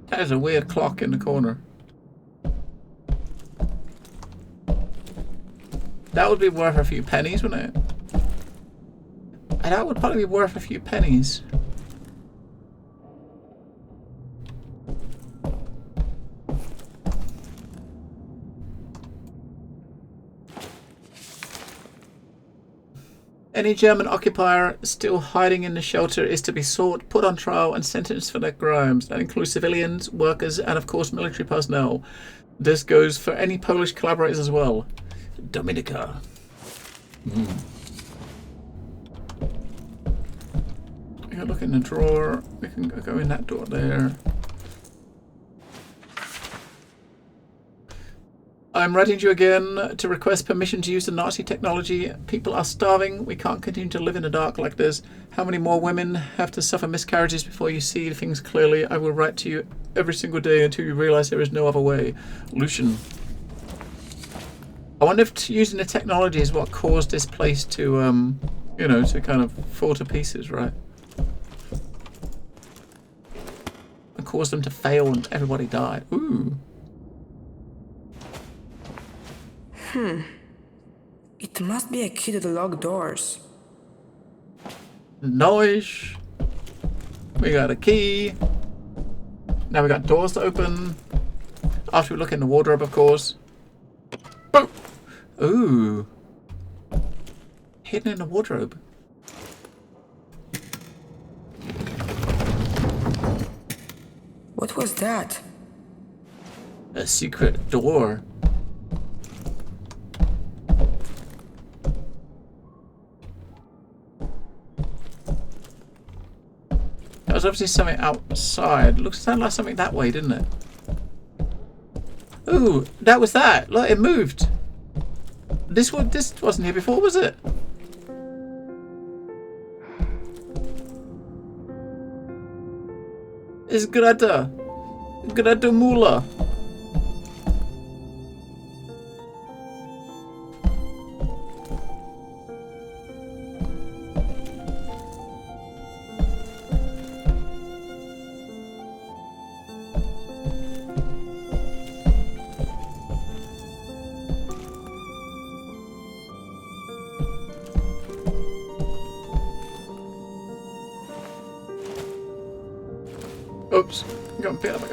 There's a weird clock in the corner. That would be worth a few pennies, wouldn't it? And that would probably be worth a few pennies. Any German occupier still hiding in the shelter is to be sought, put on trial, and sentenced for their crimes. That includes civilians, workers, and of course military personnel. This goes for any Polish collaborators as well. Dominika. We can look in the drawer. We can go in that door there. I'm writing to you again to request permission to use the Nazi technology. People are starving. We can't continue to live in the dark like this. How many more women have to suffer miscarriages before you see things clearly? I will write to you every single day until you realize there is no other way. Lucian. I wonder if using the technology is what caused this place to, you know, to kind of fall to pieces, right? And caused them to fail and everybody died. Ooh. It must be a key to the locked doors. Nice. We got a key. Now we got doors to open. After we look in the wardrobe, of course. Boom. Ooh. Hidden in the wardrobe. What was that? A secret door. That was obviously something outside. Looks like something that way, didn't it? Ooh, that was that. Look, it moved. This wasn't here before, was it? It's Greta. Greta Mula. Oops, got a bit of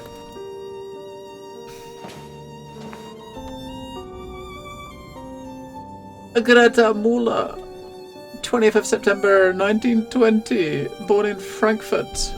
it. Greta Mula, 20th of September 1920, born in Frankfurt.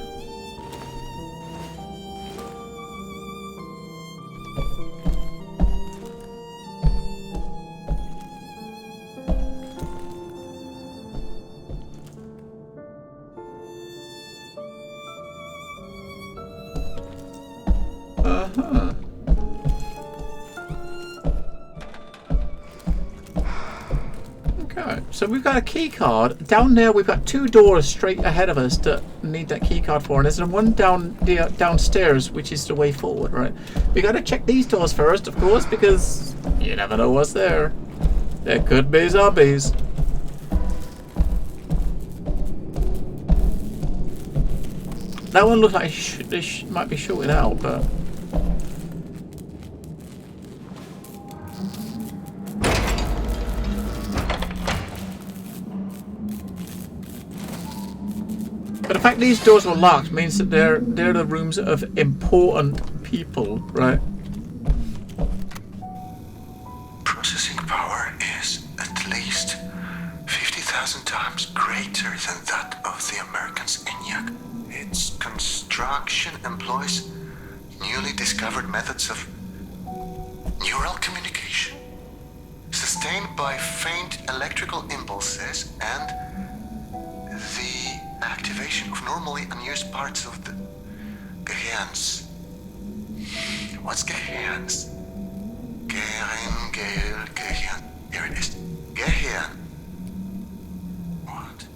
So we've got a key card. Down there we've got two doors straight ahead of us that need that key card for, and there's one downstairs which is the way forward, right? We gotta check these doors first, of course, because you never know what's there. There could be zombies. That one looks like this might be shorted out, but... But the fact these doors were locked means that they're the rooms of important people, right? Processing power is at least 50,000 times greater than that of the American's ENIAC. Its construction employs newly discovered methods of neural communication, sustained by faint electrical impulses and the activation of normally unused parts of the Gehirns. What's Gehirns? Gehirn. Here it is. Gehirn. What?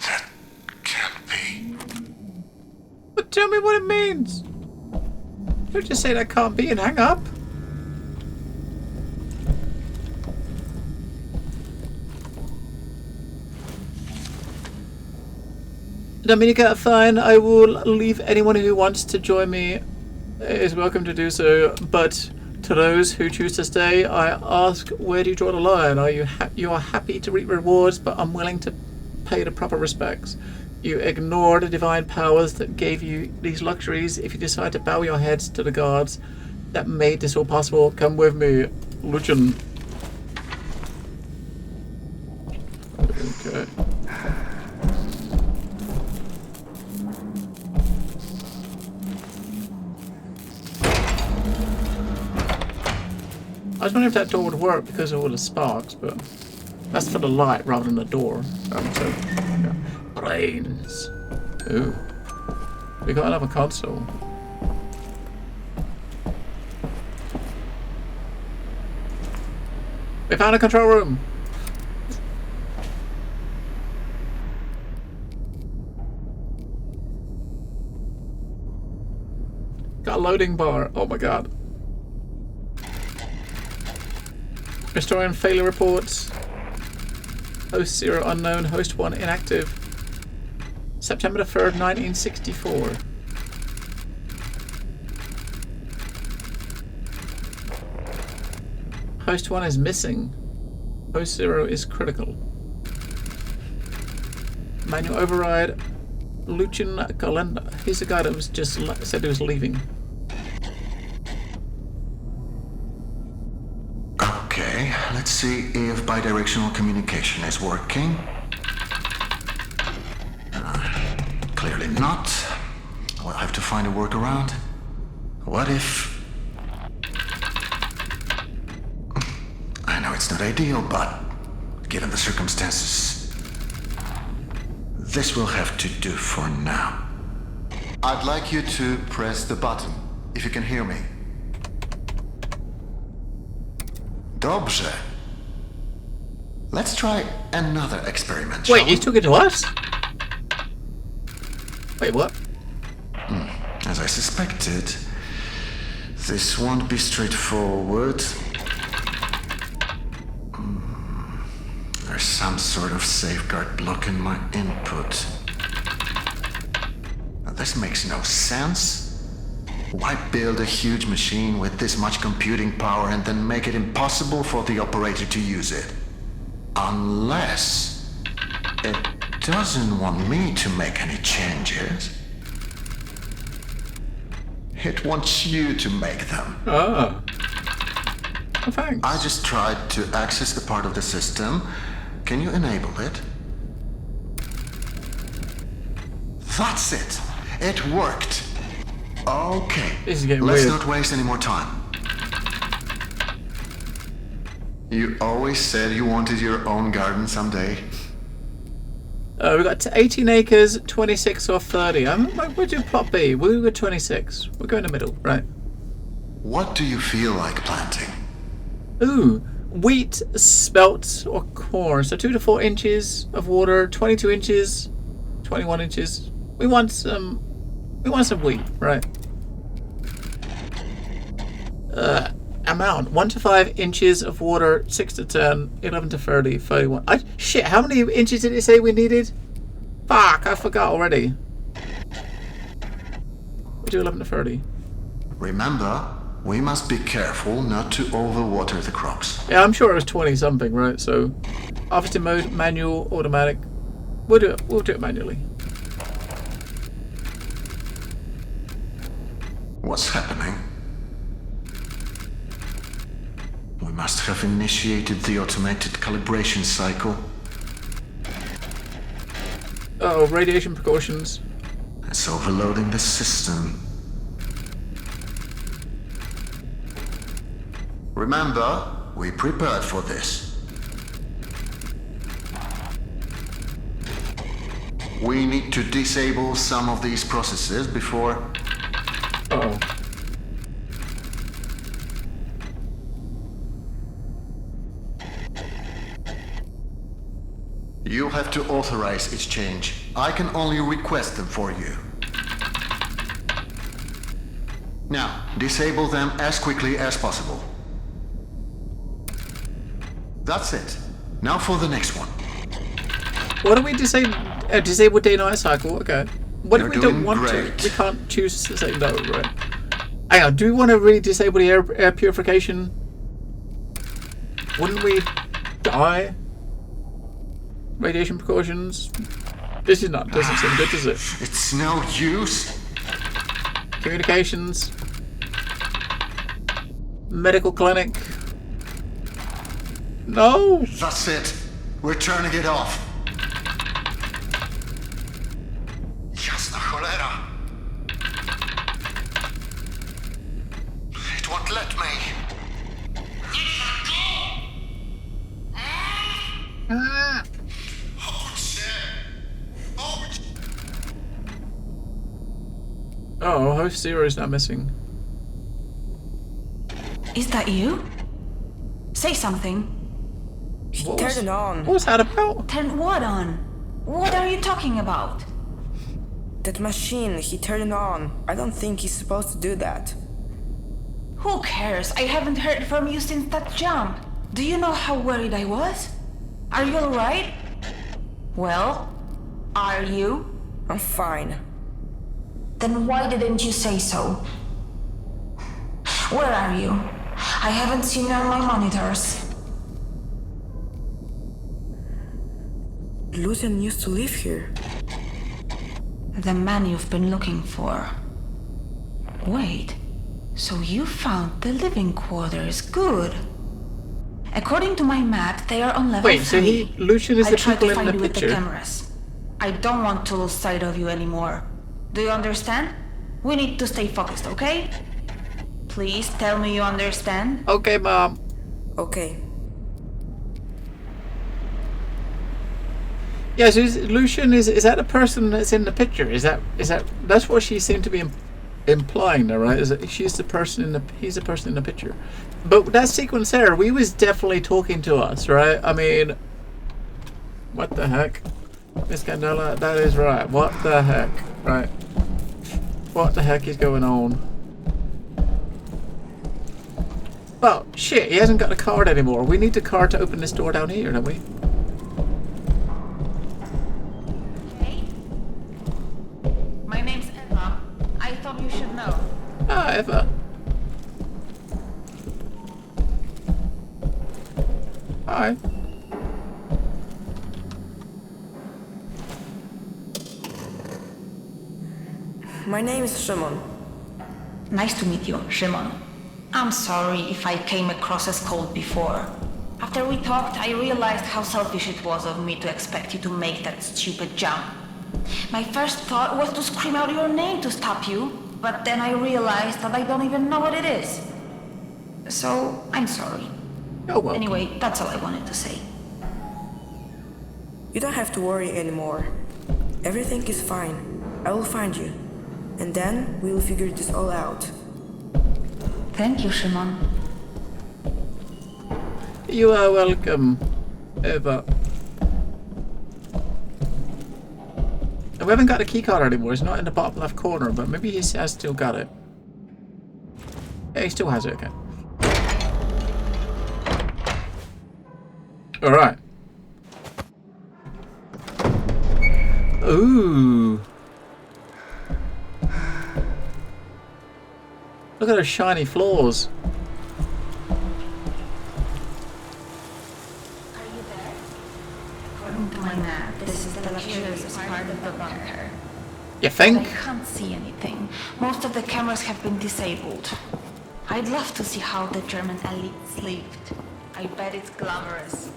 That can't be. But tell me what it means. Don't just say that can't be and hang up. Dominika, fine. I will leave. Anyone who wants to join me is welcome to do so. But to those who choose to stay, I ask, where do you draw the line? Are you are happy to reap rewards, but unwilling to pay the proper respects? You ignore the divine powers that gave you these luxuries. If you decide to bow your heads to the gods that made this all possible, come with me, Lucian. Okay. I was wondering if that door would work because of all the sparks, but that's for the light rather than the door. So, yeah. Brains. Ooh. We got another console. We found a control room. Got a loading bar. Oh my god. Restoring failure reports. Host 0 unknown. Host 1 inactive. September the 3rd, 1964. Host 1 is missing. Host 0 is critical. Manual override. Lucien Galenda. He's the guy that was just said he was leaving. Okay, let's see if bidirectional communication is working. Clearly not. We'll have to find a workaround. What if... I know it's not ideal, but given the circumstances, this will have to do for now. I'd like you to press the button, if you can hear me. Dobrze. Let's try another experiment. Wait, you took it to us? Wait, what? As I suspected, this won't be straightforward. There's some sort of safeguard blocking my input. Now, this makes no sense. Why build a huge machine with this much computing power and then make it impossible for the operator to use it? Unless it doesn't want me to make any changes. It wants you to make them. Oh. Oh, thanks. I just tried to access the part of the system. Can you enable it? That's it. It worked. Okay. This is getting Let's weird. not waste any more time. You always said you wanted your own garden someday. We've got 18 acres, 26 or 30. What would your plot be? We'll go 26. We'll go in the middle, right? What do you feel like planting? Ooh, wheat, spelt, or corn. So 2 to 4 inches of water, 22 inches, 21 inches. We want some wheat, right? Amount 1 to 5 inches of water, 6 to 10, 11 to 30, 31. Shit, how many inches did it say we needed? Fuck, I forgot already. We do 11 to 30. Remember, we must be careful not to overwater the crops. Yeah, I'm sure it was 20 something, right? So, harvesting mode, manual, automatic. We'll do it manually. What's happening? We must have initiated the automated calibration cycle. Oh, radiation precautions. It's overloading the system. Remember, we prepared for this. We need to disable some of these processes before... Uh-oh. You'll have to authorize its change. I can only request them for you. Now, disable them as quickly as possible. That's it. Now for the next one. What do we disable? Disable day-night cycle. Okay. What if You're we don't doing want great. to? We can't choose to say no, right? Hang on. Do we want to really disable the air purification? Wouldn't we die? Radiation precautions. This is not. Doesn't seem good, does it? It's no use. Communications. Medical clinic. No. That's it. We're turning it off. Jasna cholera. It won't let me. Oh, host 0 is now missing. Is that you? Say something. He turned it on. What was that about? Turn what on? What are you talking about? That machine, he turned it on. I don't think he's supposed to do that. Who cares? I haven't heard from you since that jump. Do you know how worried I was? Are you alright? Well, are you? I'm fine. Then why didn't you say so? Where are you? I haven't seen you on my monitors. Lucian used to live here. The man you've been looking for. Wait, so you found the living quarters. Good. According to my map, they are on level 3. Wait, so Lucian is the tried people to in find the you with the picture? cameras. I don't want to lose sight of you anymore. Do you understand? We need to stay focused, okay? Please tell me you understand. Okay, Mom. Okay. Yeah, so Lucian is that the person that's in the picture? Is that that's what she seemed to be implying there, right? Is that he's the person in the picture? But that sequence there, we was definitely talking to us, right? I mean, what the heck, Miss Candela? That is right. What the heck, right? What the heck is going on? Well, shit, he hasn't got a card anymore. We need the card to open this door down here, don't we? My name's Eva. I thought you should know. Ah, Eva. Hi. My name is Szymon. Nice to meet you, Szymon. I'm sorry if I came across as cold before. After we talked, I realized how selfish it was of me to expect you to make that stupid jump. My first thought was to scream out your name to stop you, but then I realized that I don't even know what it is. So, I'm sorry. You're welcome. Anyway, that's all I wanted to say. You don't have to worry anymore. Everything is fine. I will find you. And then we will figure this all out. Thank you, Szymon. You are welcome, Eva. We haven't got a keycard anymore. It's not in the bottom left corner, but maybe he has still got it. Yeah, he still has it, okay. Alright. Ooh. Look at those shiny floors. Are you there? According to my map, this is the luxurious part of the bunker. You think? I can't see anything. Most of the cameras have been disabled. I'd love to see how the German elites lived. I bet it's glamorous.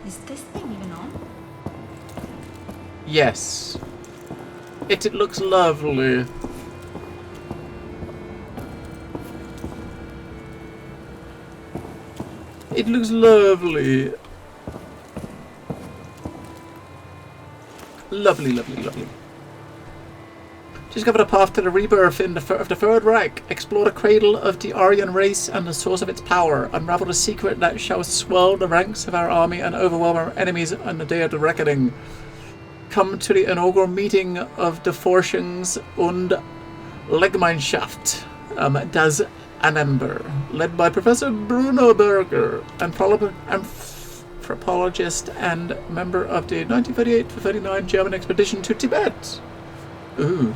Is this thing even on? Yes. It looks lovely. It looks lovely. Lovely, lovely, lovely. Discover the path to the rebirth of the Third Reich. Explore the cradle of the Aryan race and the source of its power. Unravel the secret that shall swell the ranks of our army and overwhelm our enemies on the day of the reckoning. Come to the inaugural meeting of the Forschungs- und Leggemeinschaft das Annenber, led by Professor Bruno Berger, anthropologist and member of the 1938-39 German expedition to Tibet. Ooh.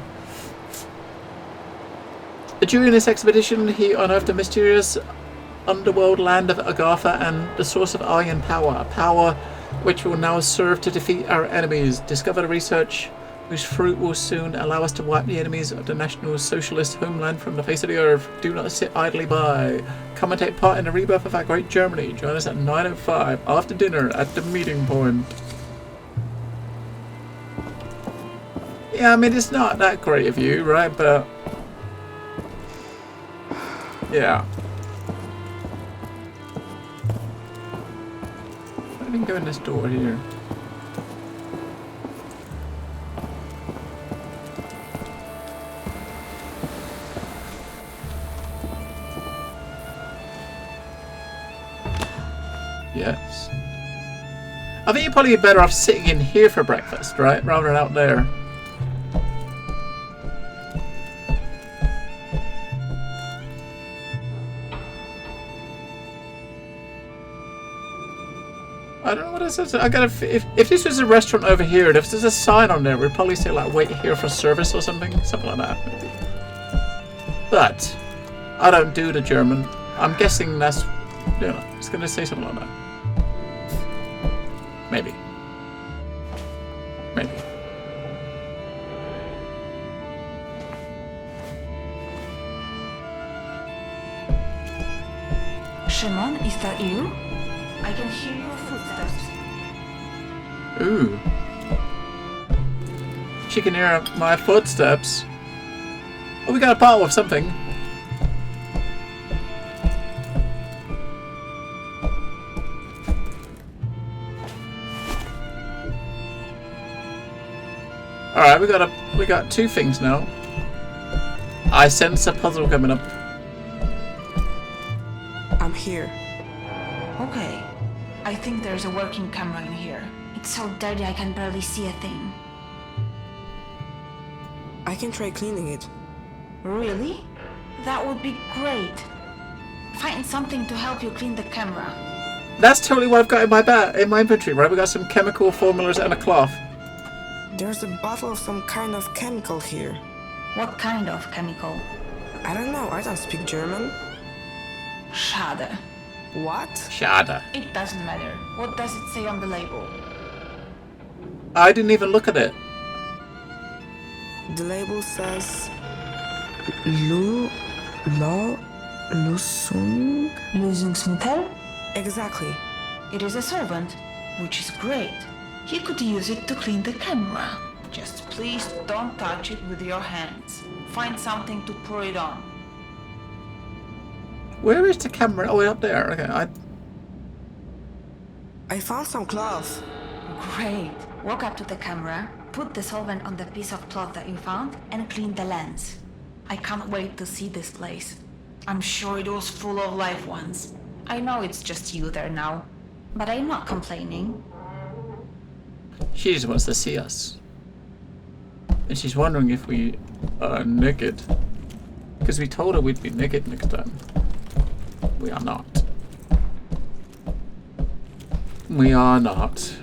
During this expedition, he unearthed the mysterious underworld land of Agatha and the source of Aryan power, power which will now serve to defeat our enemies. Discover the research whose fruit will soon allow us to wipe the enemies of the National Socialist homeland from the face of the earth. Do not sit idly by. Come and take part in the rebirth of our great Germany. Join us at 9:05 after dinner at the meeting point. Yeah, I mean, it's not that great of you, right? But yeah. I can go in this door here. Yes. I think you're probably better off sitting in here for breakfast, right? Rather than out there. I don't know what it says. I gotta. If this was a restaurant over here, if there's a sign on there, we'd probably say like "wait here for service" or something like that. Maybe. But I don't do the German. I'm guessing that's. It's gonna say something like that. Maybe. Maybe. Shimon, is that you? I can hear your footsteps. Ooh. She can hear my footsteps. Oh, we got a bottle of something. Alright, we got two things now. I sense a puzzle coming up. I'm here. Okay. I think there's a working camera in here. It's so dirty I can barely see a thing. I can try cleaning it. Really? That would be great. Find something to help you clean the camera. That's totally what I've got in my inventory, right? We got some chemical formulas and a cloth. There's a bottle of some kind of chemical here. What kind of chemical? I don't know, I don't speak German. Schade. What? Schade. It doesn't matter. What does it say on the label? I didn't even look at it. The label says Lösung? Lösungsmittel? Exactly. It is a servant, which is great. You could use it to clean the camera. Just please don't touch it with your hands. Find something to pour it on. Where is the camera? Oh, way up there. Okay, I found some cloth. Great. Walk up to the camera, put the solvent on the piece of cloth that you found, and clean the lens. I can't wait to see this place. I'm sure it was full of life once. I know it's just you there now, but I'm not complaining. She just wants to see us. And she's wondering if we are naked. Because we told her we'd be naked next time. We are not. We are not.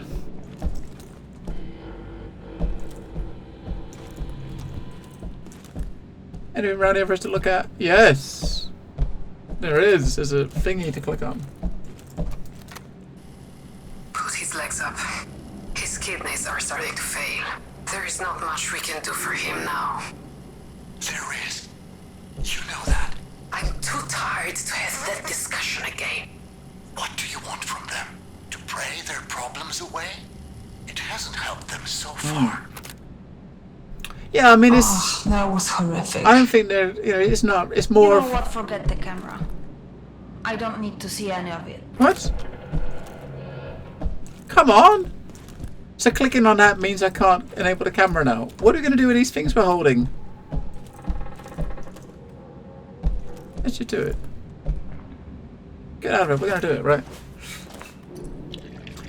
Anything around here for us to look at? Yes! There is. There's a thingy to click on. Put his legs up. His kidneys are starting to fail. There is not much we can do for him now. There is. You know that. I'm too tired to have that discussion again. What do you want from them? To pray their problems away? It hasn't helped them so far. Yeah, I mean, it's... That was horrific. I don't think they're... it's not... It's more... You know what? Forget the camera. I don't need to see any of it. What? Come on! So clicking on that means I can't enable the camera now. What are we going to do with these things we're holding? Let's just do it. Get out of it. We're going to do it, right?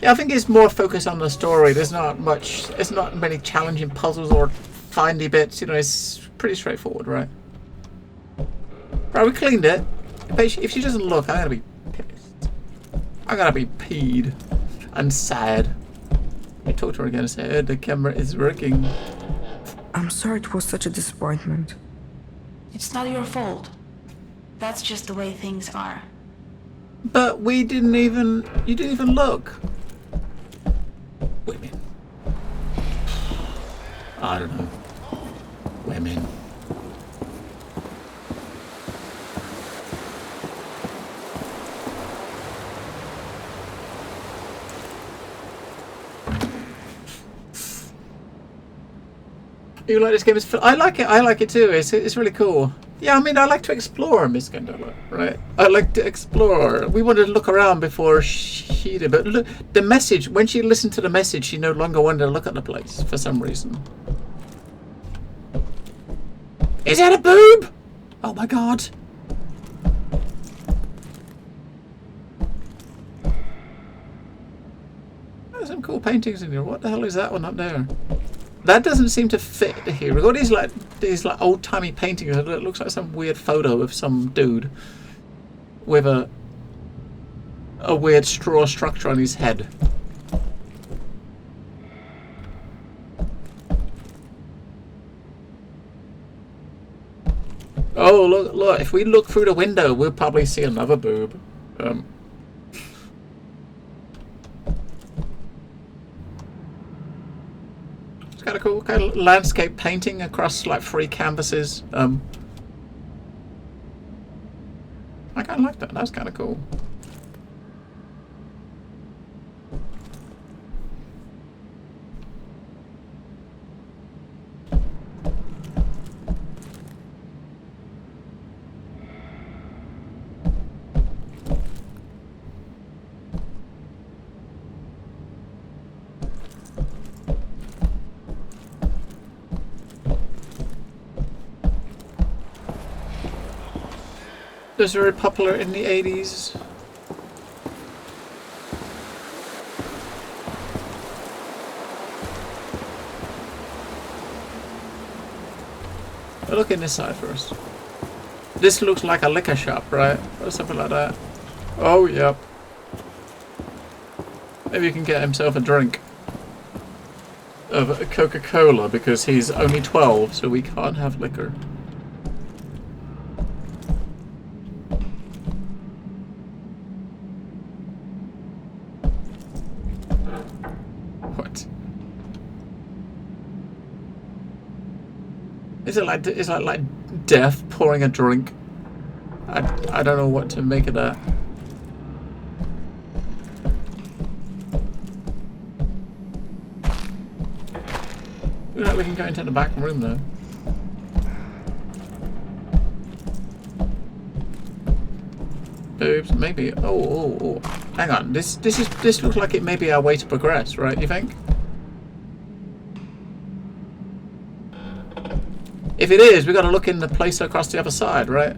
Yeah, I think it's more focused on the story. There's not much... It's not many challenging puzzles or findy bits. It's pretty straightforward, right? Right, we cleaned it. But if she doesn't look, I'm going to be pissed. I'm going to be peed. And sad. I talked to her again and said, the camera is working. I'm sorry it was such a disappointment. It's not your fault. That's just the way things are. But we didn't even... You didn't even look. Women. I don't know. Women. You like this game? I like it. I like it too. It's really cool. Yeah, I mean, I like to explore, Miss Gandela, right? I like to explore. We wanted to look around before she did, but look, the message, when she listened to the message, she no longer wanted to look at the place for some reason. Is that a boob? Oh my god. paintings in here. What the hell is that one up there? That doesn't seem to fit here. We've got these like old-timey paintings. It looks like some weird photo of some dude with a weird straw structure on his head. Oh, look, if we look through the window, we'll probably see another boob. It's kind of cool, kind of landscape painting across like 3 canvases. I kind of like that, that's kind of cool. It was very popular in the 80s. Look in this side first. This looks like a liquor shop, right? Or something like that. Oh, yep. Maybe he can get himself a drink of Coca-Cola because he's only 12, so we can't have liquor. Is it like death pouring a drink? I don't know what to make of that. Looks like we can go into the back room though. Oops, maybe. Oh. Hang on. This looks like it may be our way to progress, right? You think? If it is, we got to look in the place across the other side, right?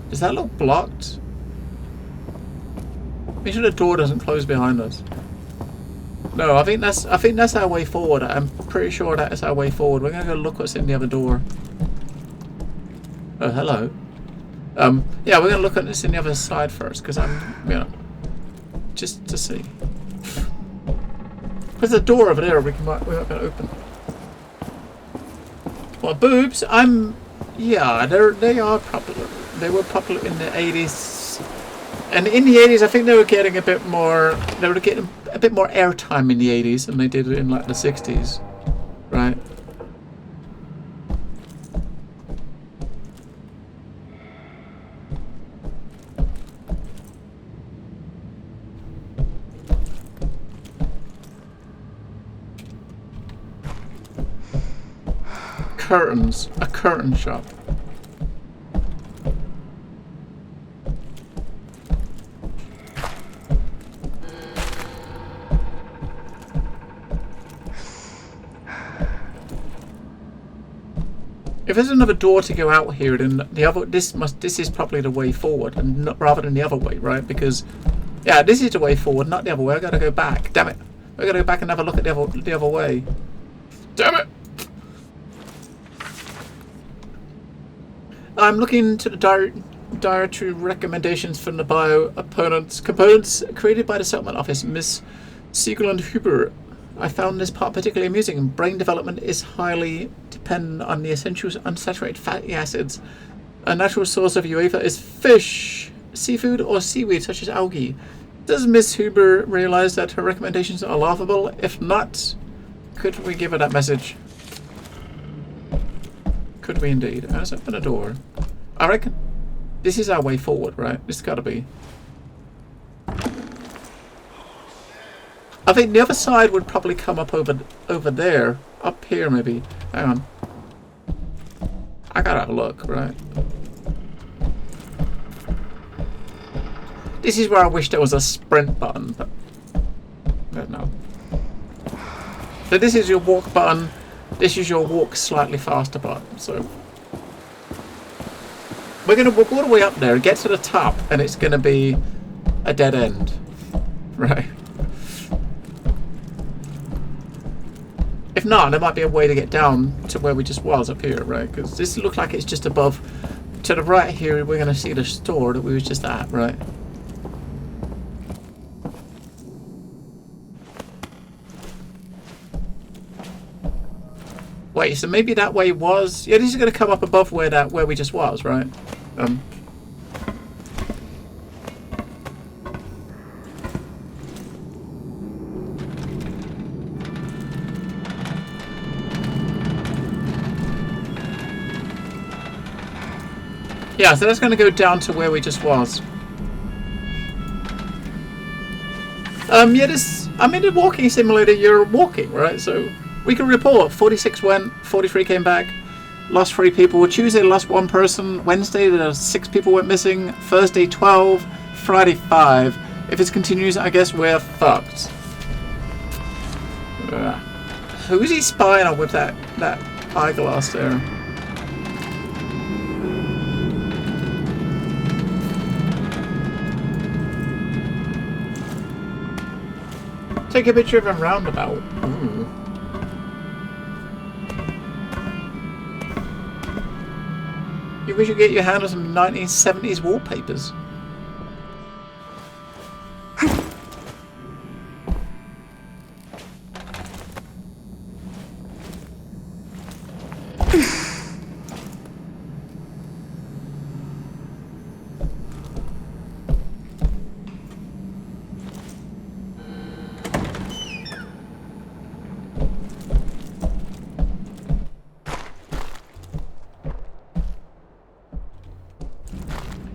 Does that look blocked? Make sure the door doesn't close behind us. No, I think that's our way forward. I'm pretty sure that is our way forward. We're gonna go look what's in the other door. Oh, hello. Yeah, we're gonna look at this in the other side first, because just to see. There's a door over there we're not going to open. Well, boobs, yeah, they are popular. They were popular in the 80s. And in the 80s, I think they were getting a bit more airtime in the 80s than they did in like the 60s. Right? Curtains. A curtain shop. If there's another door to go out here, then this is probably the way forward, and not, rather than the other way, right? Because yeah, this is the way forward, not the other way. I gotta go back. Damn it! I gotta go back and have a look at the other way. Damn it! I'm looking to the dietary recommendations from the bio components created by the settlement office, Miss Siegel and Huber. I found this part particularly amusing. Brain development is highly dependent on the essential unsaturated fatty acids. A natural source of UEFA is fish, seafood, or seaweed such as algae. Does Miss Huber realize that her recommendations are laughable? If not, could we give her that message? Could we indeed? Let's open a door. I reckon this is our way forward, right? This has got to be. I think the other side would probably come up over there. Up here, maybe. Hang on. I gotta have a look, right? This is where I wish there was a sprint button, but I don't know. So this is your walk button. This is your walk slightly faster button, so We're going to walk all the way up there, get to the top, and it's going to be a dead end. Right. If not, there might be a way to get down to where we just was up here, right? Because this looks like it's just above. To the right here, we're going to see the store that we was just at, right? Wait, so maybe that way was... Yeah, this is going to come up above where we just was, right? Yeah, so that's going to go down to where we just was. Yeah, this... I'm in a walking simulator, you're walking, right? So we can report 46 went, 43 came back, lost 3 people. Tuesday lost 1 person. Wednesday there 6 people went missing. Thursday 12, Friday 5. If it continues, I guess we're fucked. Who's he spying on with that eyeglass there? Take a picture of a roundabout. Ooh. You wish you could get your hand on some 1970s wallpapers.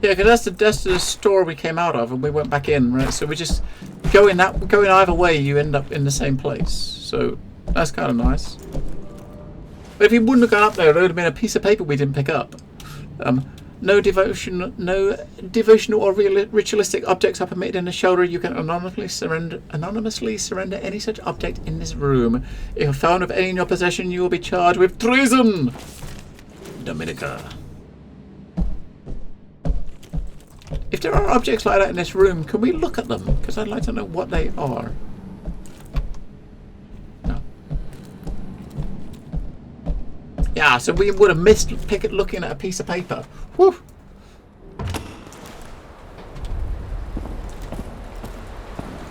Yeah, because that's the store we came out of, and we went back in, right? So we just going either way, you end up in the same place. So that's kind of nice. But if you wouldn't have gone up there, there would have been a piece of paper we didn't pick up. No devotional or ritualistic objects are permitted in the shelter. You can anonymously surrender any such object in this room. If found with any in your possession, you will be charged with treason. Dominica. If there are objects like that in this room, can we look at them? Because I'd like to know what they are. No. Yeah, so we would have missed looking at a piece of paper. Whew. Yeah,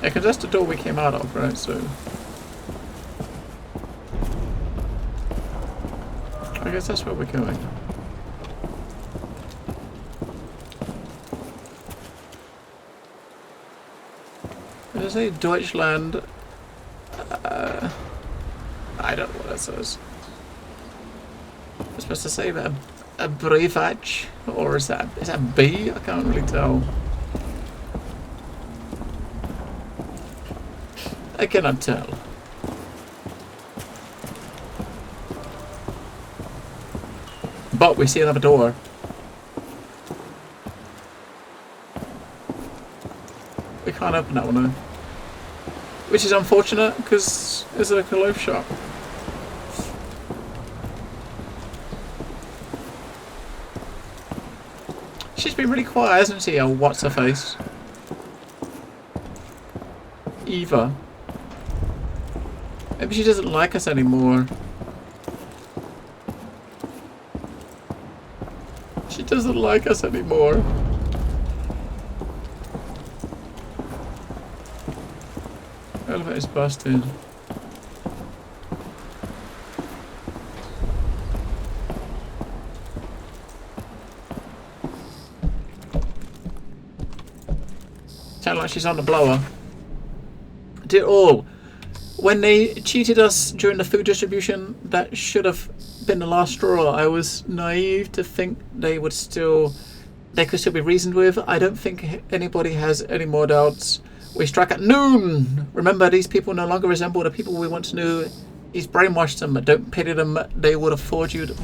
because that's the door we came out of, right? So I guess that's where we're going. Does it say Deutschland? I don't know what that says. I'm supposed to say a Brevatch, or is that B? I can't really tell. I cannot tell. But we see another door. We can't open that one though. Which is unfortunate because it's like a loaf shop. She's been really quiet, hasn't she? Oh, what's her face? Eva. Maybe she doesn't like us anymore. She doesn't like us anymore. Elevator's busted. Sounds like she's on the blower. Did all. When they cheated us during the food distribution, that should have been the last straw. I was naive to think they could still be reasoned with. I don't think anybody has any more doubts. We struck at noon. Remember, these people no longer resemble the people we once knew. He's brainwashed them, but don't pity them. They would afford you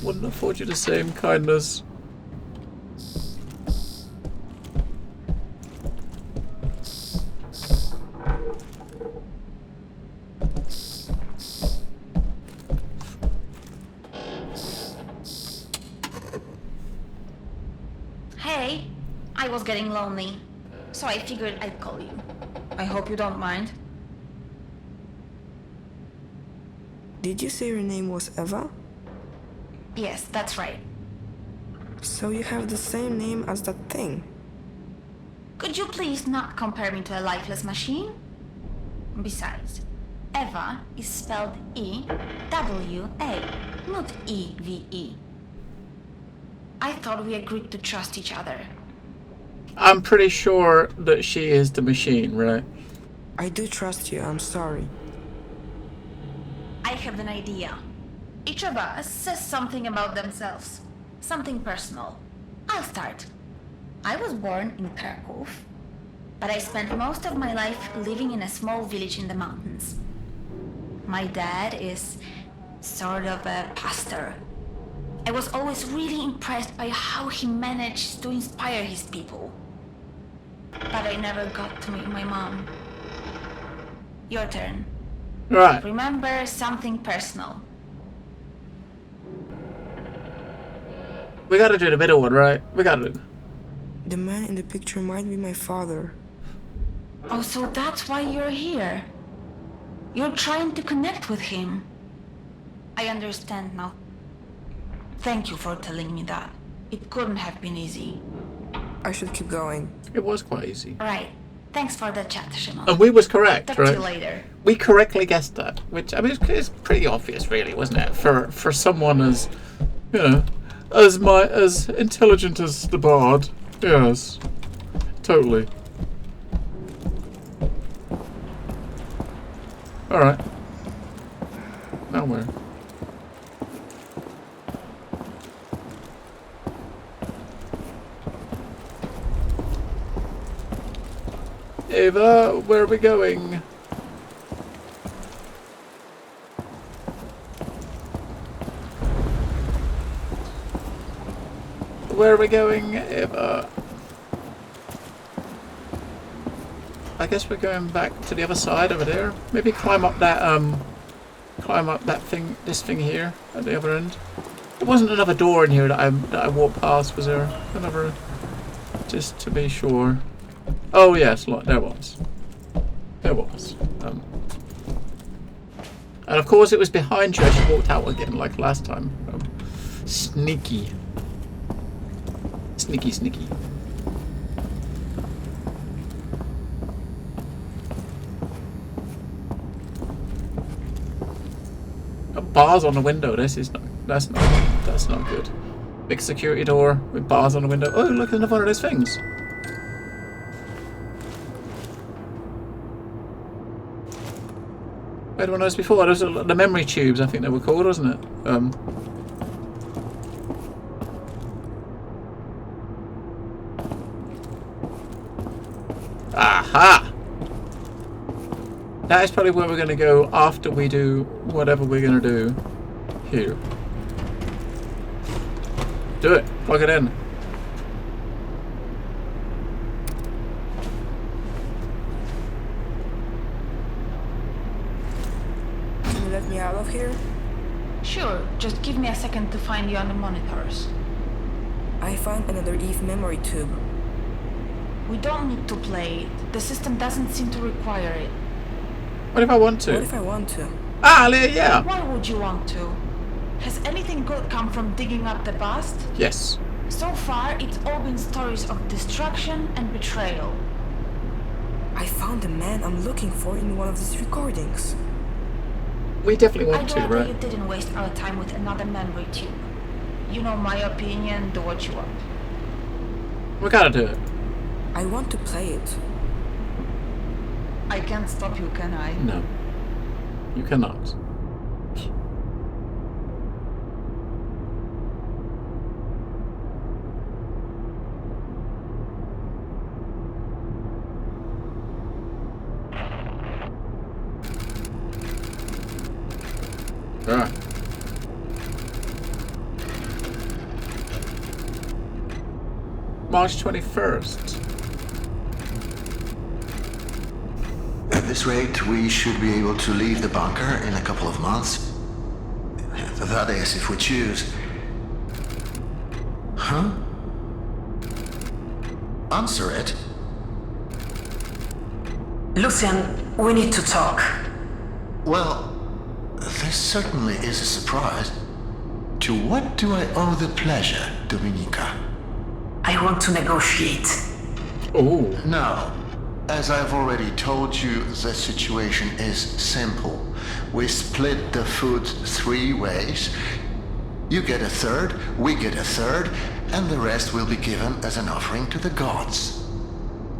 wouldn't afford you the same kindness. was getting lonely, so I figured I'd call you. I hope you don't mind. Did you say your name was Eva? Yes, that's right. So you have the same name as that thing? Could you please not compare me to a lifeless machine? Besides, Eva is spelled E-W-A, not E-V-E. I thought we agreed to trust each other. I'm pretty sure that she is the machine, right? I do trust you, I'm sorry. I have an idea. Each of us says something about themselves. Something personal. I'll start. I was born in Krakow, but I spent most of my life living in a small village in the mountains. My dad is sort of a pastor. I was always really impressed by how he managed to inspire his people. But I never got to meet my mom. Your turn. Right. Remember something personal. We gotta do the middle one, right? We gotta do. The man in the picture might be my father. Oh, so that's why you're here. You're trying to connect with him. I understand now. Thank you for telling me that. It couldn't have been easy. I should keep going. It was quite easy. Right. Thanks for the chat, Shimon. And we was correct, Talk right? to you later. We correctly guessed that, which, I mean, it's pretty obvious, really, wasn't it? For someone as, you know, as intelligent as the bard. Yes. Totally. Alright. Now where? Ava, where are we going? Where are we going, Ava? I guess we're going back to the other side over there. Maybe climb up that thing, this thing here at the other end. There wasn't another door in here that I walked past, was there? Another, just to be sure. Oh yes, look, there was. There was. And of course it was behind you as you walked out again, like last time. Sneaky. Sneaky, sneaky. Bars on the window. That's not good. Big security door with bars on the window. Oh, look, another one of those things. I had one of those before. Those are the memory tubes, I think they were called, wasn't it? Aha! That is probably where we're going to go after we do whatever we're going to do here. Do it. Plug it in. Can you let me out of here? Sure, just give me a second to find you on the monitors. I found another Eve memory tube. We don't need to play it. The system doesn't seem to require it. What if I want to? What if I want to? Ah, yeah. Why would you want to? Has anything good come from digging up the past? Yes. So far, it's all been stories of destruction and betrayal. I found the man I'm looking for in one of these recordings. We definitely want I'd to, rather right? you didn't waste our time with another memory tube. You know my opinion, do what you want. We gotta do it. I want to play it. I can't stop you, can I? No. You cannot. Alright. March 21st. At this rate, we should be able to leave the bunker in a couple of months. That is, if we choose. Huh? answer it. Lucian, we need to talk. Well, this certainly is a surprise. To what do I owe the pleasure, Dominica? I want to negotiate. Oh. Now, as I've already told you, the situation is simple. We split the food 3 ways. You get a third, we get a third, and the rest will be given as an offering to the gods.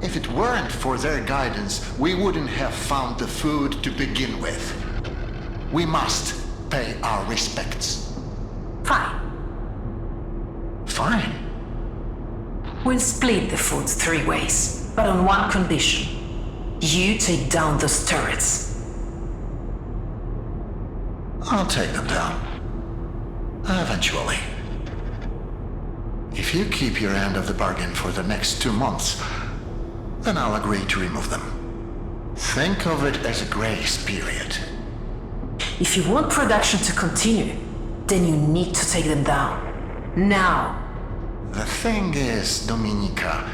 If it weren't for their guidance, we wouldn't have found the food to begin with. We must pay our respects. Fine. Fine. We'll split the food 3 ways, but on one condition. You take down those turrets. I'll take them down. Eventually. If you keep your end of the bargain for the next 2 months, then I'll agree to remove them. Think of it as a grace period. If you want production to continue, then you need to take them down. Now. The thing is, Dominica,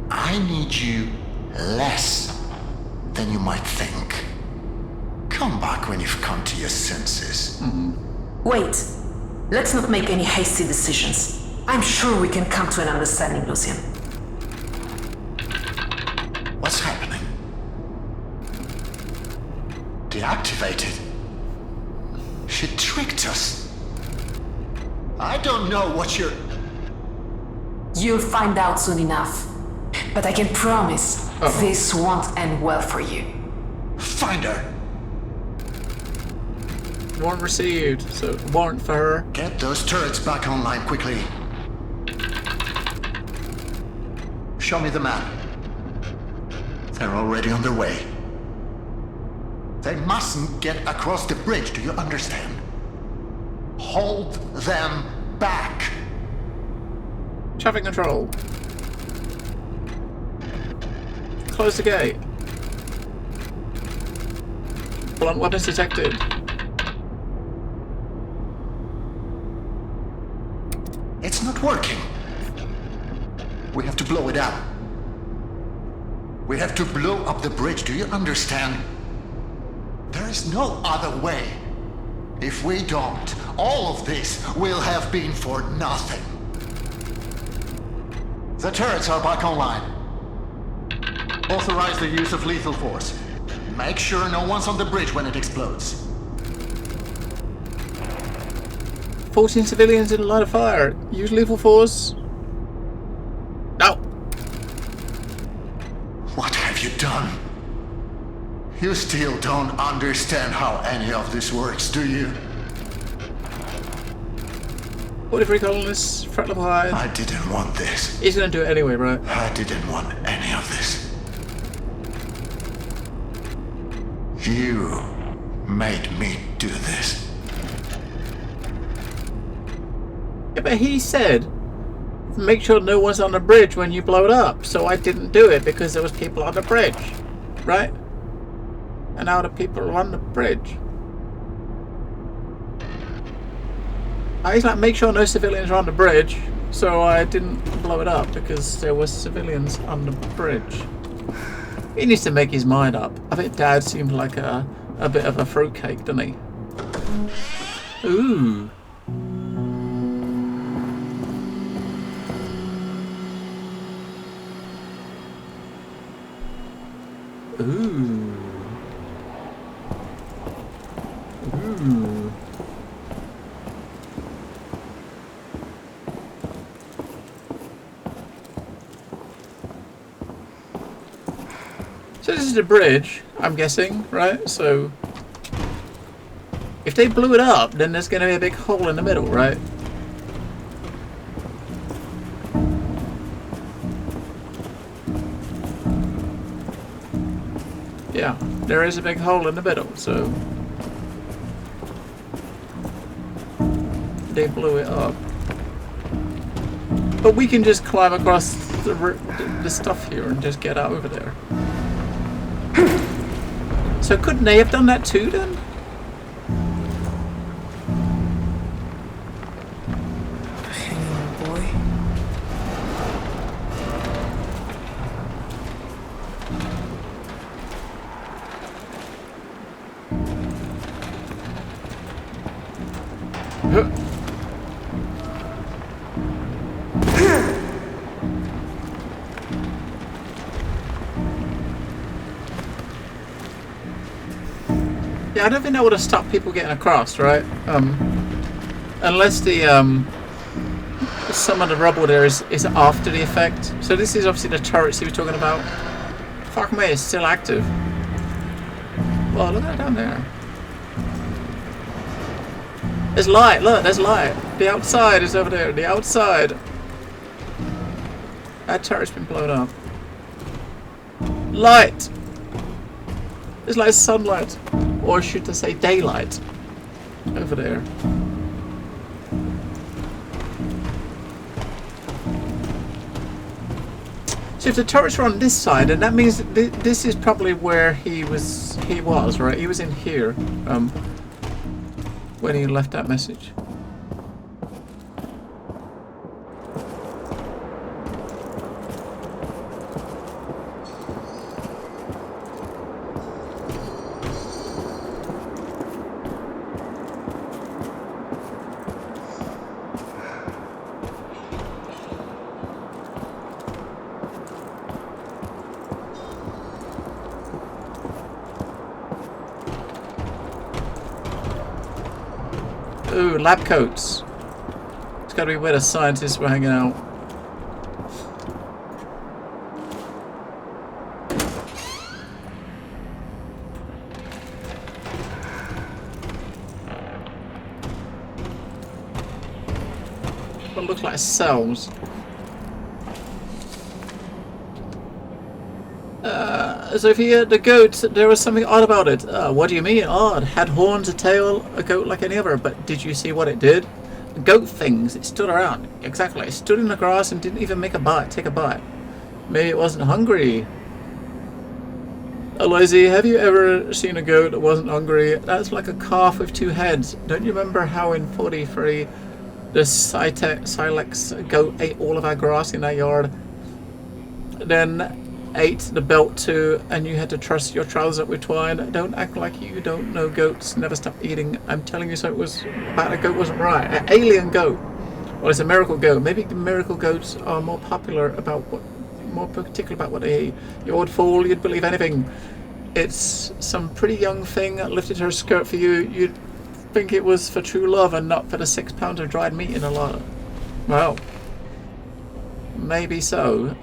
I need you less than you might think. Come back when you've come to your senses. Wait. Let's not make any hasty decisions. I'm sure we can come to an understanding, Lucian. What's happening? Deactivated? She tricked us. I don't know what you're... You'll find out soon enough. But I can promise this won't end well for you. Find her! Warrant received. So, warrant for her. Get those turrets back online quickly. Show me the map. They're already on their way. They mustn't get across the bridge, do you understand? Hold them back. Traffic control. Close the gate. Blunt weapons detected. It's not working. We have to blow it up. We have to blow up the bridge, do you understand? There is no other way. If we don't, all of this will have been for nothing. The turrets are back online. Authorize the use of lethal force. Make sure no one's on the bridge when it explodes. 14 civilians in line of fire. Use lethal force. No. What have you done? You still don't understand how any of this works, do you? 43 colonists, threat level high. I didn't want this. He's gonna do it anyway, right? I didn't want any of this. You made me do this. Yeah, but he said, make sure no one's on the bridge when you blow it up. So I didn't do it because there was people on the bridge, right? And now the people are on the bridge. He's like, make sure no civilians are on the bridge. So I didn't blow it up because there were civilians on the bridge. He needs to make his mind up. I think Dad seemed like a bit of a fruitcake, doesn't he? Ooh. Ooh. Ooh. So this is the bridge, I'm guessing, right? So if they blew it up, then there's going to be a big hole in the middle, right? Yeah, there is a big hole in the middle, so they blew it up. But we can just climb across the stuff here and just get out over there. So couldn't they have done that too then? Hang on, boy. Yeah, I don't think that would have stopped people getting across, right? Unless the some of the rubble there is after the effect. So this is obviously the turrets he was talking about. Fuck me, it's still active. Well, look at that down there. There's light, look, there's light. The outside is over there, the outside. That turret's been blown up. Light! It's like sunlight. Or should I say daylight? Over there. So if the turrets are on this side, and that means that this is probably where he was, right? He was in here when he left that message. Ooh, lab coats. It's gotta be where the scientists were hanging out. What looks like cells. Sophia, the goat, there was something odd about it. What do you mean odd? Had horns, a tail, a goat like any other, but did you see what it did? Goat things, it stood around. Exactly, it stood in the grass and didn't even take a bite. Maybe it wasn't hungry. Eliza, have you ever seen a goat that wasn't hungry? That's like a calf with two heads. Don't you remember how in 43 the Silex goat ate all of our grass in our yard? Then ate the belt too, and you had to truss your trousers up with twine. Don't act like you don't know goats never stop eating. I'm telling you, so it was about a goat wasn't right. An alien goat. Well, it's a miracle goat. Maybe the miracle goats are more particular about what they eat. You old fool, you'd believe anything. It's some pretty young thing that lifted her skirt for you. You'd think it was for true love and not for the 6 pounds of dried meat in a lot. Well, maybe so.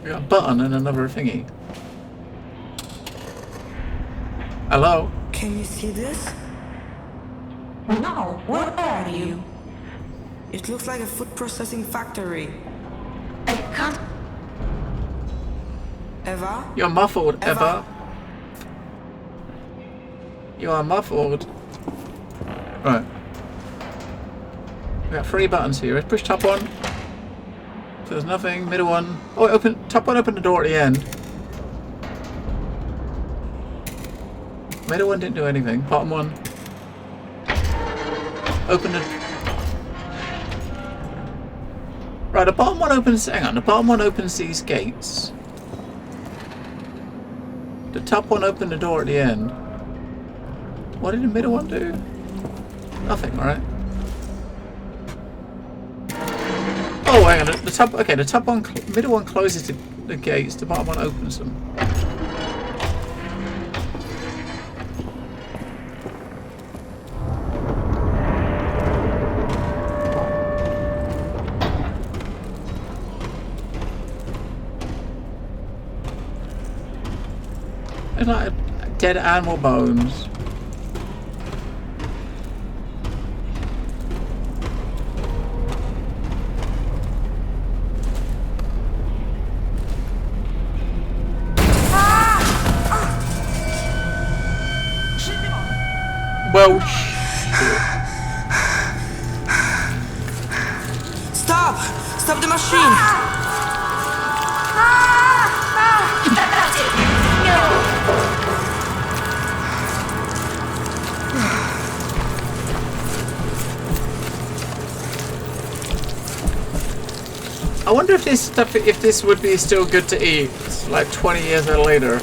We got a button and another thingy. Hello? Can you see this? No, where are you? It looks like a food processing factory. I can't. Eva? You're muffled, Eva. You are muffled. Right. We got 3 buttons here. Let's push top one. So there's nothing. Middle one. Oh, top one opened the door at the end. Middle one didn't do anything. Bottom one. Open the... Right, the bottom one opens... Hang on. The bottom one opens these gates. The top one opened the door at the end. What did the middle one do? Nothing, right? Oh, hang on. The top... Okay, the top one... Middle one closes the gates. The bottom one opens them. It's like dead animal bones. Well, Stop! Stop the machine! I wonder if this stuff, if this would be still good to eat, like 20 years later.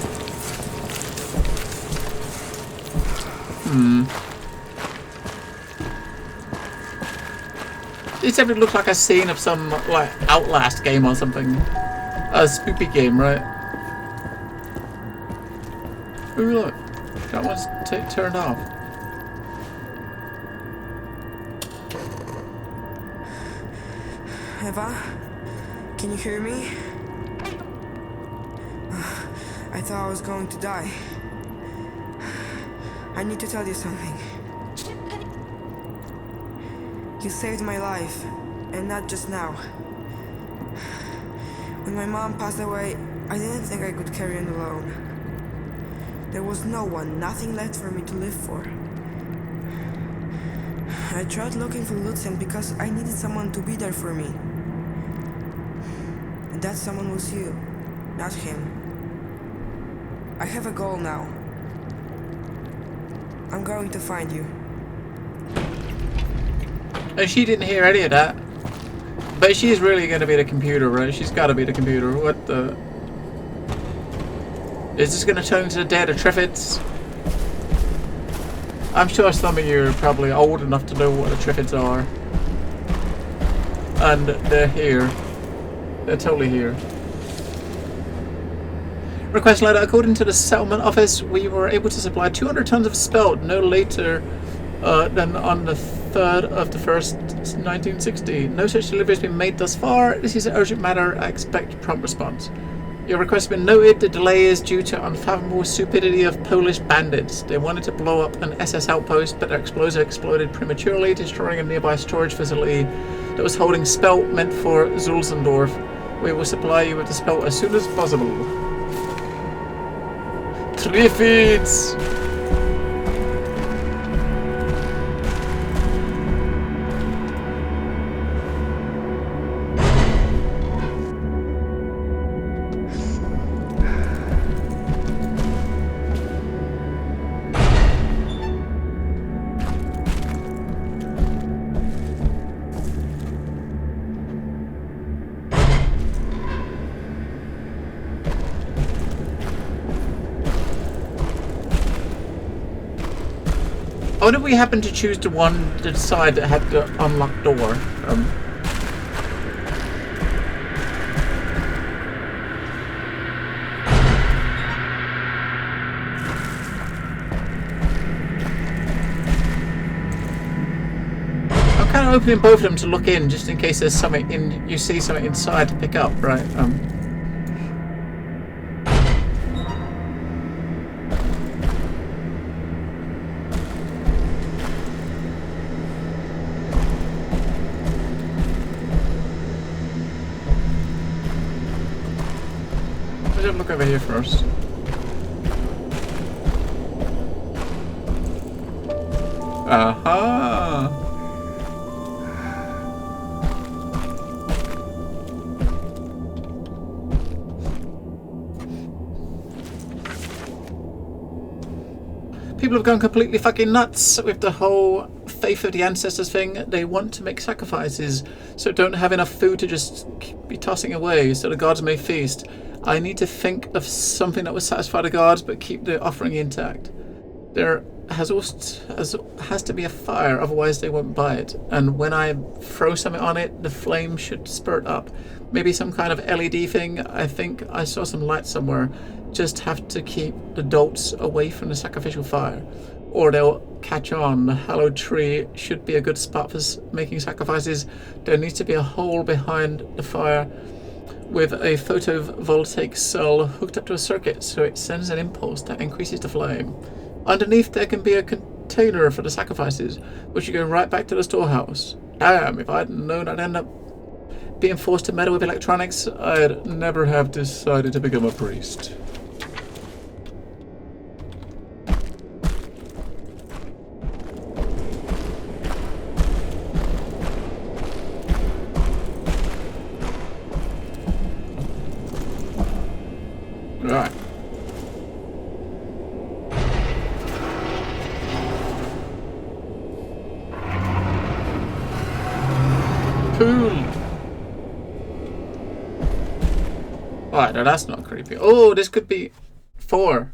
This definitely looks like a scene of some like Outlast game or something. A spooky game, right? Ooh, look. That one's turned off. Eva, can you hear me? I thought I was going to die. I need to tell you something. You saved my life, and not just now. When my mom passed away, I didn't think I could carry on alone. There was no one, nothing left for me to live for. I tried looking for Lucian because I needed someone to be there for me. And that someone was you, not him. I have a goal now. I'm going to find you. And she didn't hear any of that. But she's really going to be the computer, right? She's got to be the computer. What the... Is this going to turn into the Dead of Triffids? I'm sure some of you are probably old enough to know what the Triffids are. And they're here. They're totally here. Request letter. According to the settlement office, we were able to supply 200 tons of spelt no later than on the 3rd of the 1st, 1960. No such delivery has been made thus far. This is an urgent matter. I expect prompt response. Your request has been noted. The delay is due to unfathomable stupidity of Polish bandits. They wanted to blow up an SS outpost, but their explosive exploded prematurely, destroying a nearby storage facility that was holding spelt meant for Zulzendorf. We will supply you with the spelt as soon as possible. Triffids! I wonder if we happen to choose the one to decide that had the unlocked door. I'm kind of opening both of them to look in, just in case there's something in. You see something inside to pick up, right? Look over here first. Aha! People have gone completely fucking nuts with the whole faith of the ancestors thing. They want to make sacrifices, so don't have enough food to just be tossing away, so the gods may feast. I need to think of something that will satisfy the gods but keep the offering intact. There has to be a fire, otherwise they won't buy it. And when I throw something on it, the flame should spurt up. Maybe some kind of LED thing. I think I saw some light somewhere. Just have to keep the dolts away from the sacrificial fire, or they'll catch on. The hallowed tree should be a good spot for making sacrifices. There needs to be a hole behind the fire with a photovoltaic cell hooked up to a circuit, so it sends an impulse that increases the flame. Underneath there can be a container for the sacrifices, which you go right back to the storehouse. Damn, if I'd known I'd end up being forced to meddle with electronics, I'd never have decided to become a priest. Right. Cool. Alright, now that's not creepy. Oh, this could be 4.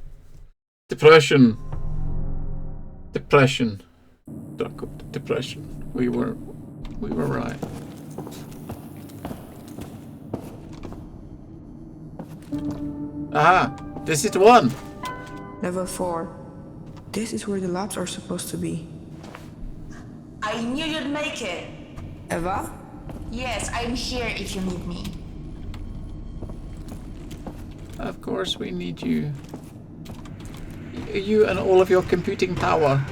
Depression. Depression. Depression. We were right. Aha! This is the one! Level 4. This is where the labs are supposed to be. I knew you'd make it. Eva? Yes, I'm here if you need me. Of course we need you. You and all of your computing power.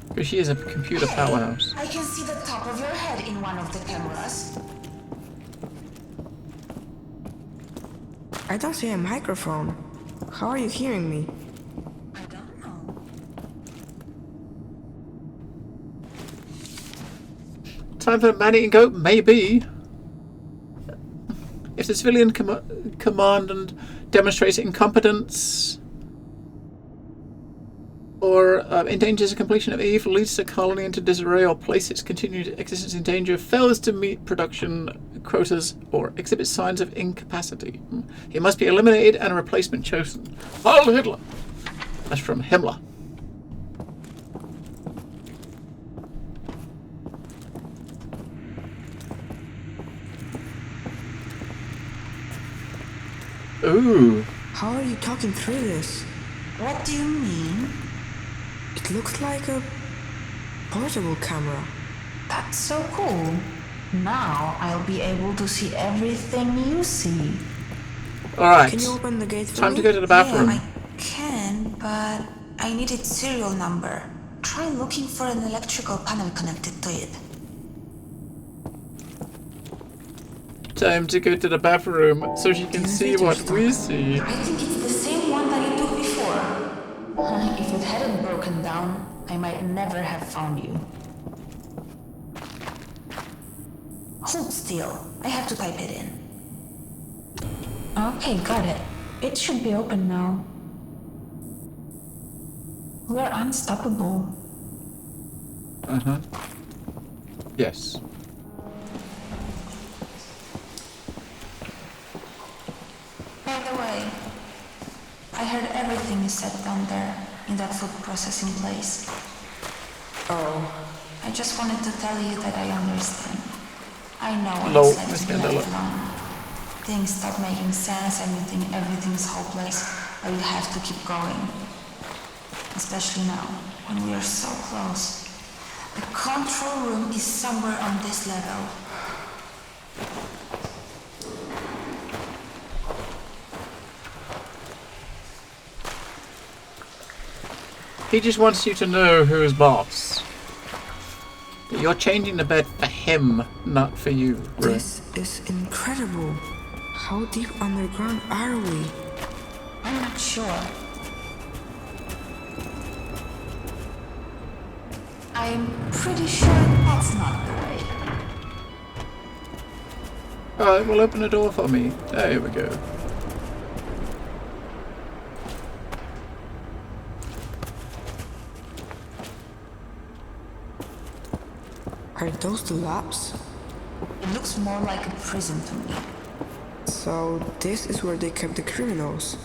Because she is a computer powerhouse. I can see the top of your head in one of the cameras. I don't see a microphone. How are you hearing me? I don't know. Time for a man-eating goat? Maybe. If the civilian commandant demonstrates incompetence or endangers the completion of evil, leads the colony into disarray, or places its continued existence in danger, fails to meet production quotas, or exhibits signs of incapacity, he must be eliminated and a replacement chosen. Heil Hitler! That's from Himmler. Ooh. How are you talking through this? What do you mean? It looks like a portable camera. That's so cool. Now I'll be able to see everything you see. Alright. Can you open the gate for Time me? to go to the bathroom. Yeah, I can, but I need its serial number. Try looking for an electrical panel connected to it. Time to go to the bathroom so she can see what we see. I think it's the same one that you took before. If it hadn't broken down, I might never have found you. Hold still. I have to type it in. Okay, got it. It should be open now. We're unstoppable. Uh-huh. Yes. By the way, I heard everything is set down there in that food processing place. Oh. I just wanted to tell you that I understand. I know what Hello, it's like Miss to be Mandela. left alone. Things stop making sense and you think everything's hopeless, but you have to keep going. Especially now, when we are so close. The control room is somewhere on this level. He just wants you to know who is boss. That you're changing the bed for him, not for you. Right? This is incredible. How deep underground are we? I'm not sure. I'm pretty sure that's not the way. Alright, well open the door for me. There we go. Are those the labs? It looks more like a prison to me. So this is where they kept the criminals.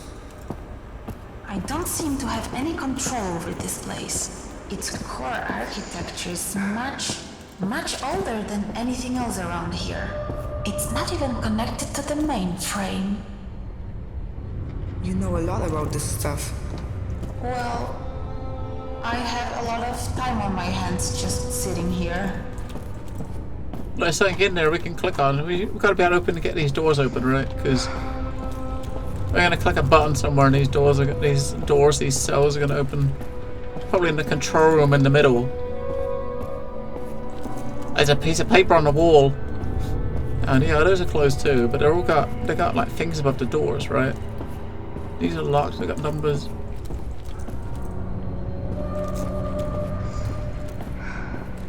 I don't seem to have any control over this place. Its core architecture is much older than anything else around here. It's not even connected to the mainframe. You know a lot about this stuff. Well, I have a lot of time on my hands just sitting here. There's something in there we can click on. We've got to be able to get these doors open, right? Because we're going to click a button somewhere and these cells are going to open. Probably in the control room in the middle. There's a piece of paper on the wall. And yeah, those are closed too, but they got like things above the doors, right? These are locked, they got numbers.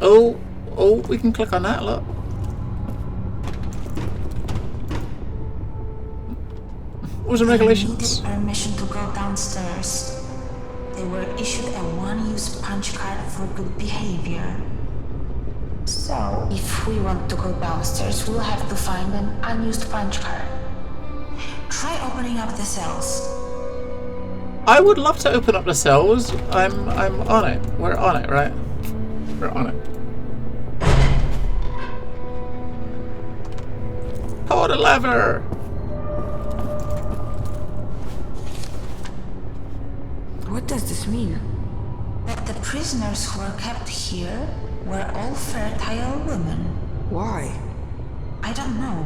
Oh, we can click on that, look. Rules and regulations. They needed permission to go downstairs. They were issued a one-use punch card for good behavior. So, if we want to go downstairs, we'll have to find an unused punch card. Try opening up the cells. I would love to open up the cells. I'm on it. We're on it, right? We're on it. Pull the lever! What does this mean? That the prisoners who were kept here were all fertile women. Why? I don't know.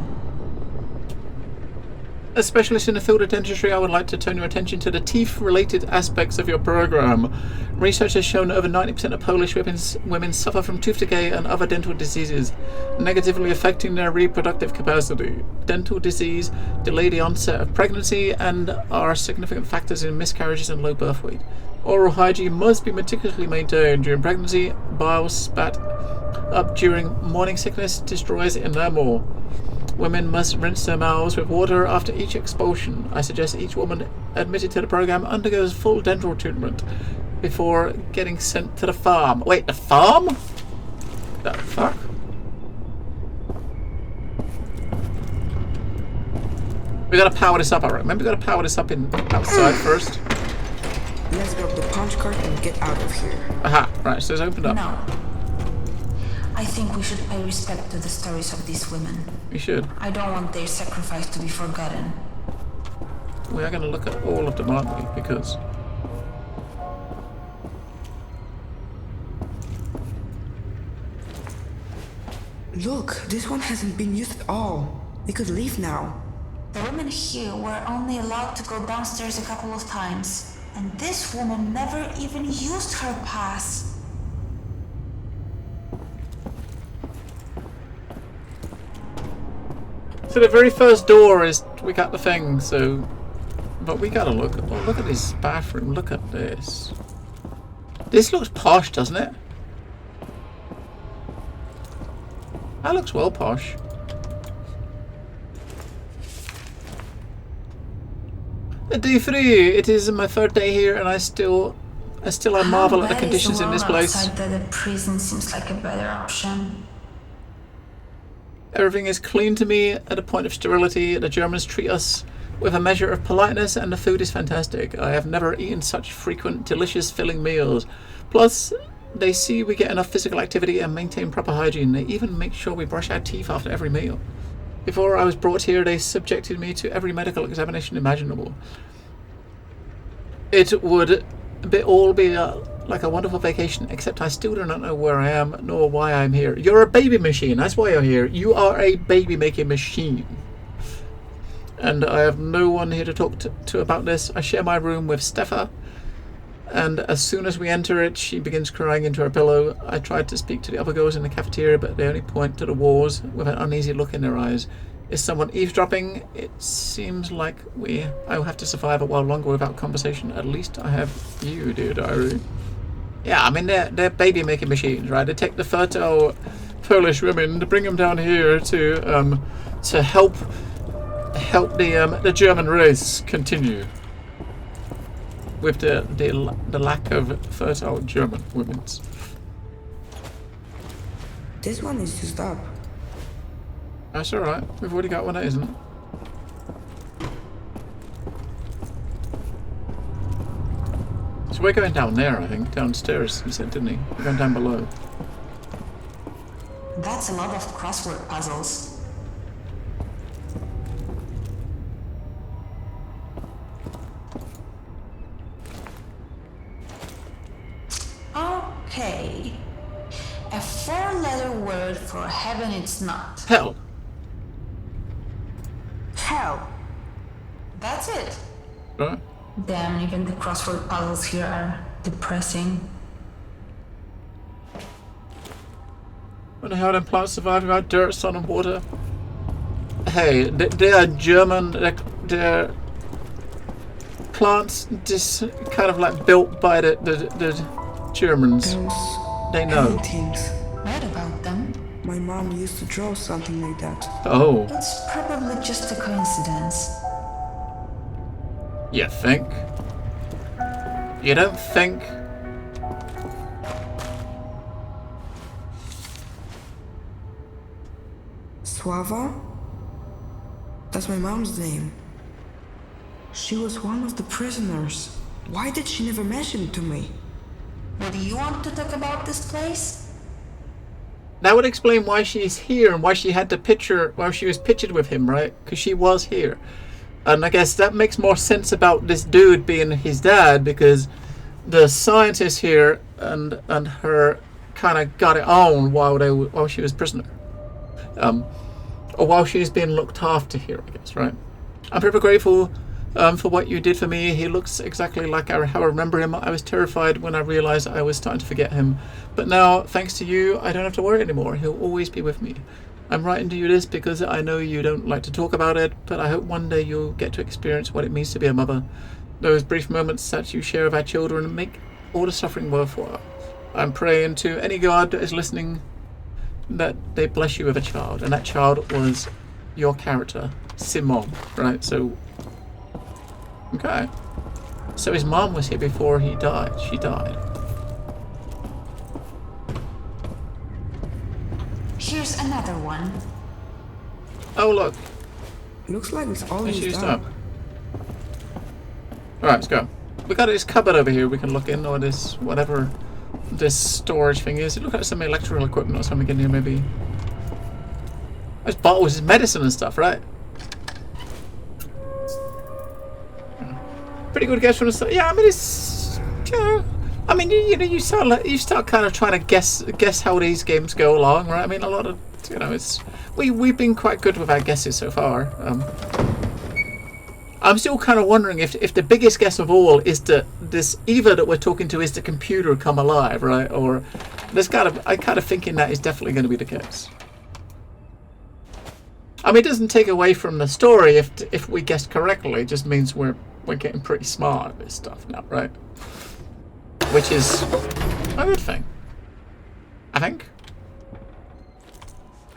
As specialist in the field of dentistry, I would like to turn your attention to the teeth-related aspects of your program. Research has shown that over 90% of Polish women suffer from tooth decay and other dental diseases, negatively affecting their reproductive capacity. Dental disease delay the onset of pregnancy and are significant factors in miscarriages and low birth weight. Oral hygiene must be meticulously maintained during pregnancy. Bile spat up during morning sickness destroys enamel. Women must rinse their mouths with water after each expulsion. I suggest each woman admitted to the program undergoes full dental treatment before getting sent to the farm. Wait, the farm? The fuck? We gotta power this up, alright. Remember, we gotta power this up outside first. Let's grab the punch card and get out of here. Aha, right, so it's opened up. No. I think we should pay respect to the stories of these women. We should. I don't want their sacrifice to be forgotten. We are going to look at all of them, aren't we? Because... Look, this one hasn't been used at all. We could leave now. The women here were only allowed to go downstairs a couple of times. And this woman never even used her pass. So the very first door is, we got the thing, so, but we gotta look, oh, look at this bathroom, look at this. This looks posh, doesn't it? That looks well posh. Day 3, it is my third day here and I still marvel at the conditions in this place. Outside the prison seems like a better option. Everything is clean to me at a point of sterility. The Germans treat us with a measure of politeness and the food is fantastic. I have never eaten such frequent, delicious, filling meals. Plus, they see we get enough physical activity and maintain proper hygiene. They even make sure we brush our teeth after every meal. Before I was brought here, they subjected me to every medical examination imaginable. It would all be like a wonderful vacation, except I still do not know where I am, nor why I'm here. You're a baby machine, that's why you're here. You are a baby-making machine. And I have no one here to talk to about this. I share my room with Steffa, and as soon as we enter it, she begins crying into her pillow. I tried to speak to the other girls in the cafeteria, but they only point to the walls with an uneasy look in their eyes. Is someone eavesdropping? It seems like I will have to survive a while longer without conversation. At least I have you, dear diary. Yeah, I mean, they're baby-making machines, right? They take the fertile Polish women to bring them down here to help the German race continue with the lack of fertile German women. This one is used up. That's alright. We've already got one that isn't. So we're going down there, I think. Downstairs, he said, didn't he? We're going down below. That's a lot of crossword puzzles. Okay. A 4-letter word for heaven it's not. Hell. Hell. That's it. Right. Damn, even the crossword puzzles here are depressing. Wonder how them plants survive without dirt, sun and water. Hey, they are German, they're plants just kind of like built by the Germans. They know. Paintings. Read about them. My mom used to draw something like that. Oh. It's probably just a coincidence. You think? You don't think? Sława? That's my mom's name. She was one of the prisoners. Why did she never mention it to me? Would you want to talk about this place? That would explain why she's here and why she had the picture, why she was pictured with him, right? Because she was here. And I guess that makes more sense about this dude being his dad, because the scientist here and her kind of got it on while she was prisoner. Or while she was being looked after here, I guess, right? I'm very grateful for what you did for me. He looks exactly like how I remember him. I was terrified when I realized I was starting to forget him. But now, thanks to you, I don't have to worry anymore. He'll always be with me. I'm writing to you this because I know you don't like to talk about it, but I hope one day you'll get to experience what it means to be a mother. Those brief moments that you share with our children make all the suffering worthwhile. I'm praying to any God that is listening that they bless you with a child, and that child was your character, Simon, right? So, okay. So his mom was here before he died. She died. Here's another one. Oh, look. Looks like it's all It's used used up. up. Alright, let's go. We got this cupboard over here we can look in, or this, whatever this storage thing is. It looks like some electrical equipment or something in here, maybe. There's bottles of medicine and stuff, right? Pretty good guess from the start. Yeah, I mean, it's, you know, I mean, you start kind of trying to guess how these games go along, right? I mean, a lot of, you know, it's we've been quite good with our guesses so far. I'm still kind of wondering if the biggest guess of all is that this Eva that we're talking to is the computer come alive, right? Or I kind of thinking that is definitely going to be the case. I mean, it doesn't take away from the story if we guessed correctly. It just means we're getting pretty smart at this stuff now, right? Which is a good thing, I think.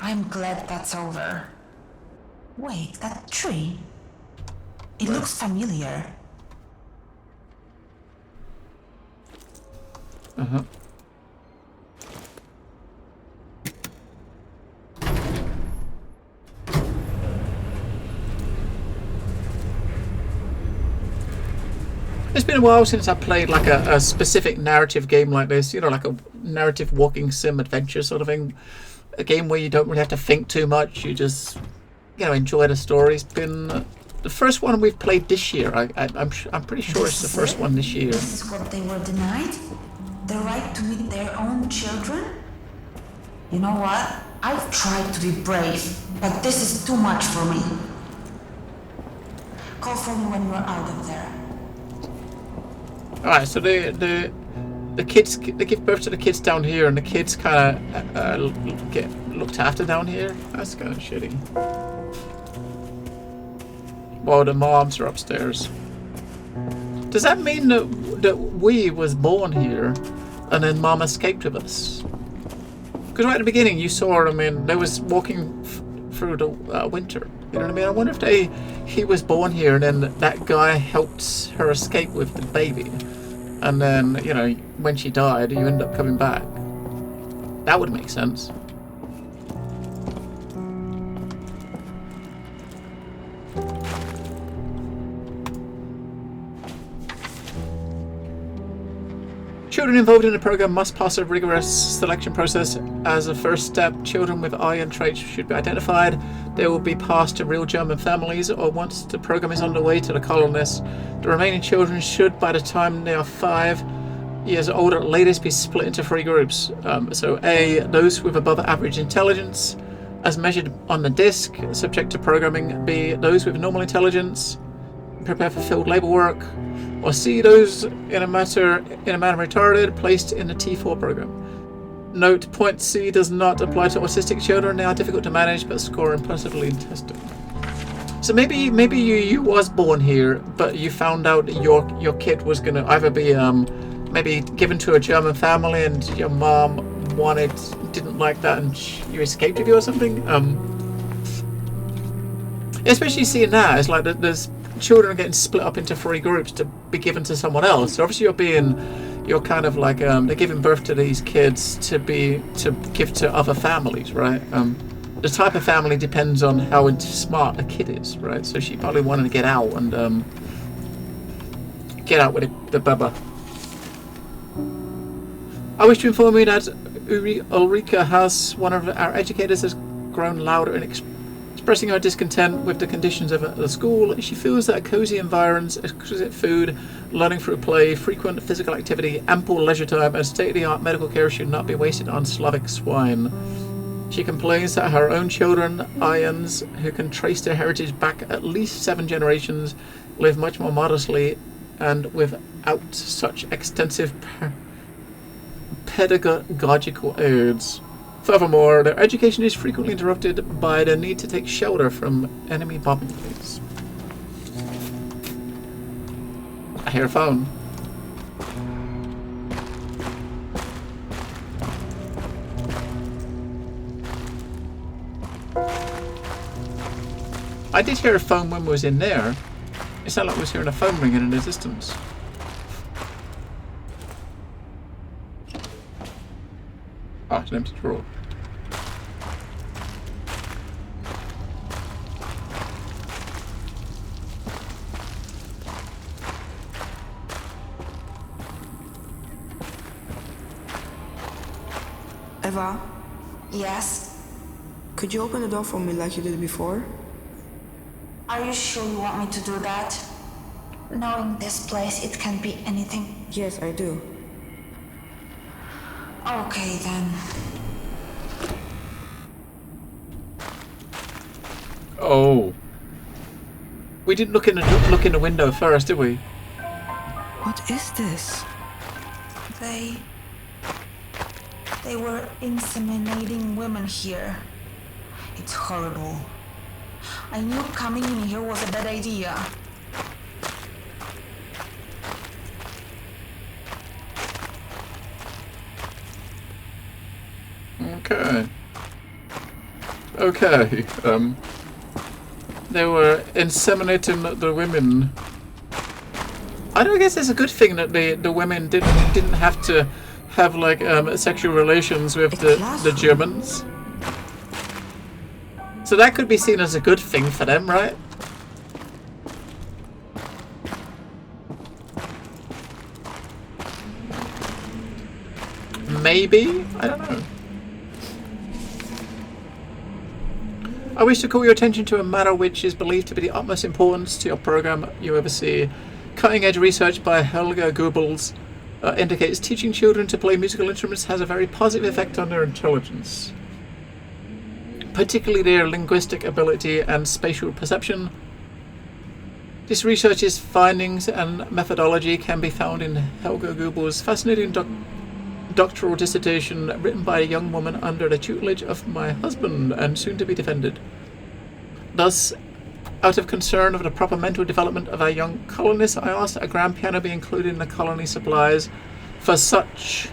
I'm glad that's over. Wait, that tree? It looks familiar. Uh-huh. It's been a while since I played like a specific narrative game like this, you know, like a narrative walking sim adventure sort of thing. A game where you don't really have to think too much, you just, you know, enjoy the story. It's been the first one we've played this year. I'm pretty sure it's the first one this year. This is what they were denied? The right to meet their own children? You know what? I've tried to be brave, but this is too much for me. Call for me when you're out of there. Alright, so the kids, they give birth to the kids down here, and the kids kind of get looked after down here. That's kind of shitty. While the moms are upstairs. Does that mean that we was born here, and then Mom escaped with us? Because right at the beginning, you saw them, and they was walking through the winter. You know what I mean? I wonder if he was born here, and then that guy helped her escape with the baby. And then, you know, when she died, you end up coming back. That would make sense. Children involved in the program must pass a rigorous selection process. As a first step, children with iron traits should be identified. They will be passed to real German families, or once the program is underway, to the colonists. The remaining children should, by the time they are 5 years old at latest, be split into 3 groups. So A, those with above average intelligence, as measured on the disc, subject to programming. B, those with normal intelligence, prepare for field labor work. Or C, those in a manner retarded, placed in the T4 program. Note, point C does not apply to autistic children. They are difficult to manage but score impressively in testing. So maybe you was born here, but you found out that your kid was gonna either be maybe given to a German family, and your mom didn't like that, and you escaped with you or something. Especially seeing that, it's like there's children are getting split up into 3 groups to be given to someone else. So obviously you're kind of like they're giving birth to these kids to give to other families, right? The type of family depends on how smart a kid is, right? So she probably wanted to get out and Get out with it, the bubba. I wish to inform you that Ulrika has, one of our educators, has grown louder in expressing her discontent with the conditions of the school. She feels that a cozy environment, exquisite food, learning through play, frequent physical activity, ample leisure time, and state-of-the-art medical care should not be wasted on Slavic swine. She complains that her own children, Ions, who can trace their heritage back at least 7 generations, live much more modestly and without such extensive pedagogical aids. Furthermore, their education is frequently interrupted by the need to take shelter from enemy bombing planes. I hear a phone. I did hear a phone when we was in there. It sounded like I was hearing a phone ringing in the distance. Oh, it's an empty drawer. Eva, Yes? could you open the door for me like you did before? Are you sure you want me to do that? Knowing this place, it can be anything. Yes, I do. Okay, then. Oh. We didn't look in the window first, did we? What is this? They were inseminating women here. It's horrible. I knew coming in here was a bad idea. Okay. Okay. They were inseminating the women. I don't guess it's a good thing that the women didn't have to have like sexual relations with the Germans. So that could be seen as a good thing for them, right? Maybe? I don't know. I wish to call your attention to a matter which is believed to be the utmost importance to your program you oversee. Cutting-edge research by Helga Goebbels indicates teaching children to play musical instruments has a very positive effect on their intelligence, particularly their linguistic ability and spatial perception. This research's findings and methodology can be found in Helga Goebbels' fascinating doctoral dissertation written by a young woman under the tutelage of my husband and soon to be defended. Thus, out of concern of the proper mental development of our young colonists, I asked that a grand piano be included in the colony supplies. For such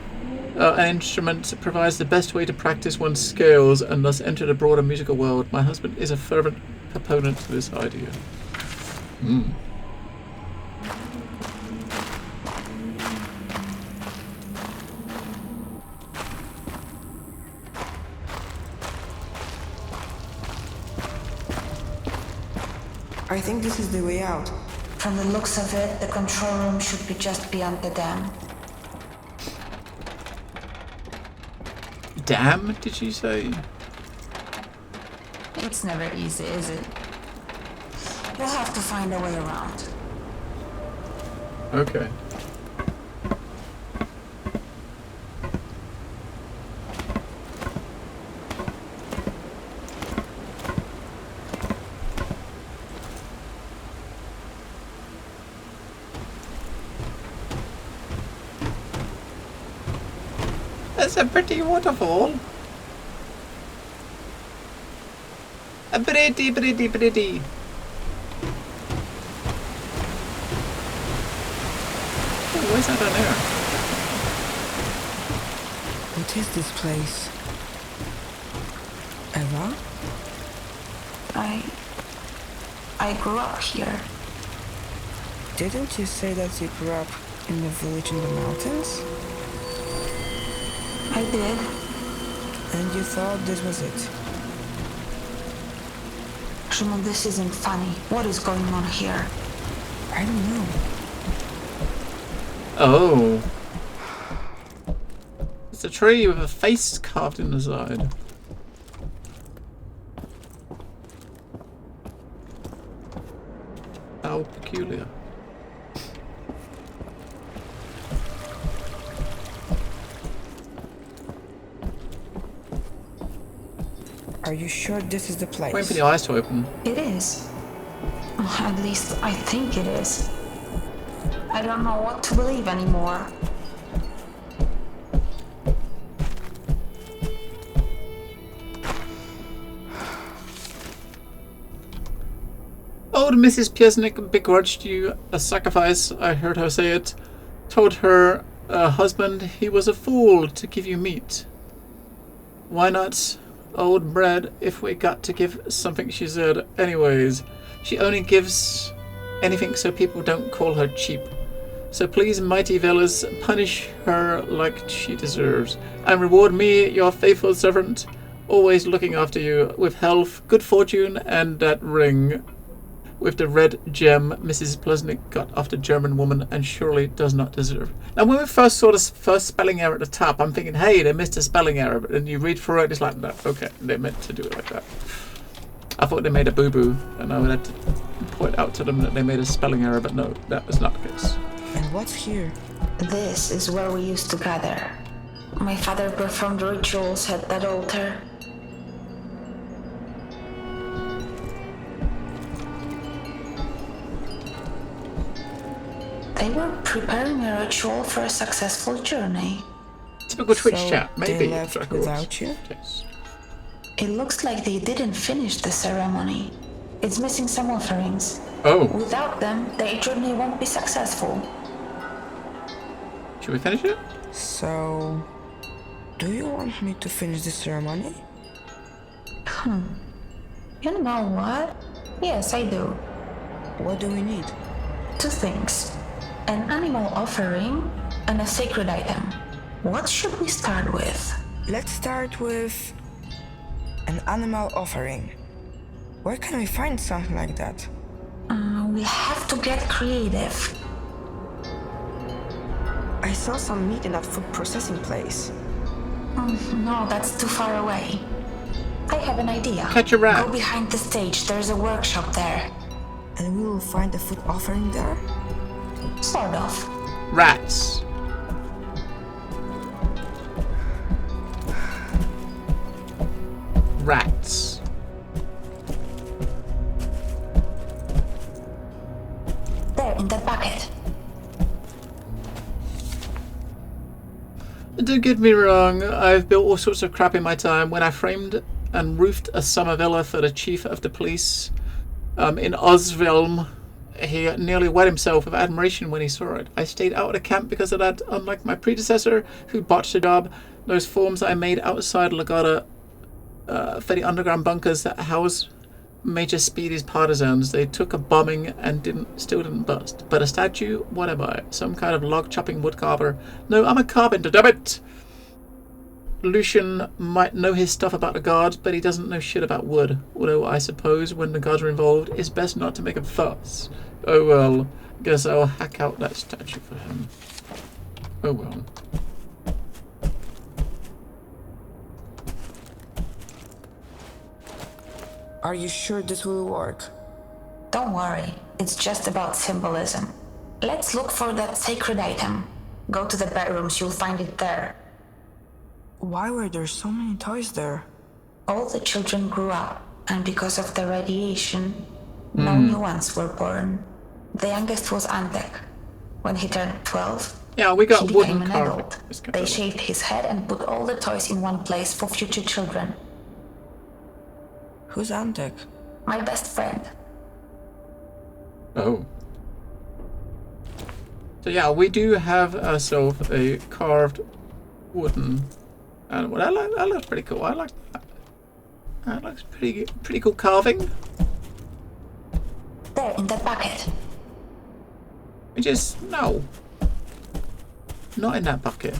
an instrument provides the best way to practice one's scales and thus enter the broader musical world. My husband is a fervent proponent of this idea. I think this is the way out. From the looks of it, the control room should be just beyond the dam. Dam, did you say? It's never easy, is it? You'll have to find a way around. Okay. That's a pretty waterfall. A pretty. Oh, what's that down there? What is this place? Eva? I grew up here. Didn't you say that you grew up in the village in the mountains? I did. And you thought this was it? Shimon, this isn't funny. What is going on here? I don't know. Oh. It's a tree with a face carved in the side. How peculiar. Are you sure this is the place? Waiting for the eyes to open. It is. At least I think it is. I don't know what to believe anymore. Old Mrs. Piesnik begrudged you a sacrifice, I heard her say it. Told her husband he was a fool to give you meat. Why not old bread if we got to give something, she said. Anyways, she only gives anything so people don't call her cheap. So please, mighty Velas, punish her like she deserves, and reward me, your faithful servant, always looking after you, with health, good fortune, and that ring with the red gem Mrs. Plesnik got off the German woman and surely does not deserve. Now, when we first saw this first spelling error at the top, I'm thinking, hey, they missed a spelling error, but then you read through it, it's like, no, okay, they meant to do it like that. I thought they made a boo-boo, and I would have to point out to them that they made a spelling error, but no, that was not the case. And what's here? This is where we used to gather. My father performed rituals at that altar. They were preparing a ritual for a successful journey. Typical Twitch So chat, maybe. they left without you? Yes. It looks like they didn't finish the ceremony. It's missing some offerings. Oh, Without them, their journey won't be successful. should we finish it? So, do you want me to finish the ceremony? You know what? Yes, I do. What do we need? 2 things. An animal offering and a sacred item. What should we start with? Let's start with an animal offering. Where can we find something like that? We have to get creative. I saw some meat in that food processing place. No, that's too far away. I have an idea. Catch a rat. Go behind the stage, there's a workshop there. And we will find the food offering there? Sort of. Rats. Rats. There, in that bucket. Don't get me wrong, I've built all sorts of crap in my time. When I framed and roofed a summer villa for the chief of the police in Osvelm, he nearly wet himself with admiration when he saw it. I stayed out of the camp because of that. Unlike my predecessor, who botched the job, those forms I made outside Lagata for the underground bunkers that house Major Speedy's partisans, they took a bombing and still didn't bust. But a statue? What am I? Some kind of log-chopping wood carver? No, I'm a carpenter, damn it! Lucian might know his stuff about the gods, but he doesn't know shit about wood. Although I suppose when the gods are involved, it's best not to make a fuss. Oh well, guess I'll hack out that statue for him. Oh well. Are you sure this will work? Don't worry, it's just about symbolism. Let's look for that sacred item. Go to the bedrooms, you'll find it there. Why were there so many toys there? All the children grew up, and because of the radiation, no new ones were born. The youngest was Antek. When he turned 12, Yeah, we got he wooden became an carving. adult. Let's get They that shaved his head and put all the toys in one place for future children. Who's Antek? My best friend. Oh. So yeah, we do have ourselves a carved wooden animal. That looks pretty cool. I like that. That looks pretty cool carving. There, in that bucket. No. Not in that bucket.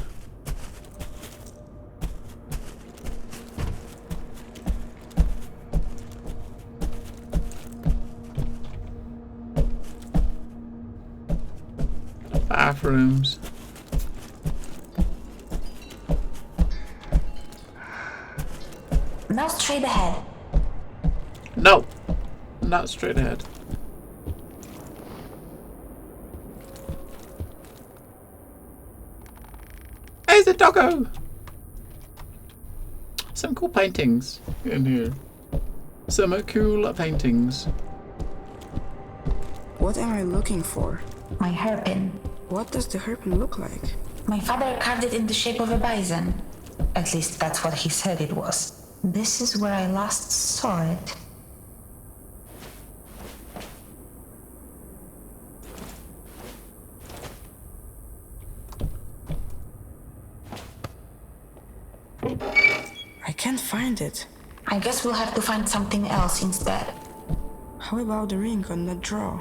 Bathrooms. Now straight ahead. No, not straight ahead. Hey, the doggo! Some cool paintings in here. Some cool paintings. What am I looking for? My hairpin. What does the hairpin look like? My father carved it in the shape of a bison. At least that's what he said it was. This is where I last saw it. I can't find it. I guess we'll have to find something else instead. How about the ring on that drawer?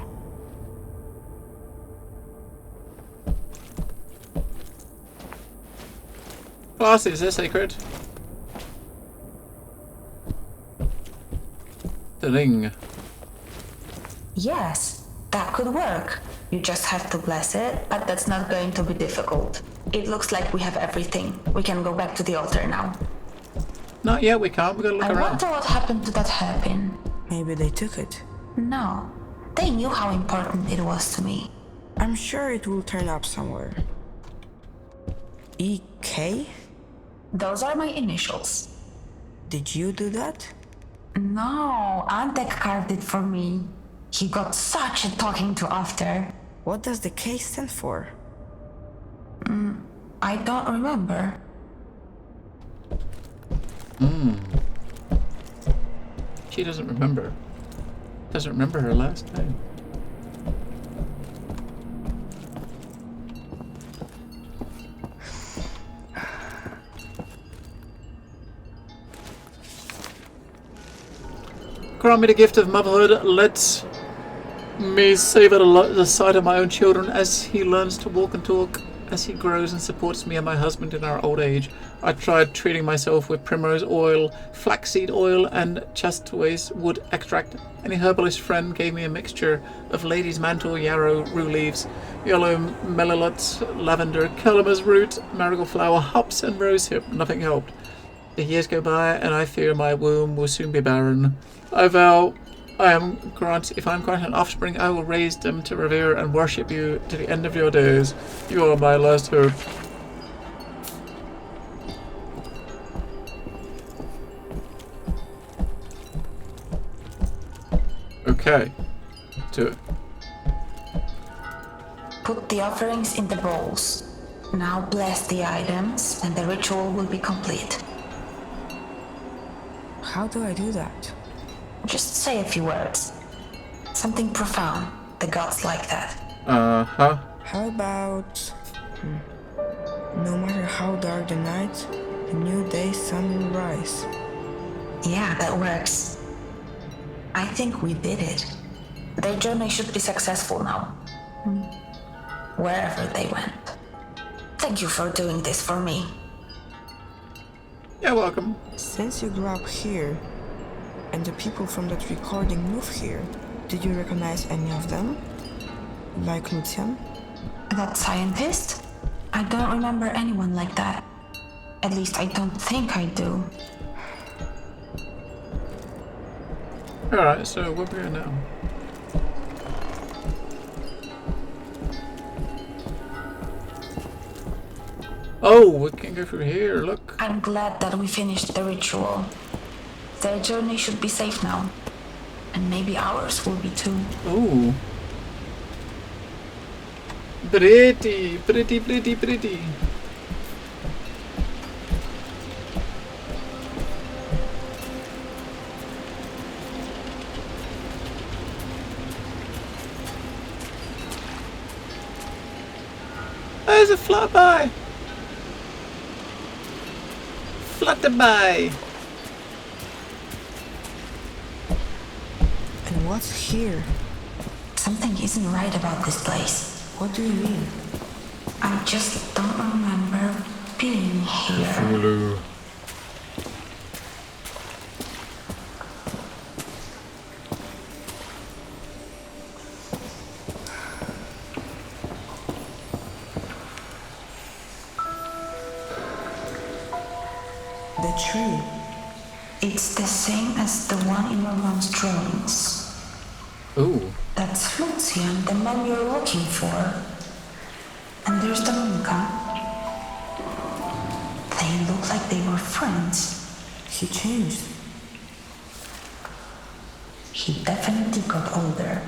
Glasses, they're sacred. The ring. Yes, that could work. You just have to bless it, but that's not going to be difficult. It looks like we have everything. We can go back to the altar now. Not yet, we can't. We've got to look I around. wonder what happened to that hairpin. Maybe they took it. No, they knew how important it was to me. I'm sure it will turn up somewhere. EK? Those are my initials. Did you do that? No, Antek carved it for me. He got such a talking to after. What does the K stand for? I don't remember. She doesn't remember. Doesn't remember her last name. Grant me the gift of motherhood. Let me savor the sight of my own children as he learns to walk and talk, as he grows and supports me and my husband in our old age. I tried treating myself with primrose oil, flaxseed oil, and chastoise wood extract. Any herbalist friend gave me a mixture of lady's mantle, yarrow, rue leaves, yellow melilot, lavender, calamus root, marigold flower, hops, and rosehip. Nothing helped. The years go by, and I fear my womb will soon be barren. I vow, if I am granted an offspring, I will raise them to revere and worship you to the end of your days. You are my last hope. Okay. Do it. Put the offerings in the bowls. Now bless the items, and the ritual will be complete. How do I do that? Just say a few words. Something profound. The gods like that. Uh-huh. How about... No matter how dark the night, a new day sun will rise. Yeah, that works. I think we did it. Their journey should be successful now. Wherever they went. Thank you for doing this for me. You're welcome. Since you grew up here, and the people from that recording moved here, did you recognize any of them? Like Lucian? That scientist? I don't remember anyone like that. At least I don't think I do. Alright, so where we are now? Oh, we can go through here, look. I'm glad that we finished the ritual. Their journey should be safe now. And maybe ours will be too. Ooh. Pretty, pretty, pretty, pretty. There's a flyby. Flutterby. And what's here? Something isn't right about this place. What do you mean? I just don't remember being here. Hulu. The tree. It's the same as the one in your mom's drawings. Ooh. That's Lucian, the man you're looking for. And there's Dominica. They look like they were friends. He changed. He definitely got older.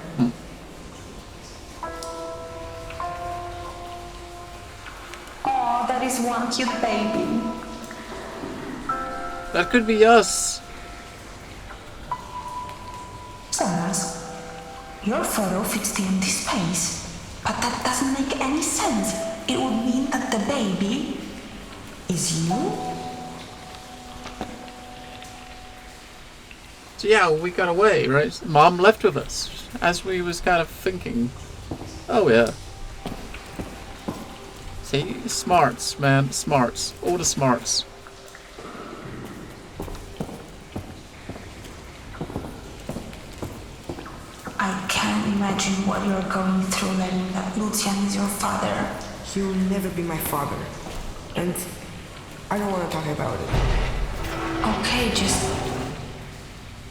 Oh, that is one cute baby. That could be us. Someone's. Your photo fits the empty space. But that doesn't make any sense. It would mean that the baby is you? So yeah, we got away, right? Mom left with us, as we was kind of thinking. Oh yeah. See, smarts, man, smarts. All the smarts. I can't imagine what you're going through learning that Lucian is your father. He will never be my father. And I don't want to talk about it. Okay, just...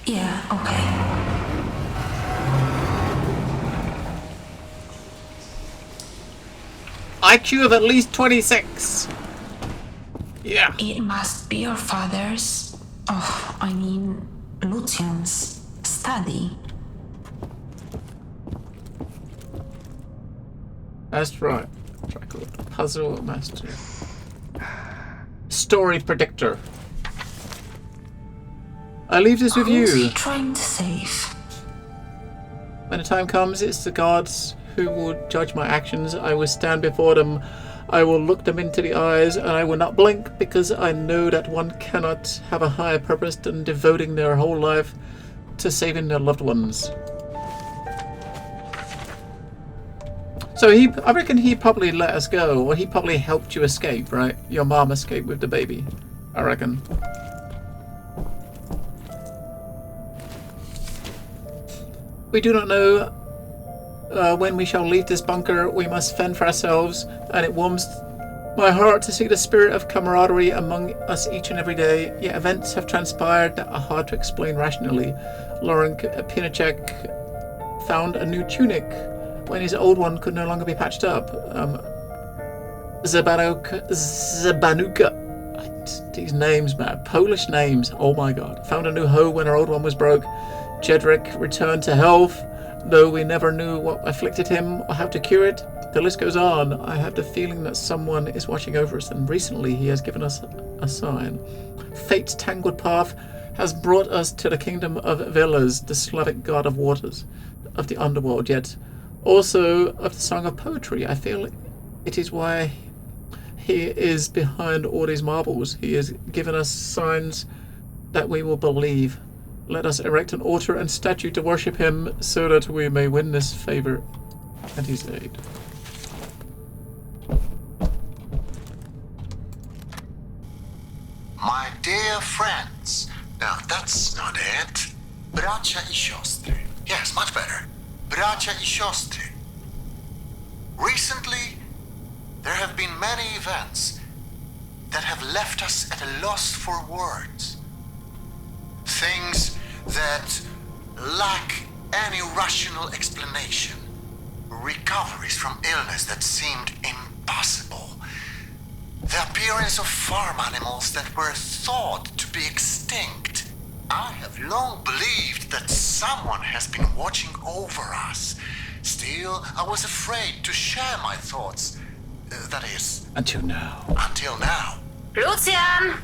Yeah, okay. IQ of at least 26. Yeah. It must be your father's... Oh, I mean, Lucian's study. That's right. Puzzle master. Story predictor. I leave this with Who's you. he trying to save? When the time comes, it's the gods who will judge my actions. I will stand before them. I will look them into the eyes, and I will not blink, because I know that one cannot have a higher purpose than devoting their whole life to saving their loved ones. So I reckon he probably let us go, or he probably helped you escape, right? Your mom escaped with the baby, I reckon. We do not know when we shall leave this bunker. We must fend for ourselves, and it warms my heart to see the spirit of camaraderie among us each and every day. Yet events have transpired that are hard to explain rationally. Lauren Pinacek found a new tunic when his old one could no longer be patched up. Zabanuka. These names, man. Polish names. Oh my god. Found a new hoe when her old one was broke. Jedrick returned to health, though we never knew what afflicted him or how to cure it. The list goes on. I have the feeling that someone is watching over us, and recently he has given us a sign. Fate's tangled path has brought us to the kingdom of Velas, the Slavic god of waters, of the underworld, yet also of the song of poetry. I feel it is why he is behind all these marvels. He has given us signs that we will believe. Let us erect an altar and statue to worship him, so that we may win this favor and his aid. My dear friends, now that's not it. Bracia I siostry. Yes, much better. Bracia I siostry. Recently, there have been many events that have left us at a loss for words. Things that lack any rational explanation. Recoveries from illness that seemed impossible. The appearance of farm animals that were thought to be extinct. I have long believed that someone has been watching over us. Still, I was afraid to share my thoughts. That is... Until now. Until now. Lucian!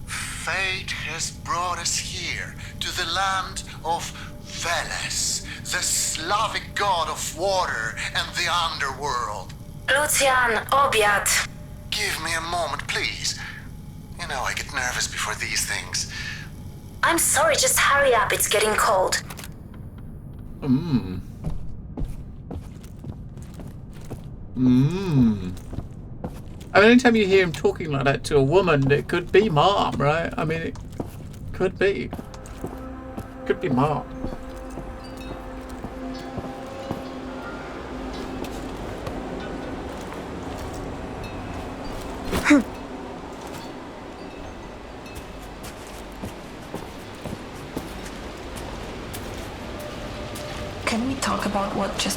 Fate has brought us here, to the land of Veles, the Slavic god of water and the underworld. Lucian, obiad. Give me a moment, please. You know, I get nervous before these things. I'm sorry, just hurry up, it's getting cold. I mean, anytime you hear him talking like that to a woman, it could be Mom, right? I mean, it could be. Could be Mom.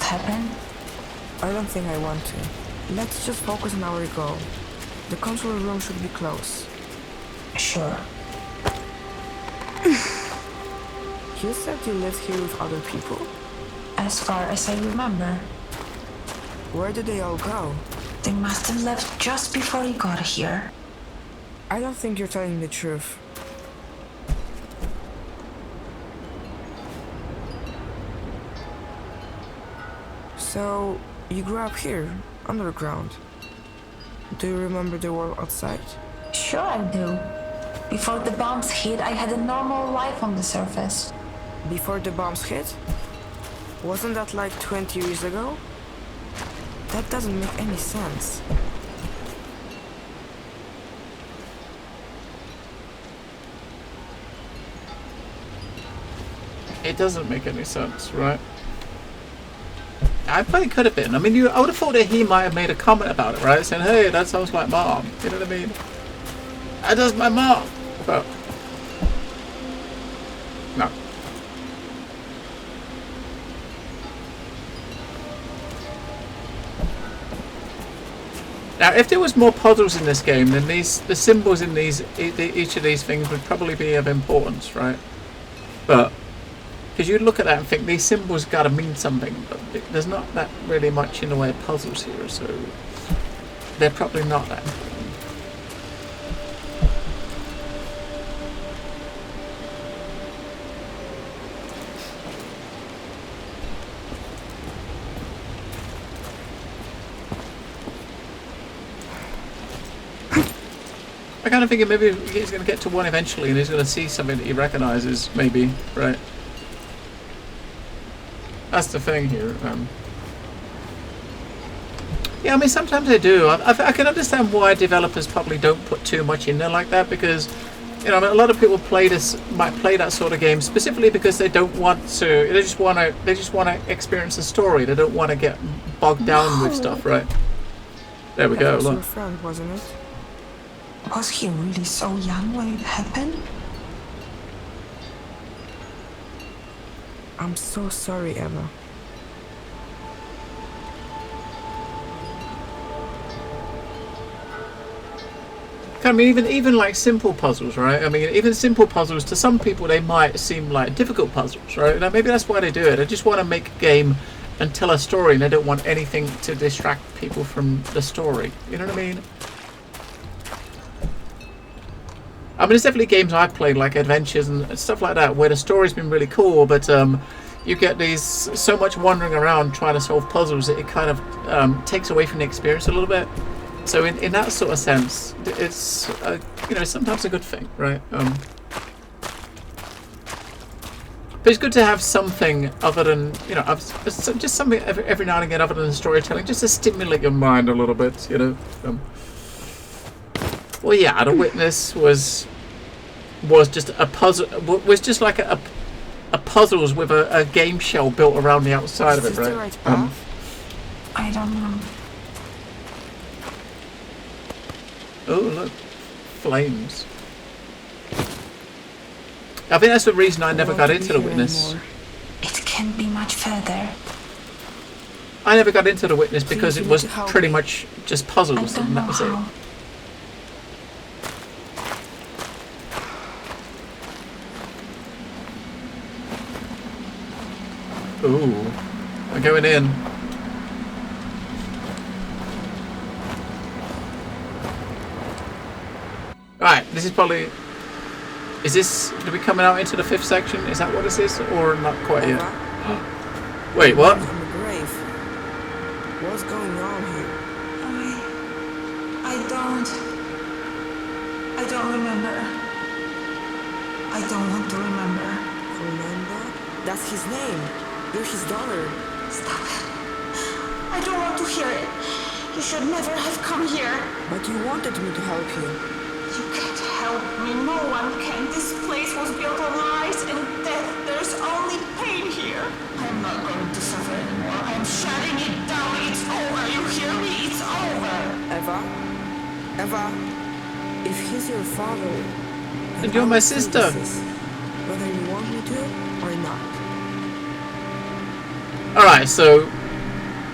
happened? I don't think I want to. Let's just focus on our goal. The control room should be close. Sure. You said you lived here with other people? As far as I remember. Where did they all go? They must have left just before you got here. I don't think you're telling the truth. So, you grew up here, underground. Do you remember the world outside? Sure I do. Before the bombs hit, I had a normal life on the surface. Before the bombs hit? Wasn't that like 20 years ago? That doesn't make any sense. It doesn't make any sense, right? I probably could have been. I mean, I would have thought that he might have made a comment about it, right? Saying, hey, that sounds like Mom. You know what I mean? That does my mom. But no. Now, if there was more puzzles in this game, then the symbols in each of these things would probably be of importance, right? But because you'd look at that and think these symbols got to mean something, but there's not that really much in the way of puzzles here, so they're probably not that important. I kind of figure maybe he's going to get to one eventually and he's going to see something that he recognizes, maybe, right? That's the thing here. Yeah, I mean, sometimes they do. I can understand why developers probably don't put too much in there like that, because, you know, I mean, a lot of people might play that sort of game specifically because they don't want to. They just want to experience the story. They don't want to get bogged down with stuff, right? There we go. That was Look. your friend, wasn't it? Was he really so young when it happened? I'm so sorry, Eva. I mean, even like simple puzzles, right? I mean, even simple puzzles, to some people, they might seem like difficult puzzles, right? Now, maybe that's why they do it. They just want to make a game and tell a story, and they don't want anything to distract people from the story. You know what I mean? I mean, there's definitely games I've played, like adventures and stuff like that, where the story's been really cool, but you get these so much wandering around trying to solve puzzles that it kind of takes away from the experience a little bit. So in that sort of sense, it's you know, sometimes a good thing, right? But it's good to have something other than, you know, just something every now and again other than storytelling, just to stimulate your mind a little bit, you know. Well, yeah, The Witness was just a puzzle. Was just like a puzzles with a game shell built around the outside of it, Is this right? the right path? I don't know. Oh, look, flames. I think that's the reason I never got into The Witness. It can't be much further. I never got into The Witness because Please, it you was need to help pretty me. much just I puzzles, don't and know that was it. how. Ooh, we're going in. Right, this is probably. Is this? Are we coming out into the 5th section? Is that what this is, or not quite yet? Wait, what? In the grave. What's going on here? I don't remember. I don't want to remember. Remember? That's his name. You're his daughter. Stop it. I don't want to hear it. You should never have come here. But you wanted me to help you. You can't help me. No one can. This place was built on lies and death. There's only pain here. I'm not going to suffer anymore. I'm shutting it down. It's over. You hear me? It's over. Eva, if he's your father, And you're my I will say sister. this, whether you want me to or not. Alright, so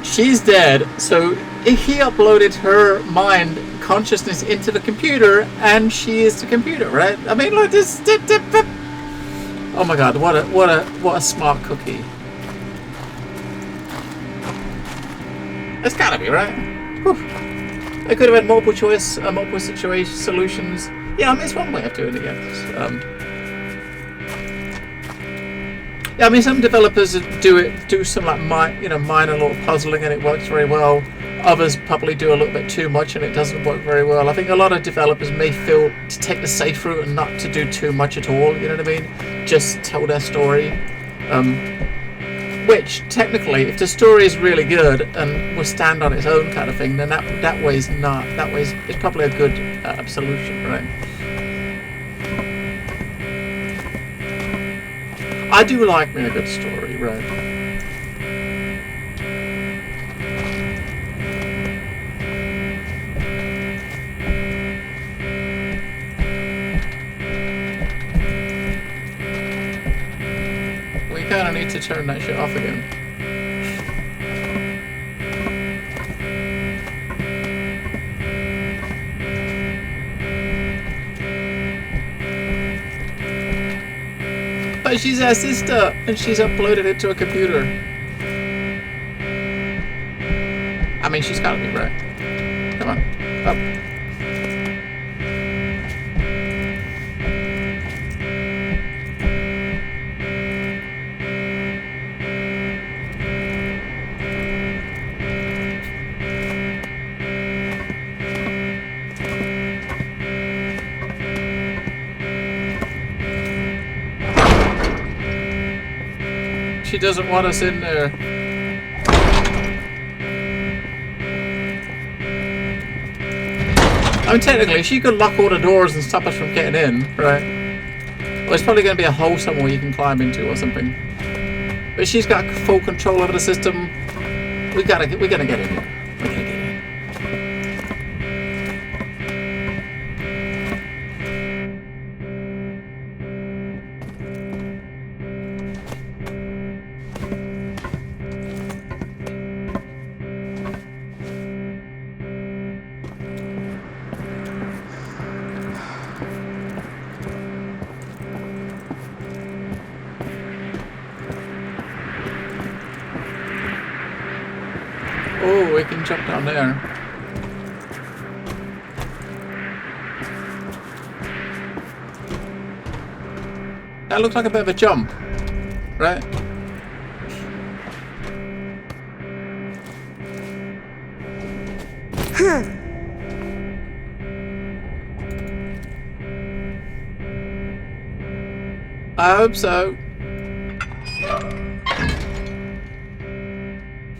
she's dead. So he uploaded her mind consciousness into the computer, and she is the computer, right? I mean, like this. Oh my God! What a smart cookie. It's gotta be right. Whew. They could have had multiple choice, multiple situation solutions. Yeah, I mean, it's one way of doing it. Yeah, I mean, some developers do some like minor little puzzling, and it works very well. Others probably do a little bit too much, and it doesn't work very well. I think a lot of developers may feel to take the safe route and not to do too much at all. You know what I mean? Just tell their story. Which technically, if the story is really good and will stand on its own kind of thing, then that way is not. That way is probably a good solution, right? I do like me a good story, right? We kind of need to turn that shit off again. But she's our sister, and she's uploaded it to a computer. I mean, she's gotta be right. Come on, up. She doesn't want us in there. I mean, technically, she could lock all the doors and stop us from getting in, right? Well, there's probably going to be a hole somewhere you can climb into or something. But she's got full control over the system. We're gonna get in here. We're gonna get in. Oh, we can jump down there. That looks like a bit of a jump, right? I hope so.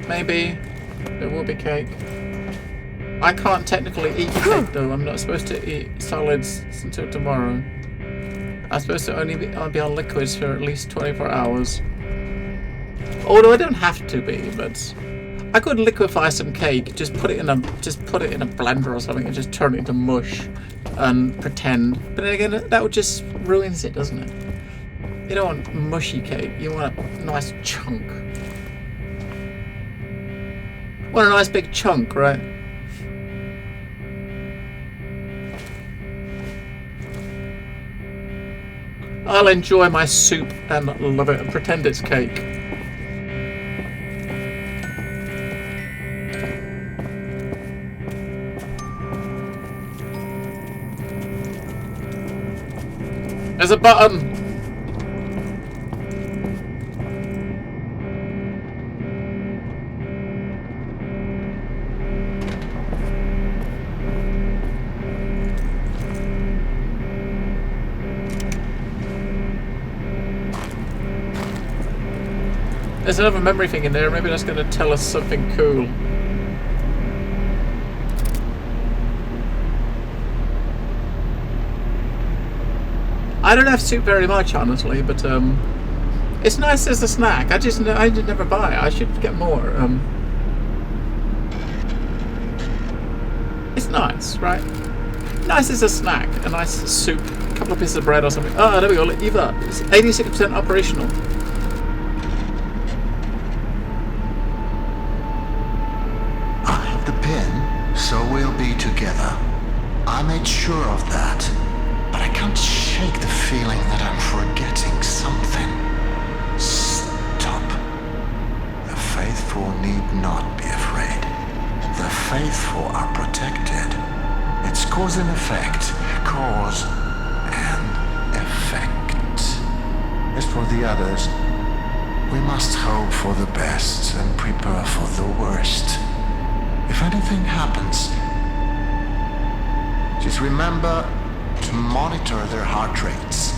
Maybe. There will be cake. I can't technically eat cake though. I'm not supposed to eat solids until tomorrow. I'm supposed to only be on liquids for at least 24 hours. Although I don't have to be, but I could liquefy some cake. Just put it in a blender or something and just turn it into mush and pretend. But then again, that would just ruins it, doesn't it? You don't want mushy cake. You want a nice chunk. Want a nice big chunk, right? I'll enjoy my soup and love it and pretend it's cake. There's a button! There's another memory thing in there. Maybe that's going to tell us something cool. I don't have soup very much, honestly, but it's nice as a snack. I just never buy it. I should get more. It's nice, right? Nice as a snack. A nice soup, a couple of pieces of bread or something. Oh, there we go. Eva, it's 86% operational. so we'll be together. I made sure of that, but I can't shake the feeling that I'm forgetting something. Stop. The faithful need not be afraid. The faithful are protected. It's cause and effect. Cause and effect. As for the others, we must hope for the best and prepare for the worst. If anything happens, just remember to monitor their heart rates.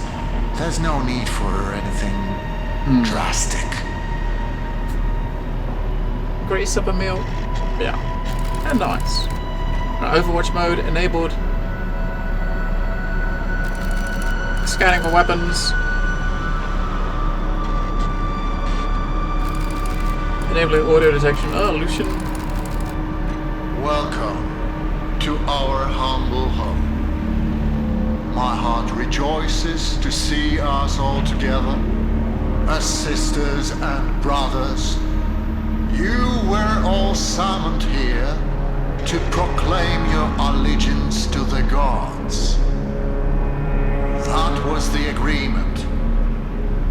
There's no need for anything drastic. Grease up a meal. Yeah. And nice. Right, Overwatch mode enabled. Scanning for weapons. Enabling audio detection. Oh, Lucian. Welcome to our humble home. My heart rejoices to see us all together as sisters and brothers. You were all summoned here to proclaim your allegiance to the gods. That was the agreement,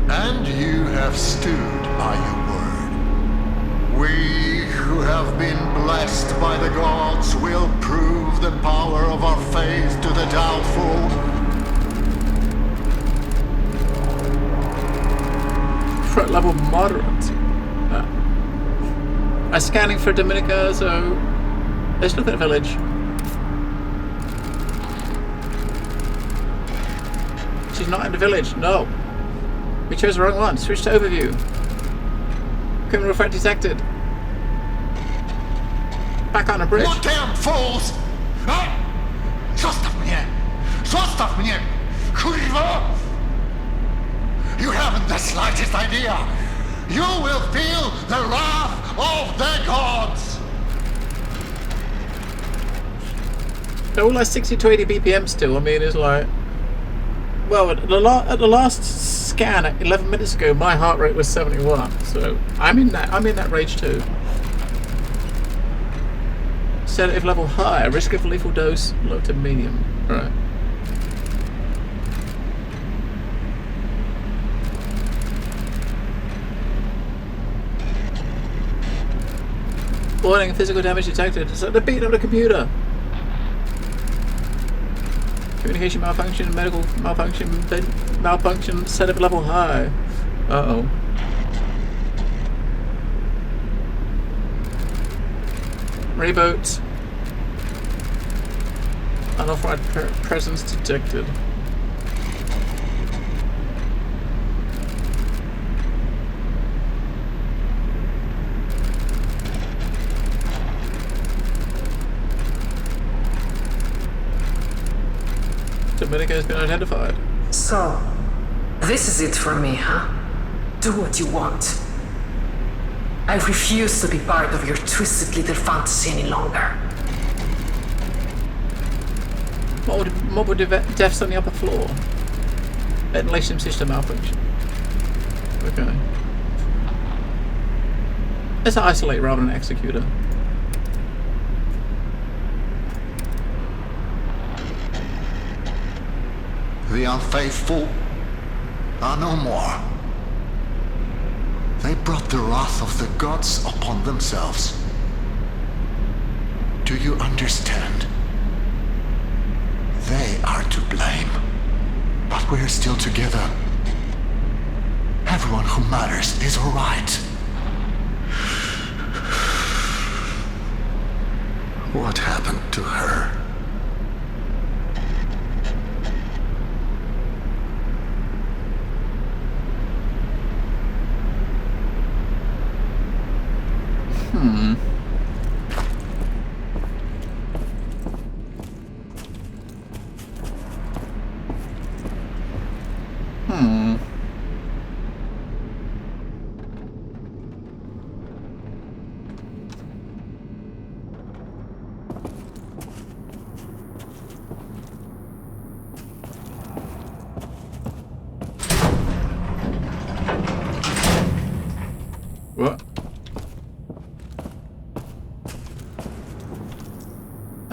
and you have stood by your word. We who have been blessed by the gods will prove the power of our faith to the doubtful. Threat level moderate. I'm scanning for Dominica, so there's nothing at village. She's not in the village. No. We chose the wrong one. Switch to overview. Criminal threat detected. Back on the bridge. You damn fools! Zostaw mnie! Zostaw mnie! Kurwa! You haven't the slightest idea! You will feel the wrath of the gods! They're all like 60 to 80 BPM still. I mean, it's like... Well, at the last scan 11 minutes ago, my heart rate was 71. So I'm in that range too. Sedative level high. Risk of lethal dose low to medium. All right. Warning, physical damage detected. It's like the beating of the computer. Communication malfunction, medical malfunction, sedative level high. Uh-oh. Reboot. Unauthorized presence detected. Dominica has been identified. So, this is it for me, huh? Do what you want. I refuse to be part of your twisted little fantasy any longer. Multiple deaths on the upper floor. Ventilation system malfunction. Okay. Let's isolate rather than executor. The unfaithful are no more. They brought the wrath of the gods upon themselves. Do you understand? They are to blame, but we're still together. Everyone who matters is alright. What happened to her?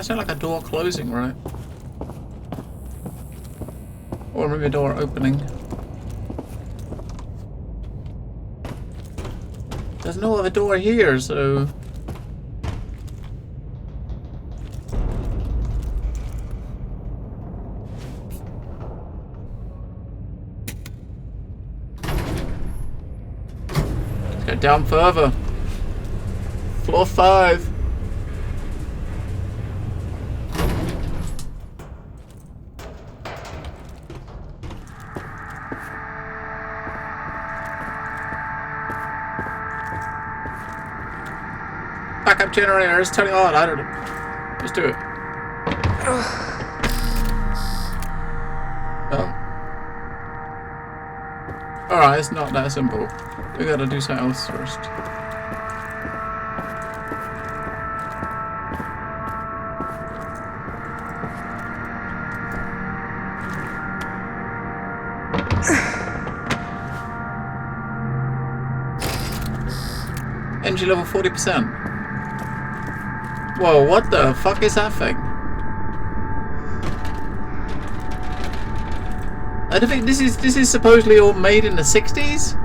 That sounds like a door closing, right? Or maybe a door opening. There's no other door here, so... Let's go down further. Floor 5. Backup generator is turning on. I don't know. Let's do it. Oh. Alright, it's not that simple. We gotta do something else first. Energy level 40%. Whoa, what the fuck is that thing? I don't think this is supposedly all made in the 60s?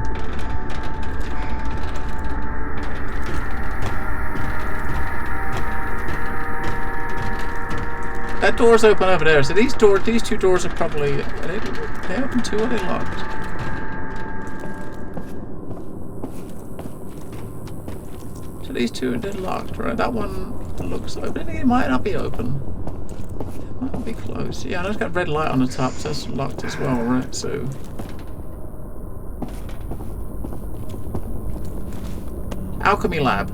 That door's open over there, so these two doors are probably... Are they open too, or are they locked? So these two are locked, right? That one looks open. It might not be open. It might be closed. Yeah, and it's got red light on the top, so that's locked as well, right? So... Alchemy lab.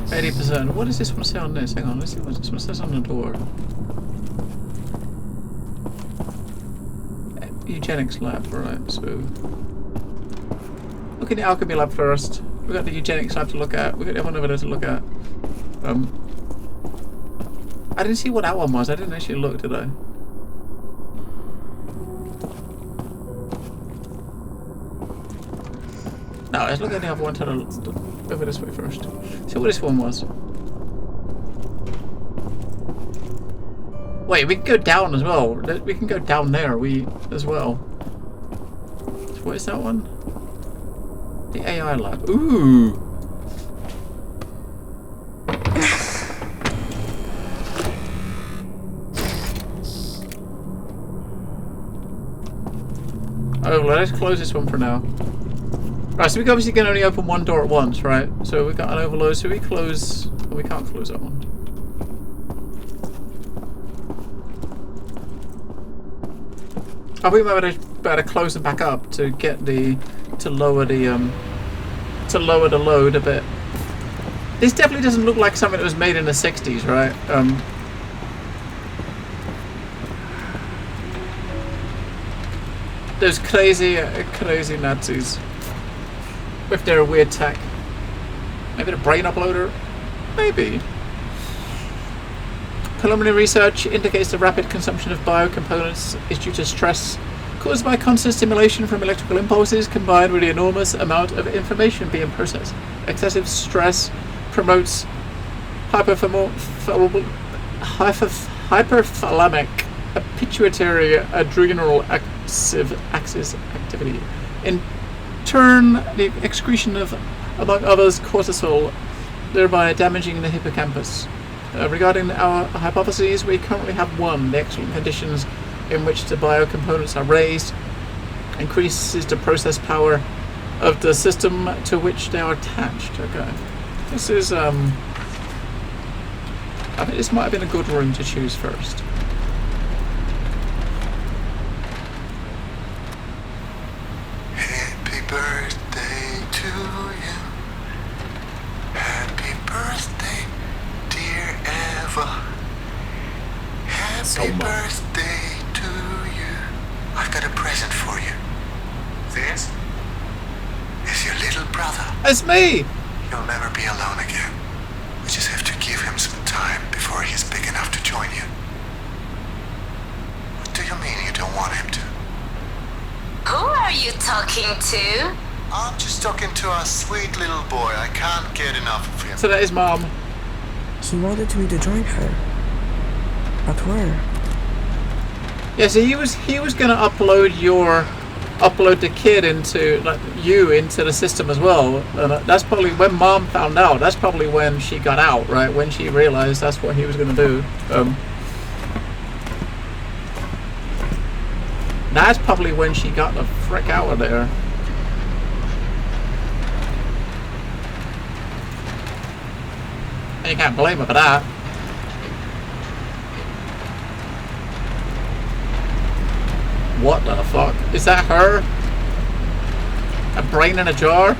80%. What does this one say on this? Hang on, let's see what this one says on the door. Eugenics lab, right, so... Look at the alchemy lab first. We've got the eugenics lab to look at. We've got the one over there to look at. I didn't see what that one was. I didn't actually look, did I? No, let's look at the other one. Over this way first. See what this one was. Wait, we can go down as well. We can go down there. As well. So what is that one? The AI lab. Ooh. Oh, let's close this one for now. Right, so we obviously can only open one door at once, right? So we got an overload, so we close... Oh, we can't close that one. I think we better close them back up to get to lower the load a bit. This definitely doesn't look like something that was made in the 60s, right? Those crazy Nazis with their weird tech. Maybe the brain uploader? Maybe. Preliminary research indicates the rapid consumption of biocomponents is due to stress caused by constant stimulation from electrical impulses combined with the enormous amount of information being processed. Excessive stress promotes hypothalamic pituitary adrenal axis activity. In turn, the excretion of, among others, cortisol, thereby damaging the hippocampus. Regarding our hypotheses, we currently have one. The excellent conditions in which the biocomponents are raised increases the process power of the system to which they are attached. Okay. This is, I think this might have been a good room to choose first. Happy birthday to you. Happy birthday, dear Eva. Happy birthday to you. I've got a present for you. This is your little brother. It's me! You'll never be alone again. We just have to give him some time before he's big enough to join you. What do you mean you don't want him to? Who are you talking to? I'm just talking to a sweet little boy. I can't get enough of him. So that is Mom. He wanted me to join her. But where? Yeah, so he was gonna upload the kid into into the system as well, and that's probably when Mom found out. That's probably when she got out, right? When she realized that's what he was gonna do. That's probably when she got the frick out of there. And you can't blame her for that. What the fuck? Is that her? A brain in a jar?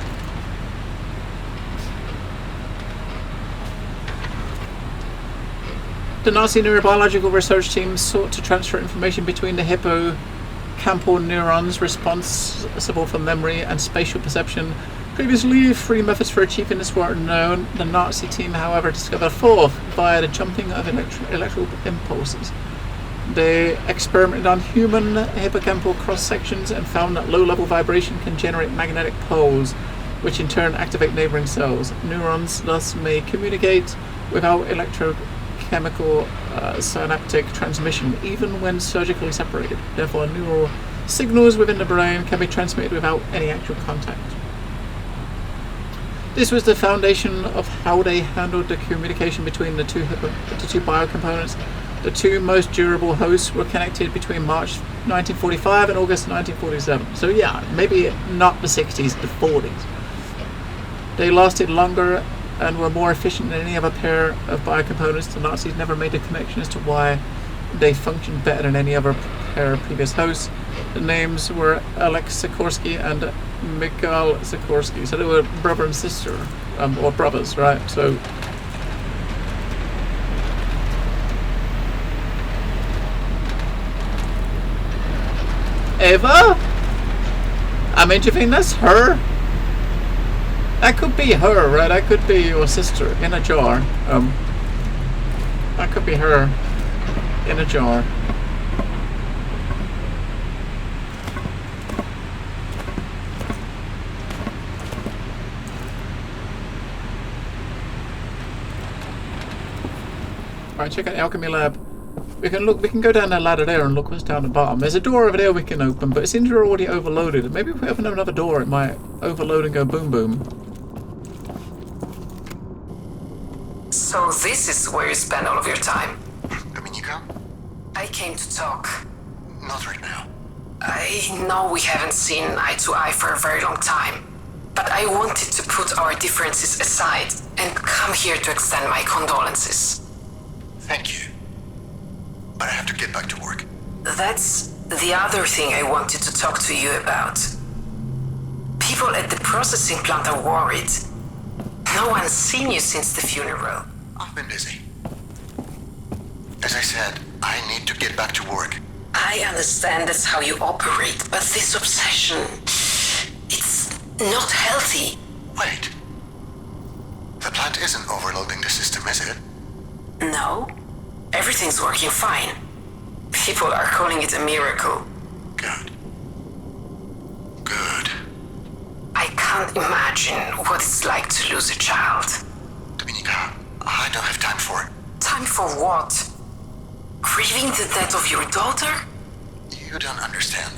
The Nazi neurobiological research team sought to transfer information between the hippocampal neurons responsible for memory and spatial perception. Previously, 3 methods for achieving this were known. The Nazi team, however, discovered a 4th via the jumping of electrical impulses. They experimented on human hippocampal cross-sections and found that low-level vibration can generate magnetic poles, which in turn activate neighboring cells. Neurons thus may communicate without electrochemical synaptic transmission, even when surgically separated. Therefore, neural signals within the brain can be transmitted without any actual contact. This was the foundation of how they handled the communication between the two biocomponents. The 2 most durable hosts were connected between March 1945 and August 1947. So yeah, maybe not the 60s, the 40s. They lasted longer and were more efficient than any other pair of biocomponents. The Nazis never made a connection as to why they functioned better than any other pair of previous hosts. The names were Alex Sikorsky and Mikhail Sikorsky. So they were brother and sister, or brothers, right? So Eva? I mean, do you think that's her? That could be her, right? That could be your sister in a jar. That could be her in a jar. Alright, check out the alchemy lab. We can go down that ladder there and look what's down the bottom. There's a door over there we can open, but it seems we're already overloaded. Maybe if we open another door, it might overload and go boom boom. So this is where you spend all of your time? Dominika? I came to talk. Not right now. I know we haven't seen eye to eye for a very long time, but I wanted to put our differences aside and come here to extend my condolences. Thank you. But I have to get back to work. That's the other thing I wanted to talk to you about. People at the processing plant are worried. No one's seen you since the funeral. I've been busy. As I said, I need to get back to work. I understand that's how you operate, but this obsession... it's not healthy. Wait. The plant isn't overloading the system, is it? No. Everything's working fine. People are calling it a miracle. Good. Good. I can't imagine what it's like to lose a child. Dominika, I don't have time for it. Time for what? Grieving the death of your daughter? You don't understand.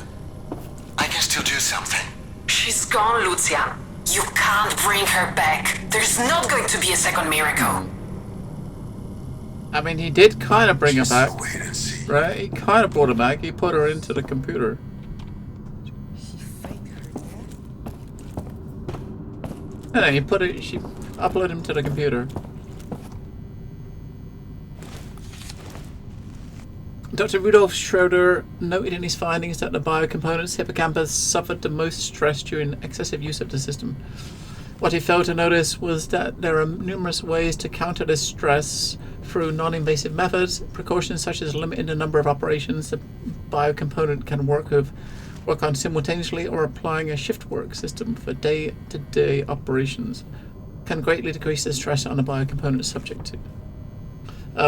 I can still do something. She's gone, Lucian. You can't bring her back. There's not going to be a second miracle. I mean, he did kind of bring her Just back, wait and see. right? He kind of brought her back. He put her into the computer. No, he put it. She uploaded him to the computer. Dr. Rudolf Schroeder noted in his findings that the biocomponents hippocampus suffered the most stress during excessive use of the system. What he failed to notice was that there are numerous ways to counter this stress through non-invasive methods. Precautions such as limiting the number of operations the biocomponent can work on simultaneously, or applying a shift work system for day-to-day operations can greatly decrease the stress on the biocomponent subject to.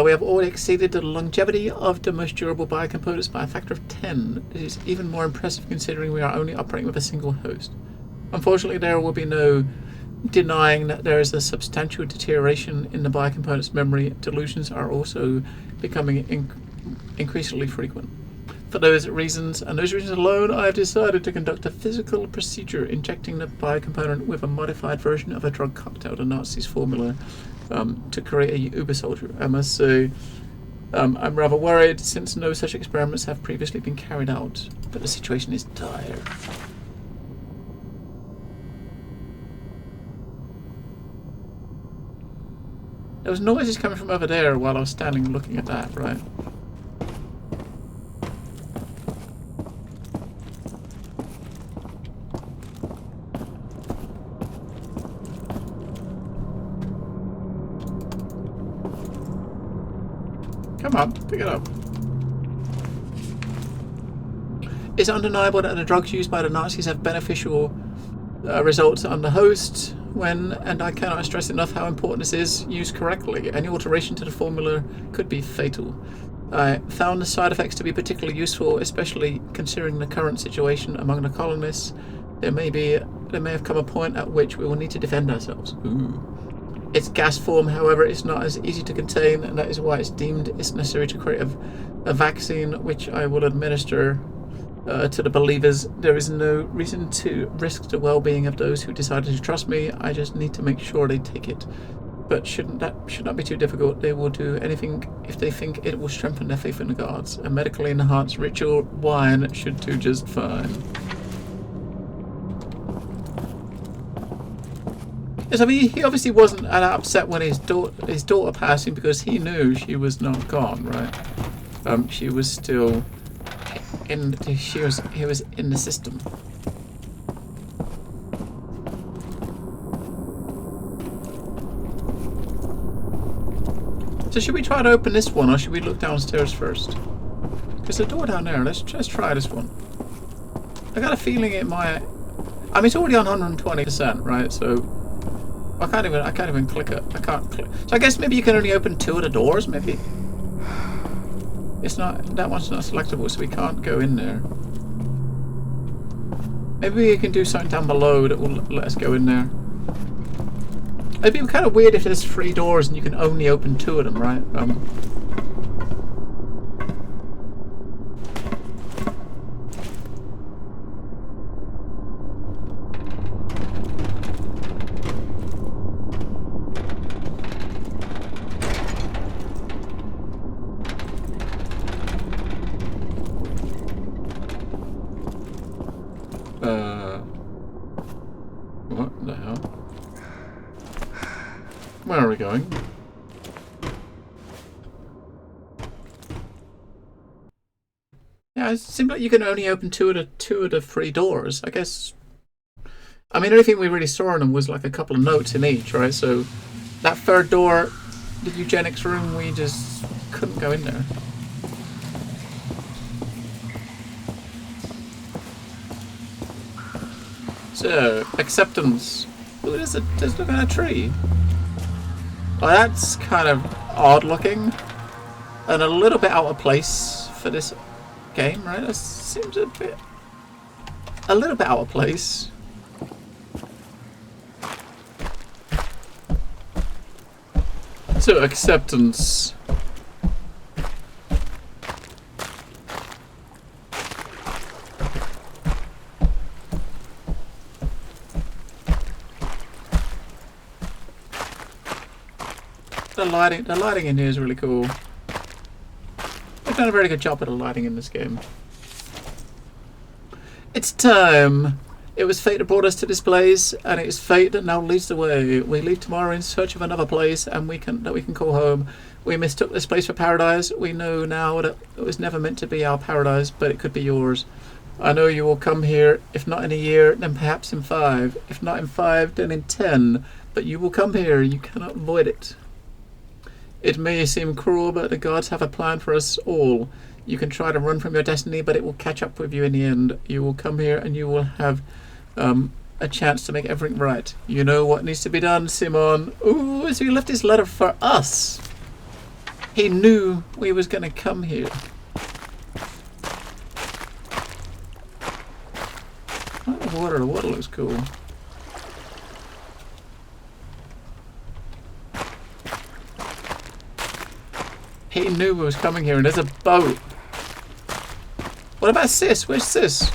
We have already exceeded the longevity of the most durable biocomponents by a factor of 10. It is even more impressive considering we are only operating with a single host. Unfortunately, there will be no denying that there is a substantial deterioration in the biocomponent's memory. Delusions are also becoming increasingly frequent. For those reasons, and those reasons alone, I have decided to conduct a physical procedure injecting the biocomponent with a modified version of a drug cocktail, the Nazis' formula, to create a Uber soldier. I must say, I'm rather worried since no such experiments have previously been carried out, but the situation is dire. There was noises coming from over there while I was standing looking at that, right? Come on, pick it up. It's undeniable that the drugs used by the Nazis have beneficial results on the host when, and I cannot stress enough how important this is, used correctly. Any alteration to the formula could be fatal. I found the side effects to be particularly useful, especially considering the current situation among the colonists. There may have come a point at which we will need to defend ourselves. Ooh. Its gas form, however, is not as easy to contain, and that is why it's deemed it's necessary to create a vaccine which I will administer to the believers. There is no reason to risk the well-being of those who decided to trust me. I just need to make sure they take it. But should not be too difficult. They will do anything if they think it will strengthen their faith in the gods. A medically enhanced ritual wine should do just fine. Yes, I mean, he obviously wasn't that upset when his daughter passed him because he knew she was not gone, right? She was still he was in the system. So should we try to open this one, or should we look downstairs first? There's a door down there. Let's just try this one. I got a feeling it might. I mean, it's already on 120%, right? So I can't even click it. I can't click. So I guess maybe you can only open 2 of the doors. Maybe it's not, that one's not selectable, so we can't go in there. Maybe we can do something down below that will let us go in there. It'd be kind of weird if there's 3 doors and you can only open 2 of them, right? What the hell? Where are we going? Yeah, it seems like you can only open 2 of the 3 doors. I guess. I mean, everything we really saw in them was like a couple of notes in each, right? So that 3rd door, the eugenics room, we just couldn't go in there. So, acceptance. Ooh, there's look at a tree. Well, that's kind of odd looking. And a little bit out of place for this game, right? That seems a little bit out of place. So, acceptance. The lighting in here is really cool. They've done a very good job with the lighting in this game. It's time. It was fate that brought us to this place, and it is fate that now leads the way. We leave tomorrow in search of another place, and we can call home. We mistook this place for paradise. We know now that it was never meant to be our paradise, but it could be yours. I know you will come here, if not in a year, then perhaps in 5. If not in 5, then in 10. But you will come here. You cannot avoid it. It may seem cruel, but the gods have a plan for us all. You can try to run from your destiny, but it will catch up with you in the end. You will come here and you will have a chance to make everything right. You know what needs to be done, Simon. Ooh, so he left his letter for us. He knew we was going to come here. Oh, the water looks cool. He knew we was coming here, and there's a boat. What about Sis? Where's Sis?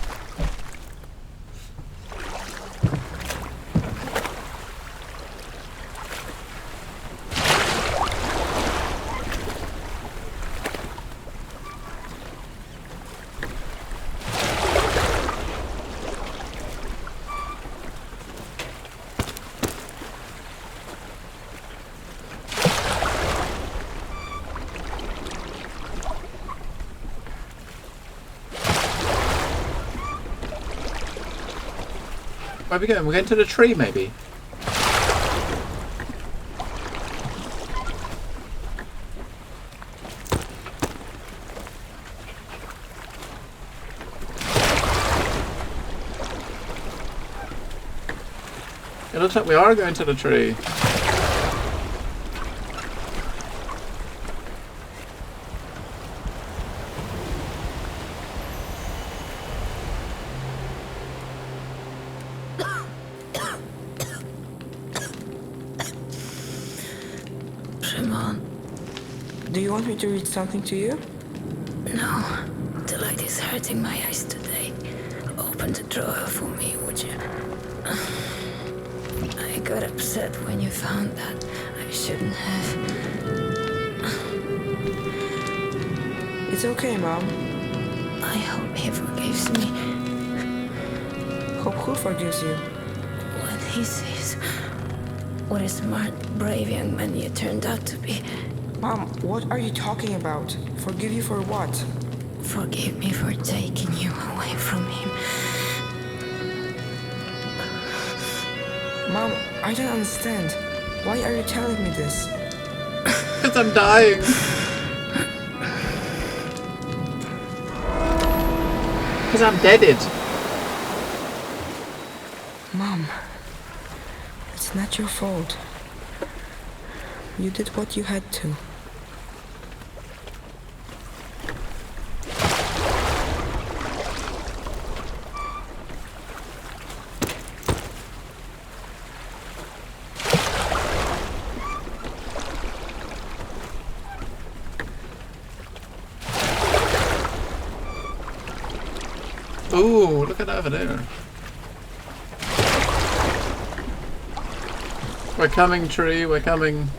Where are we going? We're going to the tree, maybe? It looks like we are going to the tree. Do you want me to read something to you? No, the light is hurting my eyes today. Open the drawer for me, would you? I got upset when you found that. I shouldn't have. It's okay, Mom. I hope he forgives me. Hope who forgives you? When he sees what a smart, brave young man you turned out to be. Mom, what are you talking about? Forgive you for what? Forgive me for taking you away from him. Mom, I don't understand. Why are you telling me this? Because I'm dying. Because I'm deaded. Mom, it's not your fault. You did what you had to. Ooh, look at that over there. We're coming, tree, we're coming.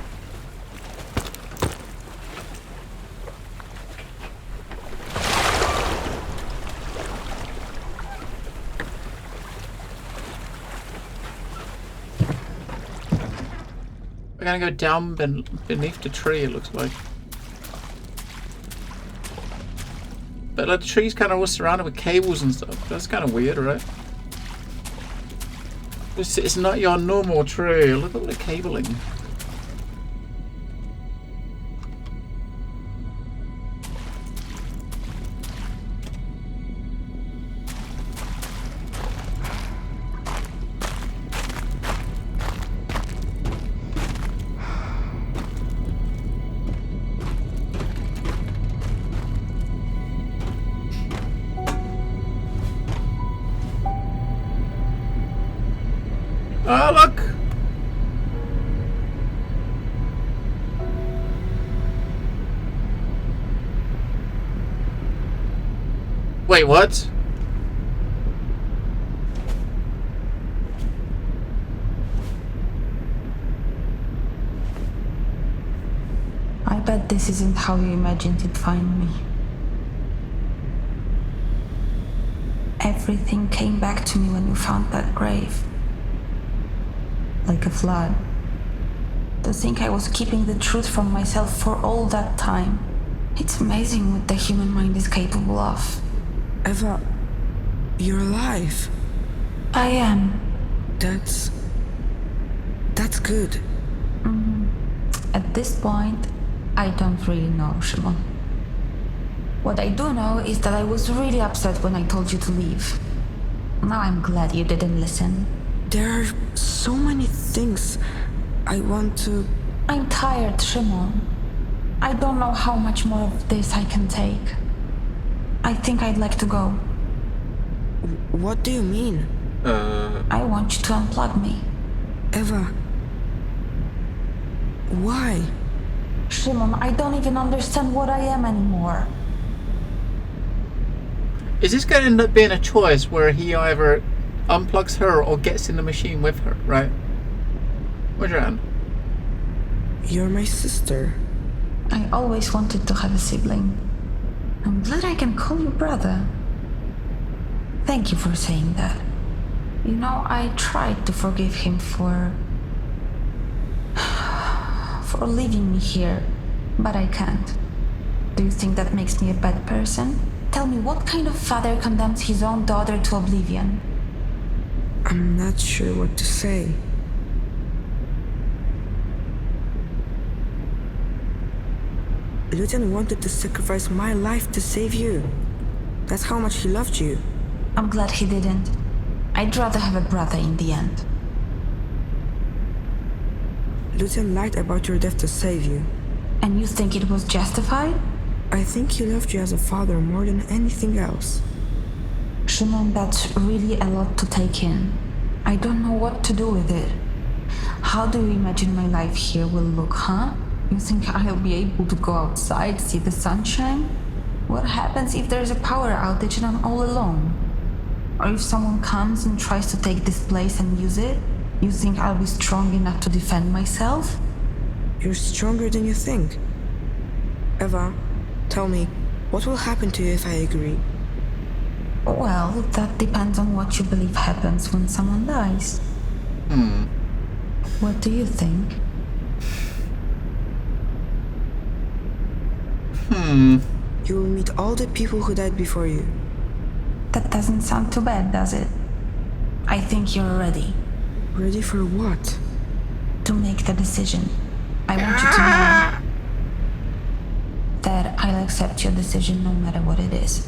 We're gonna go down beneath the tree, it looks like. But like, the tree's kind of all surrounded with cables and stuff. That's kind of weird, right? It's not your normal tree. Look at all the cabling. Oh, look! Wait, what? I bet this isn't how you imagined you'd find me. Everything came back to me when you found that grave. Like a flood. To think I was keeping the truth from myself for all that time. It's amazing what the human mind is capable of. Eva, you're alive. I am. That's good. At this point, I don't really know, Shimon. What I do know is that I was really upset when I told you to leave. Now I'm glad you didn't listen. There are so many things I want to... I'm tired, Shimon. I don't know how much more of this I can take. I think I'd like to go. What do you mean? I want you to unplug me. Eva... Why? Shimon, I don't even understand what I am anymore. Is this going to end up being a choice where he either unplugs her or gets in the machine with her, right? Where's your hand? You're my sister. I always wanted to have a sibling. I'm glad I can call you brother. Thank you for saying that. You know, I tried to forgive him for leaving me here, but I can't. Do you think that makes me a bad person? Tell me, what kind of father condemns his own daughter to oblivion? I'm not sure what to say. Lucian wanted to sacrifice my life to save you. That's how much he loved you. I'm glad he didn't. I'd rather have a brother in the end. Lucian lied about your death to save you. And you think it was justified? I think he loved you as a father more than anything else. Shimon, that's really a lot to take in. I don't know what to do with it. How do you imagine my life here will look, huh? You think I'll be able to go outside, see the sunshine? What happens if there's a power outage and I'm all alone? Or if someone comes and tries to take this place and use it? You think I'll be strong enough to defend myself? You're stronger than you think. Eva, tell me, what will happen to you if I agree? Well, that depends on what you believe happens when someone dies. What do you think? You will meet all the people who died before you. That doesn't sound too bad, does it? I think you're ready. Ready for what? To make the decision. I want you to know that I'll accept your decision no matter what it is.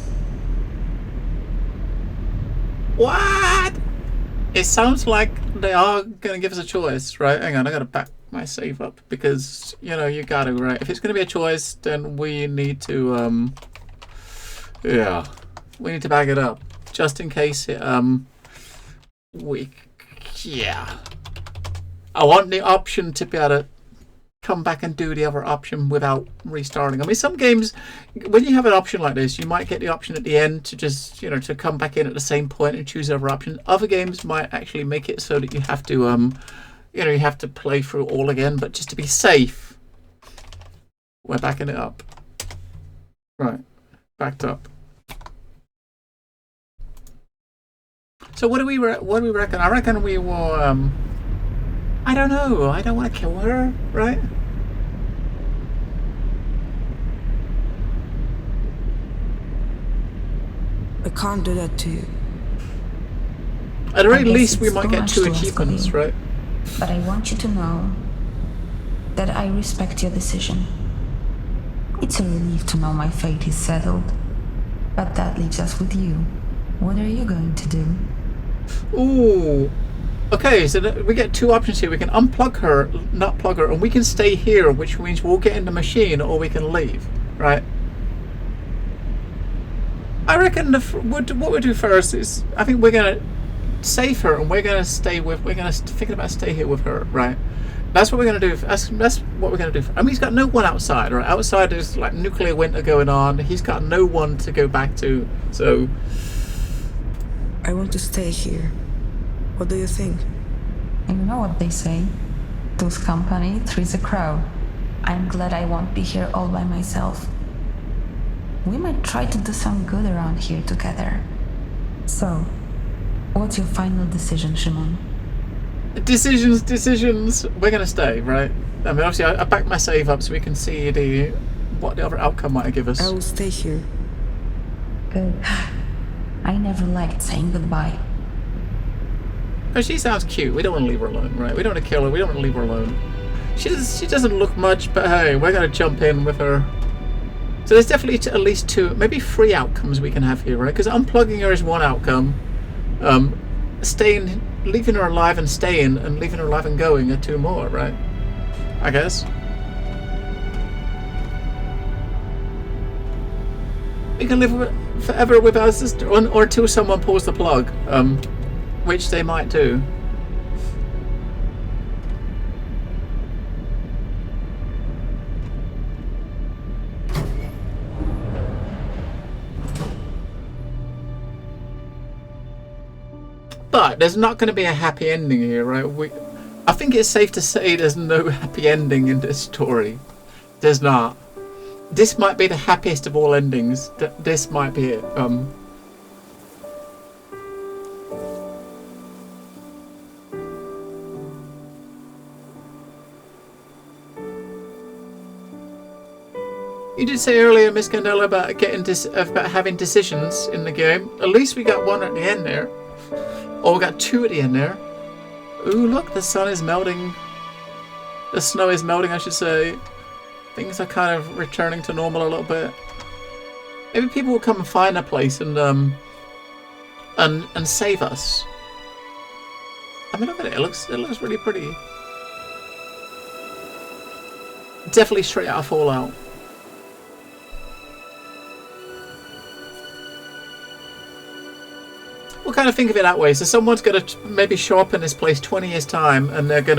What? It sounds like they are going to give us a choice, right? Hang on, I got to back my save up because, you know, you got to, right? If it's going to be a choice, then we need to, yeah, we need to back it up just in case it, yeah. I want the option to be able to come back and do the other option without restarting. I mean, some games, when you have an option like this, you might get the option at the end to just, you know, to come back in at the same point and choose other options. Other games might actually make it so that you have to, you know, you have to play through all again. But just to be safe, we're backing it up. Right, backed up. So what do we reckon? I reckon we will. I don't know. I don't want to kill her, right? I can't do that to you. At the very least, we might get 2 achievements, right? But I want you to know that I respect your decision. It's a relief to know my fate is settled. But that leaves us with you. What are you going to do? Ooh. Okay, so we get 2 options here. We can unplug her, not plug her, and we can stay here, which means we'll get in the machine or we can leave, right? I reckon what we'll do first is, I think we're going to save her and we're going to thinking about stay here with her, right? That's what we're going to do. That's what we're going to do. I mean, he's got no one outside, right? Outside there's like nuclear winter going on. He's got no one to go back to, so... I want to stay here. What do you think? You know what they say? Two's company, three's a crowd. I'm glad I won't be here all by myself. We might try to do some good around here together. So, what's your final decision, Shimon? Decisions. We're gonna stay, right? I mean, obviously, I backed my save up so we can see what the other outcome might give us. I will stay here. Good. I never liked saying goodbye. But she sounds cute. We don't want to leave her alone, right? We don't want to kill her. We don't want to leave her alone. She doesn't look much, but hey, we're gonna jump in with her. So there's definitely at least 2, maybe 3 outcomes we can have here, right? Because unplugging her is one outcome. Leaving her alive and staying, and leaving her alive and going are 2 more, right? I guess. We can live forever with our sister, or until someone pulls the plug, which they might do. right, there's not going to be a happy ending here, right? I think it's safe to say there's no happy ending in this story. There's not. This might be the happiest of all endings. This might be it. You did say earlier, Miss Candela, about having decisions in the game. At least we got one at the end there. Or we got two at the end there. Ooh, look, the sun is melting. The snow is melting, I should say. Things are kind of returning to normal a little bit. Maybe people will come and find a place and save us. I mean, look at it. It looks really pretty. Definitely straight out of Fallout. We'll kind of think of it that way. So someone's going to maybe show up in this place 20 years time, and they're going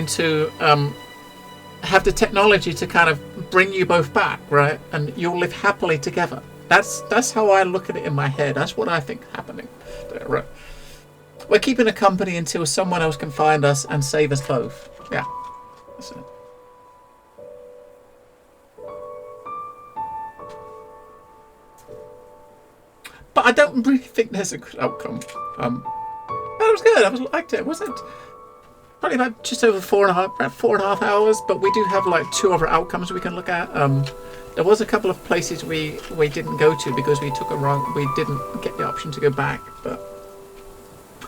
to have the technology to kind of bring you both back, right? And you'll live happily together. That's how I look at it in my head. That's what I think happening. Right. We're keeping a company until someone else can find us and save us both. Yeah. That's it. But I don't really think there's a good outcome. That was good. I liked it. It wasn't probably about just over 4.5 hours. But we do have like 2 other outcomes we can look at. There was a couple of places we didn't go to because we didn't get the option to go back. But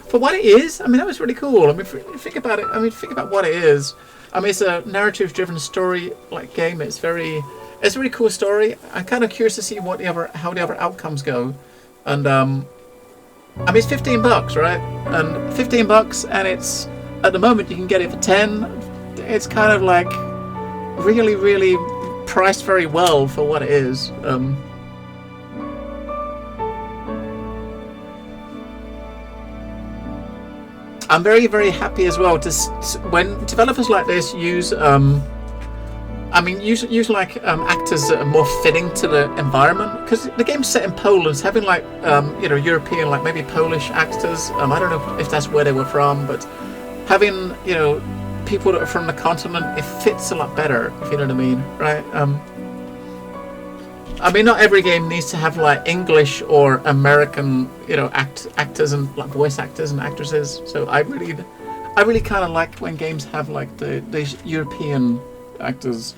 for what it is, I mean, that was really cool. I mean, think about it. I mean, think about what it is. I mean, it's a narrative-driven story like game. It's a really cool story. I'm kind of curious to see how the other outcomes go. And I mean, it's $15, right? And $15, and it's at the moment you can get it for 10. It's kind of like really, really priced very well for what it is. I'm very, very happy as well when developers like this use use like actors that are more fitting to the environment, because the game's set in Poland. Having like European, like maybe Polish actors. I don't know if that's where they were from, but having people that are from the continent, it fits a lot better. If you know what I mean, right? I mean, not every game needs to have like English or American, actors and like voice actors and actresses. So I really kind of like when games have like these European actors.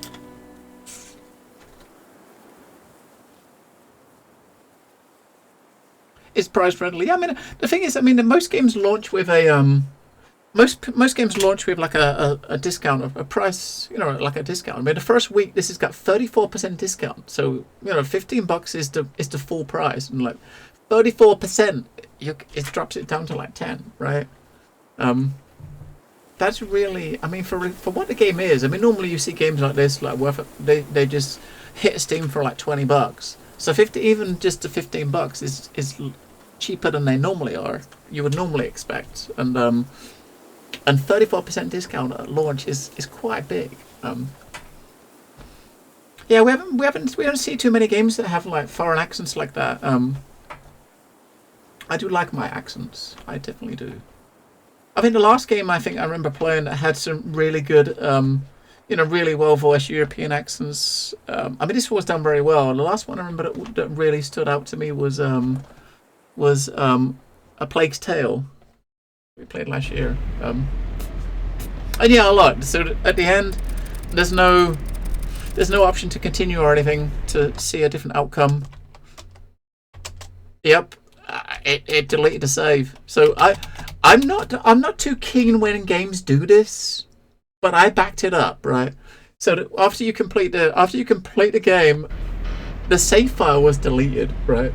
It's price friendly. I mean, the thing is, I mean, most games launch with a most games launch with like a discount, a price, like a discount. I mean, the first week this has got 34% discount. So $15 is the full price, and like 34%, it drops it down to like 10, right? That's really, I mean, for what the game is. I mean, normally you see games like this, like they just hit Steam for like $20. So even just the $15 is cheaper than they normally are. You would normally expect, and 34% discount at launch is quite big. Yeah, we don't see too many games that have like foreign accents like that. I do like my accents. I definitely do. I think the last game I remember playing that had some really good, really well voiced European accents. I mean, this was done very well. The last one I remember that really stood out to me was A Plague's Tale. We played last year. And yeah, I liked. So at the end, there's no option to continue or anything to see a different outcome. Yep, it deleted the save. So I'm not too keen when games do this, but I backed it up, right? So after you complete the game, the save file was deleted, right?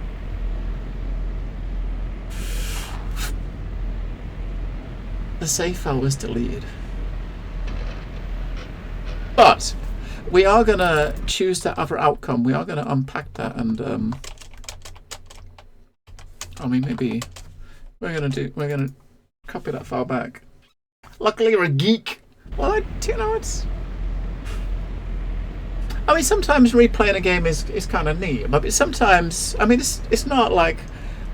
The save file was deleted. But we are gonna choose that other outcome. We are gonna unpack that, and I mean, maybe we're gonna copy that file back. Luckily, you're a geek. Well, it's. I mean, sometimes replaying a game is kind of neat, but sometimes, I mean, it's not like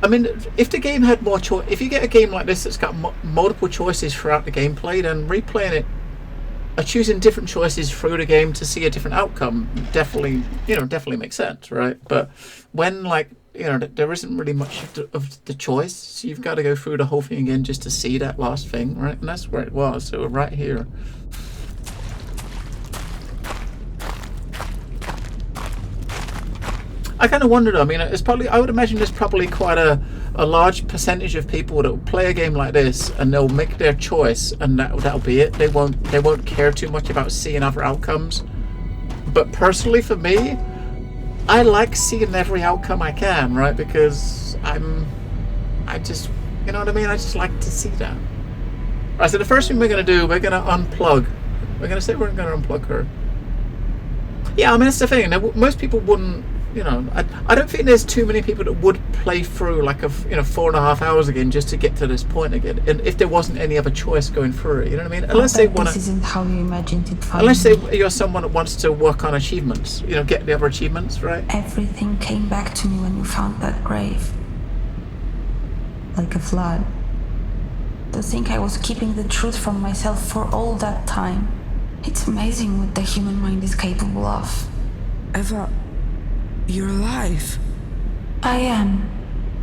I mean, if the game had more choice, if you get a game like this that's got multiple choices throughout the gameplay, then replaying it, choosing different choices through the game to see a different outcome, definitely makes sense, right? But when there isn't really much of the choice, so you've got to go through the whole thing again just to see that last thing, right? And that's where it was. So we're right here. I kind of wondered. I mean, I would imagine there's probably quite a large percentage of people that will play a game like this and they'll make their choice and that'll be it. They won't care too much about seeing other outcomes. But personally, for me, I like seeing every outcome I can, right? Because I just, you know what I mean? I just like to see that. Alright, so the first thing we're going to do, we're going to unplug. We're going to say we're going to unplug her. Yeah, I mean, that's the thing. Most people wouldn't, I don't think there's too many people that would play through like 4.5 hours again just to get to this point again. And if there wasn't any other choice going through it, you know what I mean? Unless they want to. This isn't how you imagined it. Unless you're someone that wants to work on achievements, get the other achievements, right? Everything came back to me when you found that grave. Like a flood. To think I was keeping the truth from myself for all that time. It's amazing what the human mind is capable of. Eva, you're alive. I am.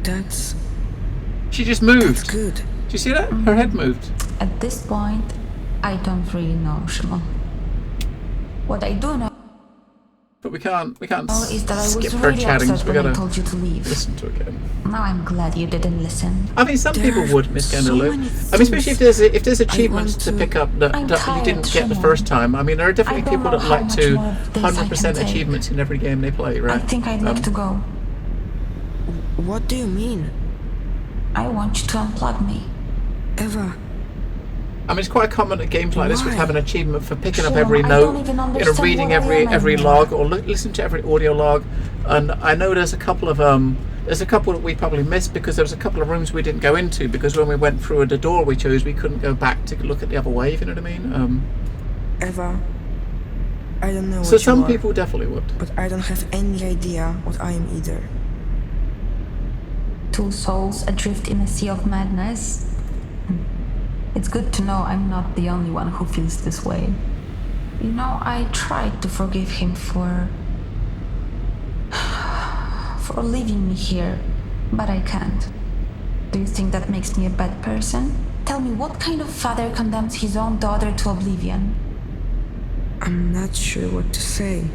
That's... She just moved. That's good. Do you see that? Her head moved. At this point, I don't really know, Shimon. What I do know... But we can't is that I was skip her really chatting, upset so we when I gotta told you to leave. listen to it again. Now I'm glad you didn't listen. I mean, some people would, Miss so Gandalf. many I mean, especially if there's achievements want to to- pick up that you didn't get the Shimon. first time. I mean, there are definitely I don't people know that how like much to more of this I can 100% take. achievements in every game they play, right? I think I'd like to go. What do you mean? I want you to unplug me. Eva, I mean, it's quite common at games like this would Why? have an achievement for picking up Shimon, every I note, don't even understand reading what I am every anymore. log, or listen to every audio log. And I know there's a couple that we probably missed because there was a couple of rooms we didn't go into because when we went through the door we chose, we couldn't go back to look at the other way. If you know what I mean? Eva, I don't know what So you some are, people definitely would. but I don't have any idea what I am either. Two souls adrift in a sea of madness. It's good to know I'm not the only one who feels this way. I tried to forgive him for leaving me here, but I can't. Do you think that makes me a bad person? Tell me, what kind of father condemns his own daughter to oblivion? I'm not sure what to say.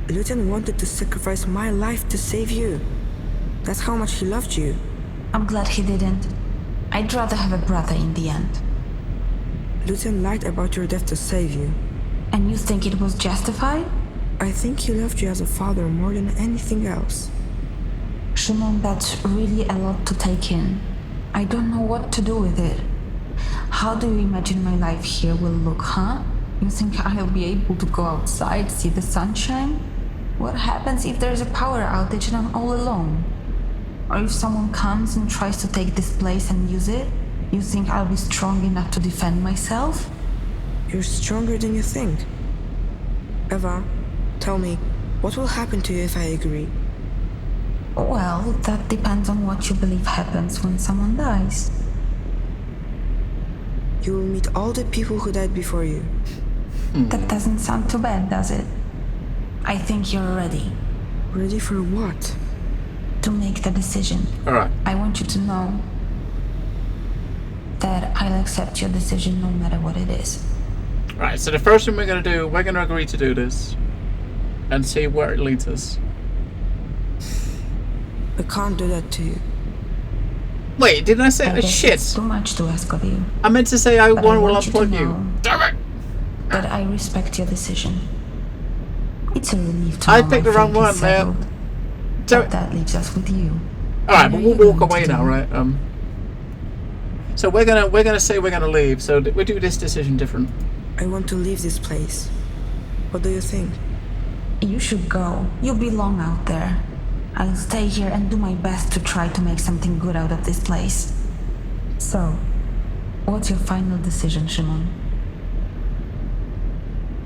Luton wanted to sacrifice my life to save you. That's how much he loved you. I'm glad he didn't. I'd rather have a brother in the end. Luton lied about your death to save you. And you think it was justified? I think he loved you as a father more than anything else. Shimon, that's really a lot to take in. I don't know what to do with it. How do you imagine my life here will look, huh? You think I'll be able to go outside, see the sunshine? What happens if there's a power outage and I'm all alone? Or if someone comes and tries to take this place and use it? You think I'll be strong enough to defend myself? You're stronger than you think. Eva, tell me, what will happen to you if I agree? Well, that depends on what you believe happens when someone dies. You will meet all the people who died before you. That doesn't sound too bad, does it? I think you're ready Ready for what? to make the decision. Alright. I want you to know that I'll accept your decision no matter what it is. Right, so the first thing we're going to do, we're going to agree to do this and see where it leads us. I can't do that to you. Wait, didn't I say I guess shit? it's too much to ask of you. I meant to say I But will want you to unplug you. know Damn it! that I respect your decision. It's a relief to I know picked my the wrong fate one, is man. settled. Damn But it. that leaves us with you. Alright, but What are we'll you walk going away to now, do? right? So we're gonna say we're gonna leave. So we do this decision different. I want to leave this place. What do you think? You should go. You belong out there. I'll stay here and do my best to try to make something good out of this place. So, what's your final decision, Shimon?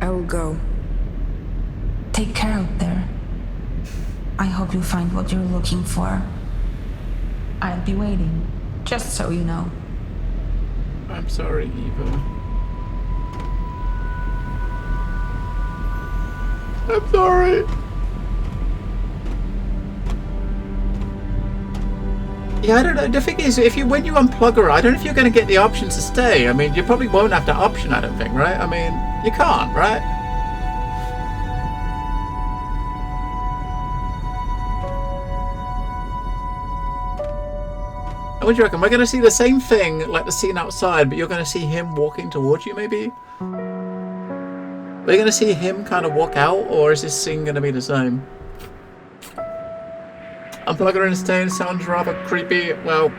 I will go. Take care out there. I hope you find what you're looking for. I'll be waiting, just so you know. I'm sorry, Eva. I'm sorry. Yeah, I don't know. The thing is, when you unplug her, I don't know if you're going to get the option to stay. I mean, you probably won't have the option, I don't think, right? I mean, you can't, right? What do you reckon? We're going to see the same thing, like the scene outside, but you're going to see him walking towards you, maybe? Are you going to see him kind of walk out, or is this scene going to be the same? Unplug her and stay sounds rather creepy. Well,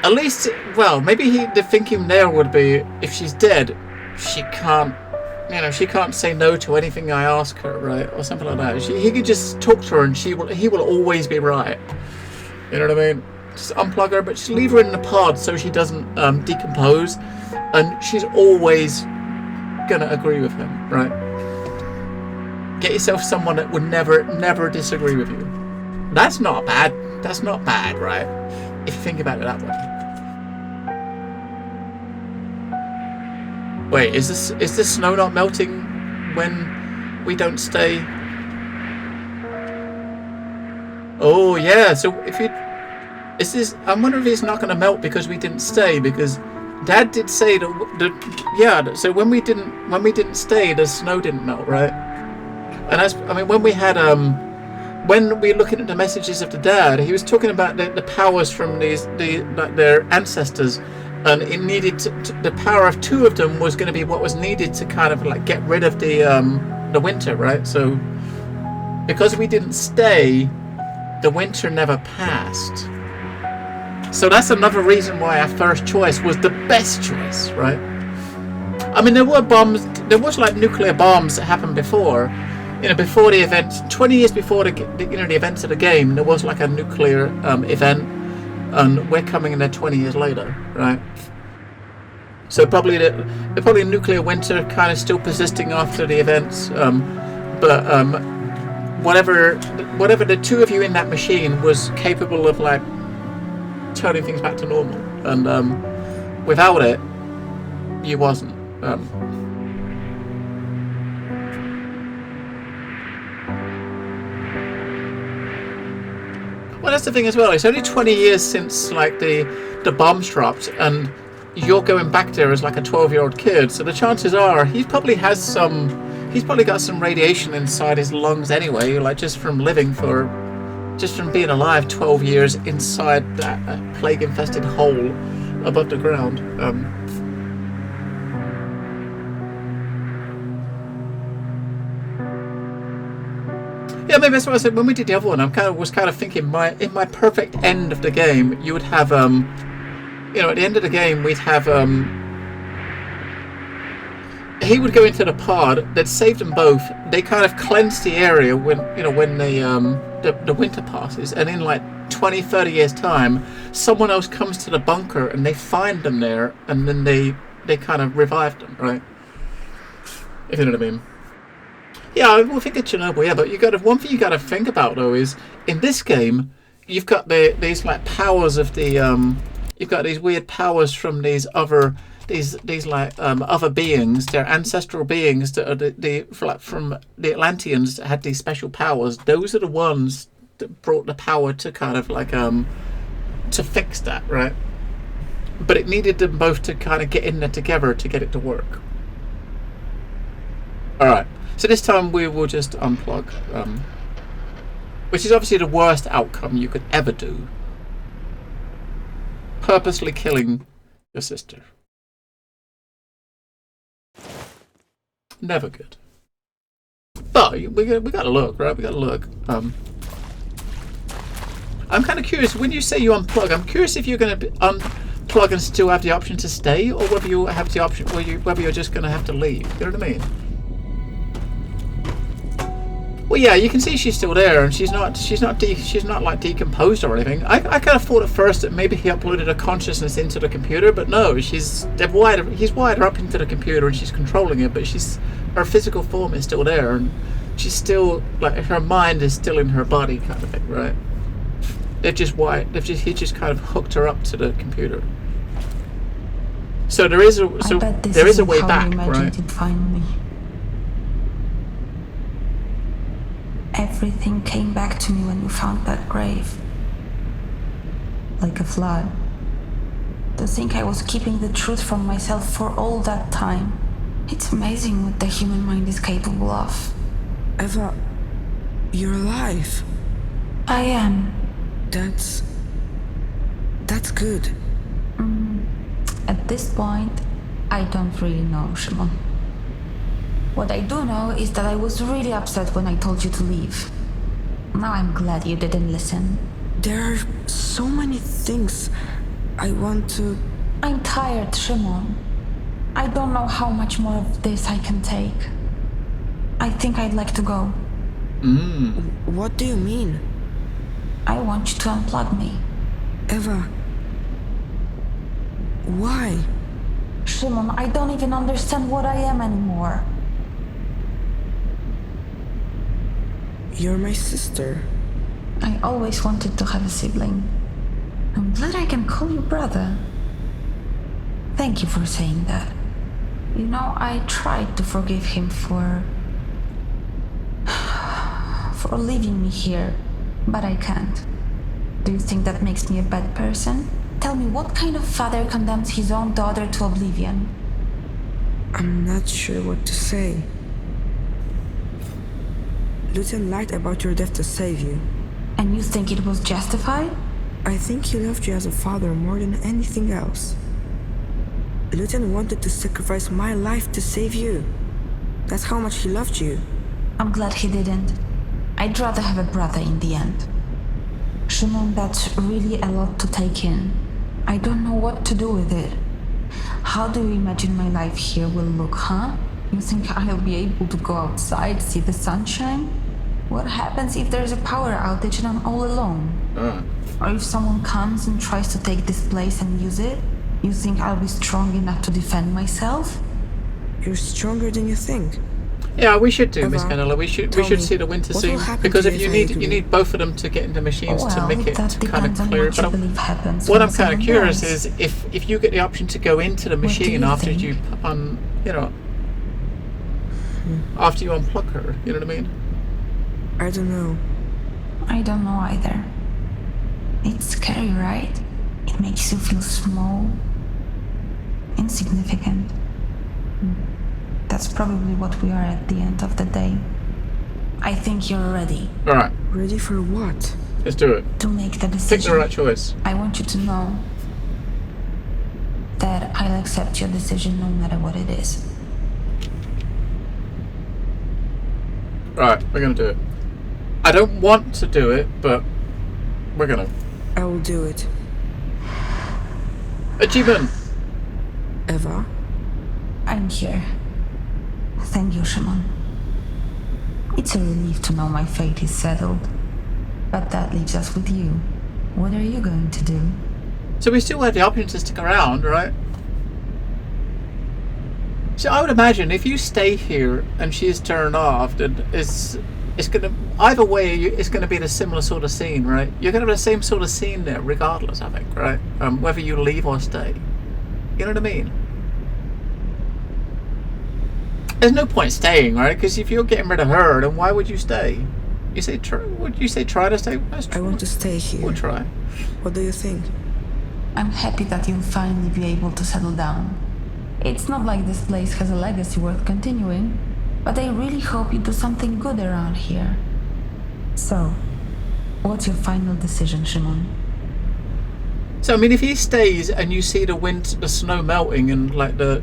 at least, well, maybe the thinking there would be, if she's dead, she can't, you know, she can't say no to anything I ask her, right? Or something like that. He could just talk to her and he will always be right. You know what I mean? Just unplug her, but just leave her in the pod so she doesn't decompose. And she's always gonna agree with him, right? Get yourself someone that would never disagree with you. That's not bad. That's not bad, right? If you think about it that way. Wait, is the snow not melting when we don't stay? Oh yeah. So I'm wondering if it's not going to melt because we didn't stay, because Dad did say that. So when we didn't stay, the snow didn't melt, right? And when we had when we were looking at the messages of the dad, he was talking about the powers from their ancestors, and it needed the power of 2 of them was going to be what was needed to kind of like get rid of the winter, right? So because we didn't stay, the winter never passed. So that's another reason why our first choice was the best choice, right? I mean, there was like nuclear bombs that happened before. You know, before the events, 20 years before the events of the game, there was like a nuclear event, and we're coming in there 20 years later, right? So probably the nuclear winter kind of still persisting after the events, but whatever the 2 of you in that machine was capable of like turning things back to normal, and without it, you wasn't. Well, that's the thing as well. It's only 20 years since like the bombs dropped, and you're going back there as like a 12-year-old kid. So the chances are he's probably got some radiation inside his lungs anyway, like just from being alive 12 years inside that plague-infested hole above the ground. Yeah, maybe that's what I said when we did the other one. I was kind of thinking, in my perfect end of the game, you would have, you know, at the end of the game, we'd have, he would go into the pod. They'd save them both. They kind of cleanse the area when the winter passes, and in like 20, 30 years time, someone else comes to the bunker and they find them there, and then they kind of revive them, right? If you know what I mean. Yeah, we'll think of Chernobyl, yeah, but one thing you got to think about though is in this game you've got these like powers of the you've got these weird powers from these other beings. They're ancestral beings that are from the Atlanteans that had these special powers. Those are the ones that brought the power to kind of like to fix that, right? But it needed them both to kind of get in there together to get it to work. All right. So this time we will just unplug, which is obviously the worst outcome you could ever do. Purposely killing your sister. Never good. But we gotta look, right? We gotta look. I'm kind of curious, when you say you unplug, I'm curious if you're going to unplug and still have the option to stay, or whether you have the option, whether you're just going to have to leave. You know what I mean? Well, yeah, you can see she's still there, and she's not like decomposed or anything. I kind of thought at first that maybe he uploaded her consciousness into the computer, but no, he's wired her up into the computer, and she's controlling it. But her physical form is still there, and she's still like her mind is still in her body, kind of thing, right? He just kind of hooked her up to the computer. So there is a way back, right? It finally. Everything came back to me when you found that grave. Like a flood. To think I was keeping the truth from myself for all that time. It's amazing what the human mind is capable of. Eva, you're alive. I am. That's good. At this point, I don't really know, Shimon. What I do know is that I was really upset when I told you to leave. Now I'm glad you didn't listen. There are so many things I want to... I'm tired, Shimon. I don't know how much more of this I can take. I think I'd like to go. What do you mean? I want you to unplug me. Eva... Why? Shimon, I don't even understand what I am anymore. You're my sister. I always wanted to have a sibling. I'm glad I can call you brother. Thank you for saying that. You know, I tried to forgive him for leaving me here, but I can't. Do you think that makes me a bad person? Tell me, what kind of father condemns his own daughter to oblivion? I'm not sure what to say. Lucian lied about your death to save you. And you think it was justified? I think he loved you as a father more than anything else. Lucian wanted to sacrifice my life to save you. That's how much he loved you. I'm glad he didn't. I'd rather have a brother in the end. Shimon, that's really a lot to take in. I don't know what to do with it. How do you imagine my life here will look, huh? You think I'll be able to go outside, see the sunshine? What happens if there's a power outage and I'm all alone? Or if someone comes and tries to take this place and use it? You think I'll be strong enough to defend myself? You're stronger than you think. Yeah, we should do, Miss Canola. We should see the winter scene, because if you need both of them to get into machines to make it kind of clear. But what I'm kind of curious is if you get the option to go into the machine after you after you unplug her. You know what I mean? I don't know. I don't know either. It's scary, right? It makes you feel small, insignificant. That's probably what we are at the end of the day. I think you're ready. Alright. Ready for what? Let's do it. To make the decision. Pick the right choice. I want you to know that I'll accept your decision no matter what it is. Right, we're gonna do it. I don't want to do it, but we're gonna. I will do it. Achievement! Eva? I'm here. Thank you, Shimon. It's a relief to know my fate is settled. But that leaves us with you. What are you going to do? So we still have the option to stick around, right? So I would imagine if you stay here and she's turned off, then it's gonna either way it's gonna be the similar sort of scene, right? You're gonna have the same sort of scene there, regardless, I think, right? Whether you leave or stay. You know what I mean? There's no point staying, right? Because if you're getting rid of her, then why would you stay? You say would you say try to stay? I want to stay here. We'll try. What do you think? I'm happy that you'll finally be able to settle down. It's not like this place has a legacy worth continuing, but I really hope you do something good around here. So, what's your final decision, Shimon? So I mean, if he stays and you see the snow melting and like the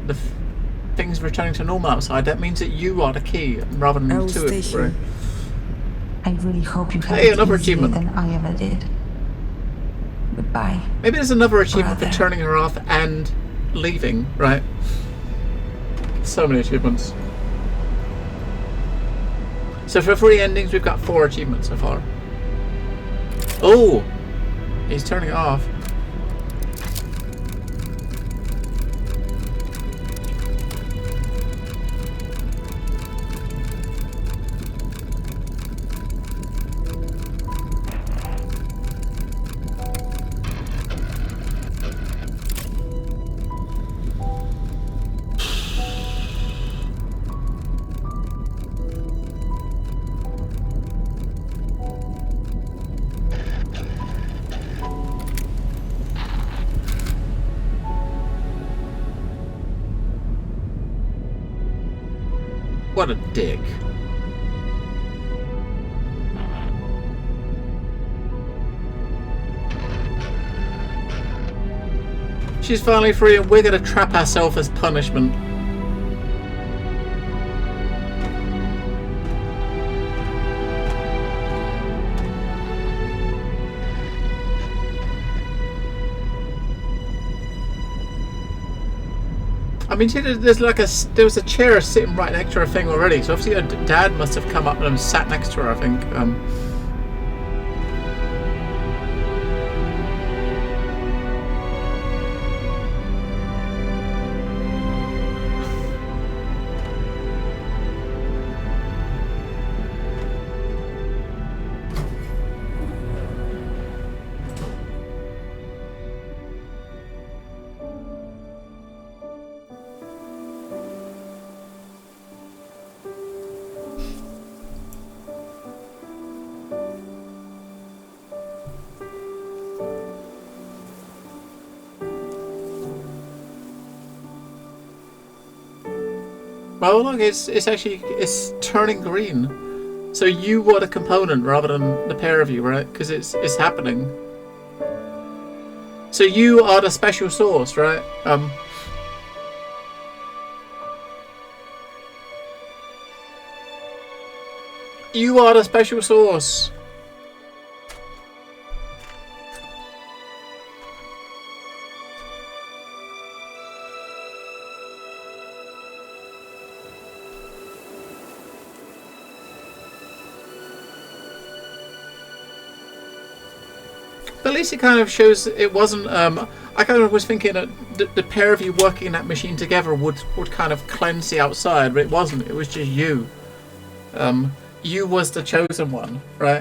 things returning to normal outside, that means that you are the key rather than the two of you, right? I really hope you have Hey, it another easier achievement. than I ever did. Goodbye. Maybe there's another achievement Brother. for turning her off and leaving, right? So many achievements. So for 3 endings, we've got 4 achievements so far. Oh! He's turning it off. What a dick. She's finally free and we're gonna trap ourselves as punishment. I mean, there's like there was a chair sitting right next to her thing already, so obviously her dad must have come up and sat next to her, I think. Oh look, it's actually turning green. So you were the component rather than the pair of you, right? Because it's happening. So you are the special source, right? You are the special source. But at least it kind of shows it wasn't. I kind of was thinking that the pair of you working that machine together would kind of cleanse the outside, but it wasn't. It was just you. You was the chosen one, right?